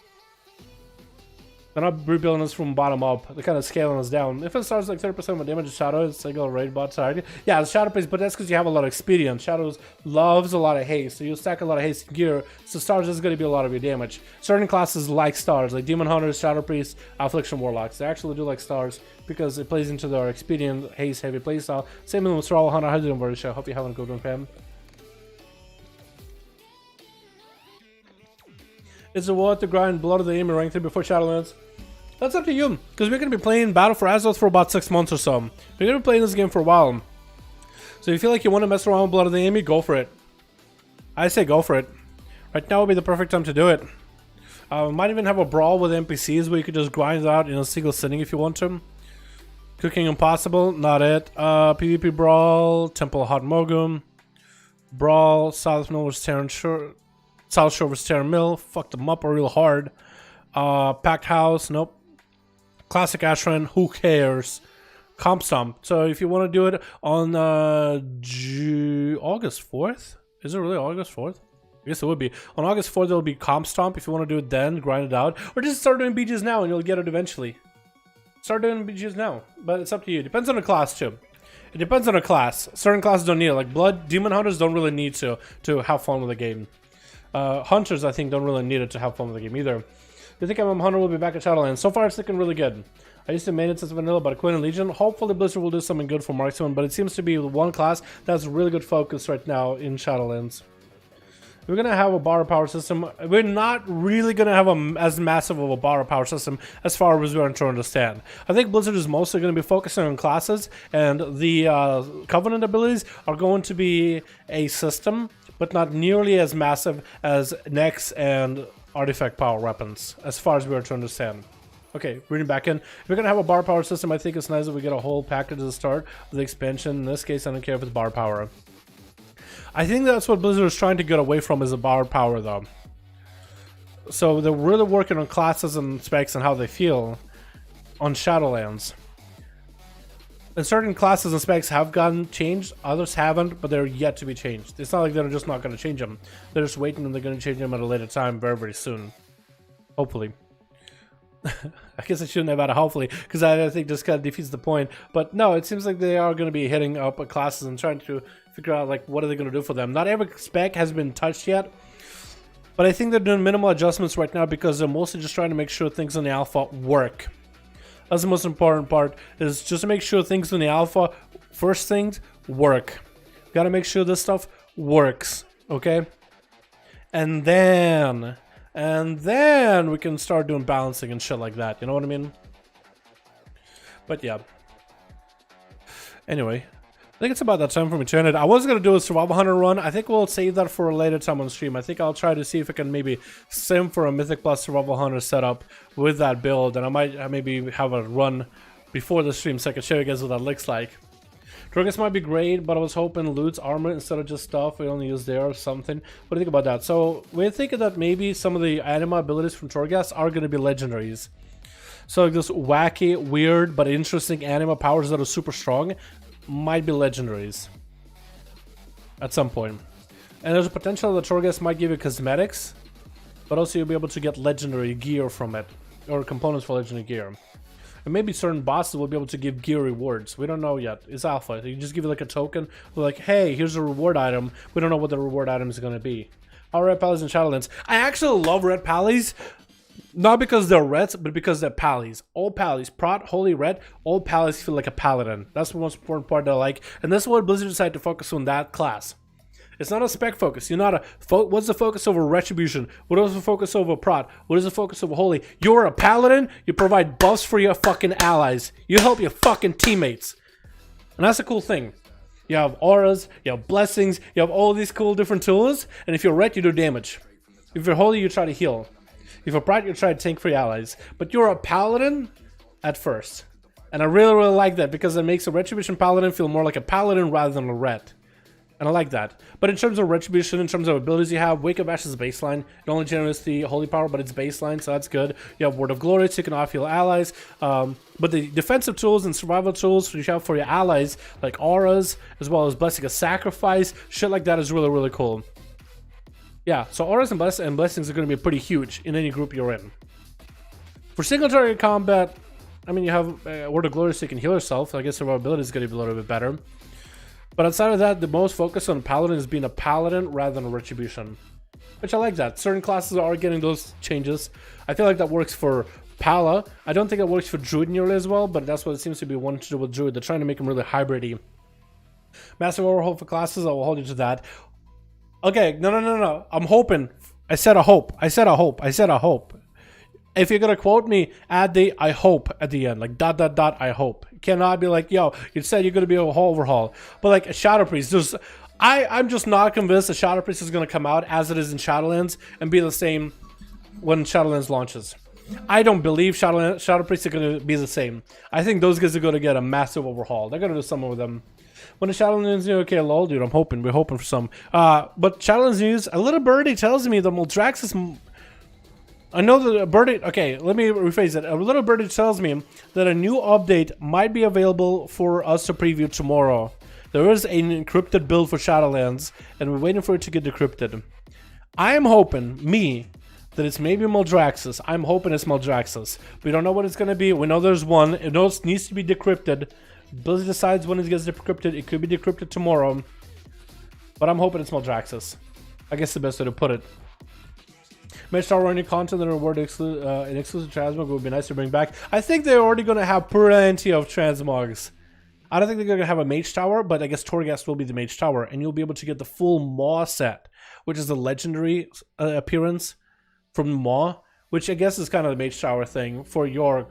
They're not rebuilding us from bottom up. They're kind of scaling us down. If it starts like 30% of damage to Shadow, it's like a raid bot target. Yeah, the Shadow plays, but that's because you have a lot of experience. Shadows loves a lot of haste, so you'll stack a lot of haste in gear. So stars is going to be a lot of your damage. Certain classes like stars, like Demon Hunters, Shadow Priests, Affliction Warlocks. They actually do like stars because it plays into their experience, haste, heavy playstyle. Same with Thrall Hunter. How you doing, Borisha? Hope you're having a good one, fam. Is it worth to grind Blood of the Enemy rank 3 before Shadowlands? That's up to you, because we're going to be playing Battle for Azeroth for about 6 months or so. We're going to be playing this game for a while. So if you feel like you want to mess around with Blood of the Enemy, go for it. I say go for it. Right now would be the perfect time to do it. Might even have a brawl with NPCs where you could just grind it out in a single sitting if you want to. Cooking Impossible, not it. PvP Brawl, Temple of Hot Mogum. Brawl, South Shore vs Terran Mill, fucked them up real hard. Packed House, nope. Classic Ashran, who cares? Comp Stomp. So if you want to do it on August 4th? Is it really August 4th? I guess it would be. On August 4th, it'll be Comp Stomp. If you want to do it then, grind it out. Or just start doing BGs now and you'll get it eventually. Start doing BGs now. But it's up to you. It depends on the class too. It depends on the class. Certain classes don't need it. Like Blood, Demon Hunters don't really need to have fun with the game. Hunters, I think, don't really need it to have fun with the game either. I think MM Hunter will be back at Shadowlands. So far, it's looking really good. I used to main it since vanilla, but Queen and Legion. Hopefully, Blizzard will do something good for Marksman, but it seems to be one class that's really good focus right now in Shadowlands. We're going to have a bar power system. We're not really going to have as massive of a bar power system as far as we're trying to understand. I think Blizzard is mostly going to be focusing on classes, and the Covenant abilities are going to be a system, but not nearly as massive as Nex and Artifact power weapons, as far as we're to understand. Okay, reading back in. If we're going to have a bar power system, I think it's nice that we get a whole package at the start of the expansion. In this case, I don't care if it's bar power. I think that's what Blizzard is trying to get away from, is a bar power though. So they're really working on classes and specs and how they feel on Shadowlands. And certain classes and specs have gotten changed, others haven't, but they're yet to be changed. It's not like they're just not going to change them. They're just waiting and they're going to change them at a later time very, very soon. Hopefully. I guess I shouldn't have had a hopefully, because I think this kind of defeats the point. But no, it seems like they are going to be hitting up classes and trying to figure out like what are they going to do for them. Not every spec has been touched yet, but I think they're doing minimal adjustments right now because they're mostly just trying to make sure things in the alpha work. That's the most important part, is just to make sure things in the alpha, first things, work. Got to make sure this stuff works, okay? And then we can start doing balancing and shit like that, you know what I mean? But yeah. Anyway, I think it's about that time for me to end it. I was going to do a Survival Hunter run. I think we'll save that for a later time on stream. I think I'll try to see if I can maybe sim for a Mythic Plus Survival Hunter setup with that build. And I might maybe have a run before the stream so I can show you guys what that looks like. Drogas might be great, but I was hoping loots armor instead of just stuff we only use there or something. What do you think about that? So we're thinking that maybe some of the anima abilities from Torghast are going to be legendaries. So like this wacky, weird, but interesting anima powers that are super strong might be legendaries at some point. And there's a potential that Torghast might give you cosmetics, but also you'll be able to get legendary gear from it, or components for legendary gear. And maybe certain bosses will be able to give gear rewards. We don't know yet. It's alpha. You just give it like a token. Like, hey, here's a reward item. We don't know what the reward item is going to be. Our red pallies and Shadowlands. I actually love red pallies. Not because they're reds, but because they're pallies. All pallies. Prot, Holy Red, all pallies feel like a paladin. That's the most important part that I like. And that's what Blizzard decided to focus on, that class. It's not a spec focus. You're not a... What's the focus over Retribution? What is the focus over Prot? What is the focus over Holy? You're a paladin. You provide buffs for your fucking allies. You help your fucking teammates. And that's a cool thing. You have auras. You have blessings. You have all these cool different tools. And if you're red, you do damage. If you're Holy, you try to heal. If you're Prot, you try to tank for your allies. But you're a paladin at first. And I really, really like that because it makes a Retribution paladin feel more like a paladin rather than a red. And I like that. But in terms of Retribution, in terms of abilities you have, Wake of Ashes is baseline. It only generates the Holy Power, but it's baseline, so that's good. You have Word of Glory, so you can off heal allies. But the defensive tools and survival tools you have for your allies, like auras, as well as Blessing of Sacrifice, shit like that is really, really cool. Yeah, so auras and blessings are going to be pretty huge in any group you're in. For single target combat, I mean, you have Word of Glory, so you can heal yourself. So I guess survivability is going to be a little bit better. But outside of that, the most focus on Paladin is being a Paladin rather than a Retribution. Which I like that. Certain classes are getting those changes. I feel like that works for Pala. I don't think it works for Druid nearly as well, but that's what it seems to be wanting to do with Druid. They're trying to make them really hybrid-y. Massive overhaul for classes, I will hold you to that. Okay, no. I'm hoping I said a hope. I said a hope. I said a hope. If you're gonna quote me, add the I hope at the end, like ... I hope. It cannot be like, yo, you said you're gonna be a whole overhaul. But like a Shadow Priest, I'm just not convinced that Shadow Priest is gonna come out as it is in Shadowlands and be the same when Shadowlands launches. I don't believe Shadow Priest are gonna be the same. I think those guys are gonna get a massive overhaul. They're gonna do something with them. When the Shadowlands new, okay, lol, dude, we're hoping for some. But Shadowlands news, a little birdie tells me the Moldraxis. I know that a birdie. Okay, let me rephrase it. A little birdie tells me that a new update might be available for us to preview tomorrow. There is an encrypted build for Shadowlands, and we're waiting for it to get decrypted. I am hoping, that it's maybe Moldraxis. I'm hoping it's Moldraxis. We don't know what it's going to be. We know there's one. It needs to be decrypted. Blizzard decides when it gets decrypted. It could be decrypted tomorrow. But I'm hoping it's Moldraxis. I guess the best way to put it. Mage Tower running content and reward an exclusive transmog would be nice to bring back. I think they're already going to have plenty of transmogs. I don't think they're going to have a Mage Tower, but I guess Torghast will be the Mage Tower. And you'll be able to get the full Maw set, which is the legendary appearance from Maw, which I guess is kind of the Mage Tower thing for your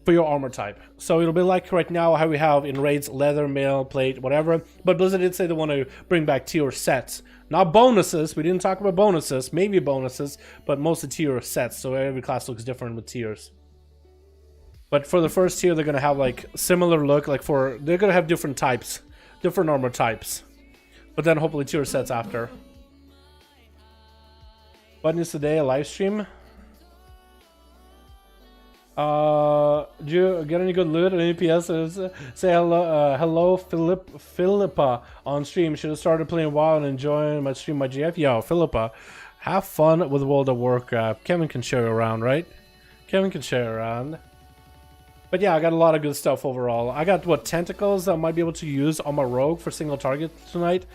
armor type. So it'll be like right now how we have in raids leather, mail, plate, whatever. But Blizzard did say they want to bring back tier sets, not bonuses. We didn't talk about bonuses, maybe bonuses, but mostly tier sets. So every class looks different with tiers. But for the first tier, they're gonna have like similar look. They're gonna have different types, different armor types. But then hopefully tier sets after. What news today? A live stream. Do you get any good loot? Any PS? Say hello, Philippa on stream. Should have started playing WoW and enjoying my stream, my GF. Yo, Philippa, have fun with World of Warcraft. Kevin can share around, right? Kevin can share around. But yeah, I got a lot of good stuff overall. I got tentacles that I might be able to use on my rogue for single target tonight.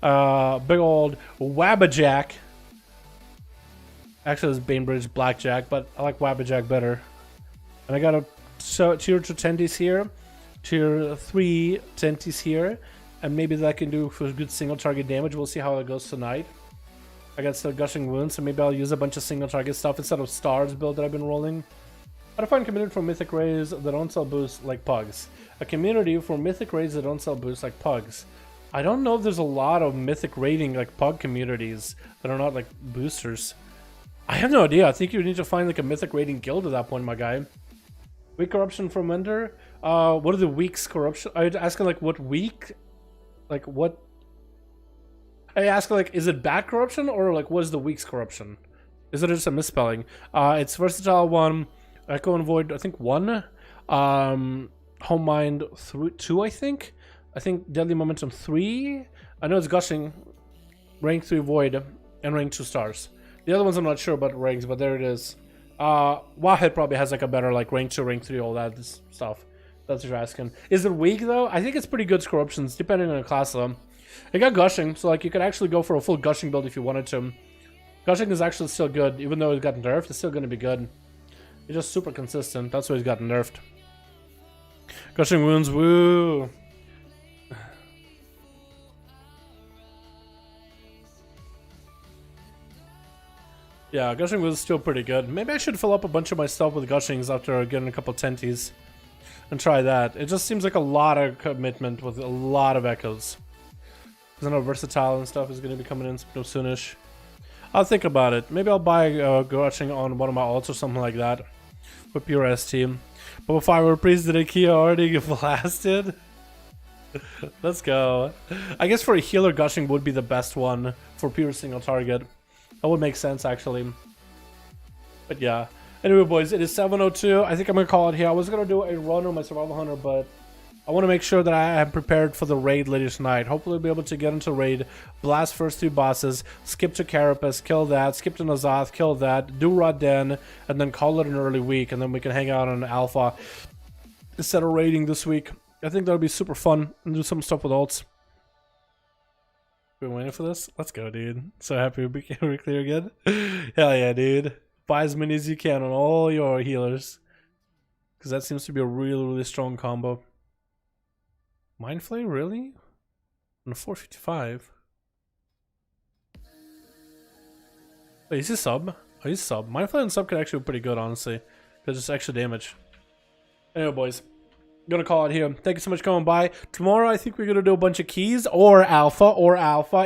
Big old Wabbajack. Actually, it's Bainbridge Blackjack, but I like Wabbajack better. And I got a tier 2 tenties here, tier 3 tenties here, and maybe that can do for good single target damage. We'll see how it goes tonight. I got still gushing wounds, so maybe I'll use a bunch of single target stuff instead of stars build that I've been rolling. How to find a community for mythic raids that don't sell boosts like pugs. A community for mythic raids that don't sell boosts like pugs. I don't know if there's a lot of mythic raiding like pug communities that are not like boosters. I have no idea. I think you need to find like a mythic raiding guild at that point, my guy. Weak corruption from vendor. What are the weeks corruption? Are you asking like what week? Like what? Are you asking like is it bad corruption or like what is the week's corruption? Is it just a misspelling? It's versatile 1, echo and void. I think 1, home mind 2. I think deadly momentum 3. I know it's gushing, rank 3 void, and rank 2 stars. The other ones I'm not sure about ranks, but there it is. Wahid probably has like a better like rank 2, rank 3, all that stuff. That's what you're asking. Is it weak though? I think it's pretty good corruptions depending on the class though. It got gushing, so like you could actually go for a full gushing build if you wanted to. Gushing is actually still good, even though it got nerfed. It's still going to be good. It's just super consistent. That's why it's got nerfed. Gushing wounds, woo. Yeah, gushing was still pretty good. Maybe I should fill up a bunch of my stuff with gushings after getting a couple tenties and try that. It just seems like a lot of commitment with a lot of echoes. Because I know versatile and stuff is going to be coming in soonish. I'll think about it. Maybe I'll buy gushing on one of my alts or something like that for pure ST. But if I were priest, did Ikea already get blasted? Let's go. I guess for a healer, gushing would be the best one for pure single target. That would make sense, actually. But yeah. Anyway, boys, it is 7:02. I think I'm going to call it here. I was going to do a run on my Survival Hunter, but I want to make sure that I am prepared for the raid later tonight. Hopefully, I'll be able to get into raid, blast first 3 bosses, skip to Carapace, kill that, skip to Nazath, kill that, do Raden, and then call it an early week, and then we can hang out on Alpha instead of raiding this week. I think that would be super fun, and do some stuff with ults. Been waiting for this? Let's go, dude. So happy we became clear again. Hell yeah, dude. Buy as many as you can on all your healers. Because that seems to be a really, really strong combo. Mind Flay, really? On a 455? Wait, is he sub? Oh, he's sub. Mindflare and sub could actually be pretty good, honestly. Because it's extra damage. Anyway, boys. Gonna call it here. Thank you so much for coming by. Tomorrow, I think we're gonna do a bunch of keys or alpha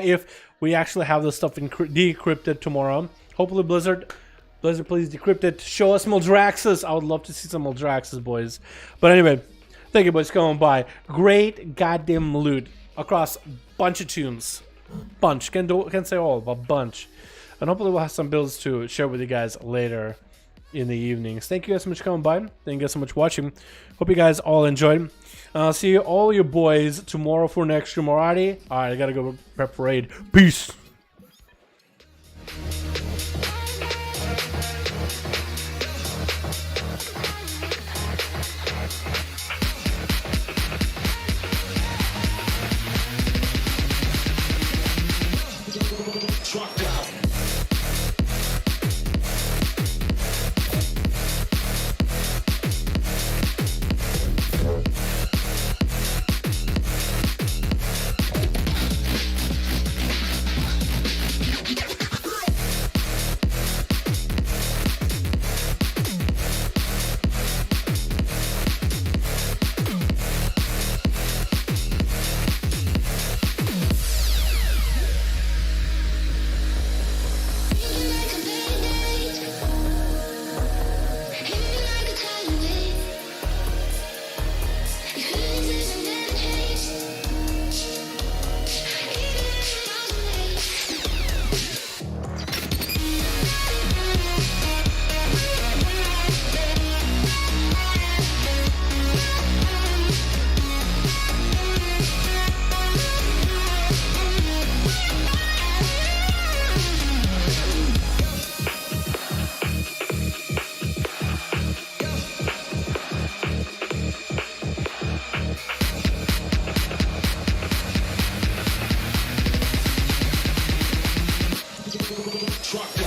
if we actually have this stuff decrypted tomorrow. Hopefully, Blizzard, please decrypt it. Show us Moldraxxus. I would love to see some Moldraxxus, boys. But anyway, thank you, boys, for coming by. Great goddamn loot across a bunch of tombs. Bunch. Can't say all, but bunch. And hopefully, we'll have some builds to share with you guys later in the evenings. Thank you guys so much for coming by. Thank you guys so much for watching. Hope you guys all enjoyed. I'll see you all your boys tomorrow for next stream. Alrighty? Alright, I gotta go prep for raid. Peace. Truck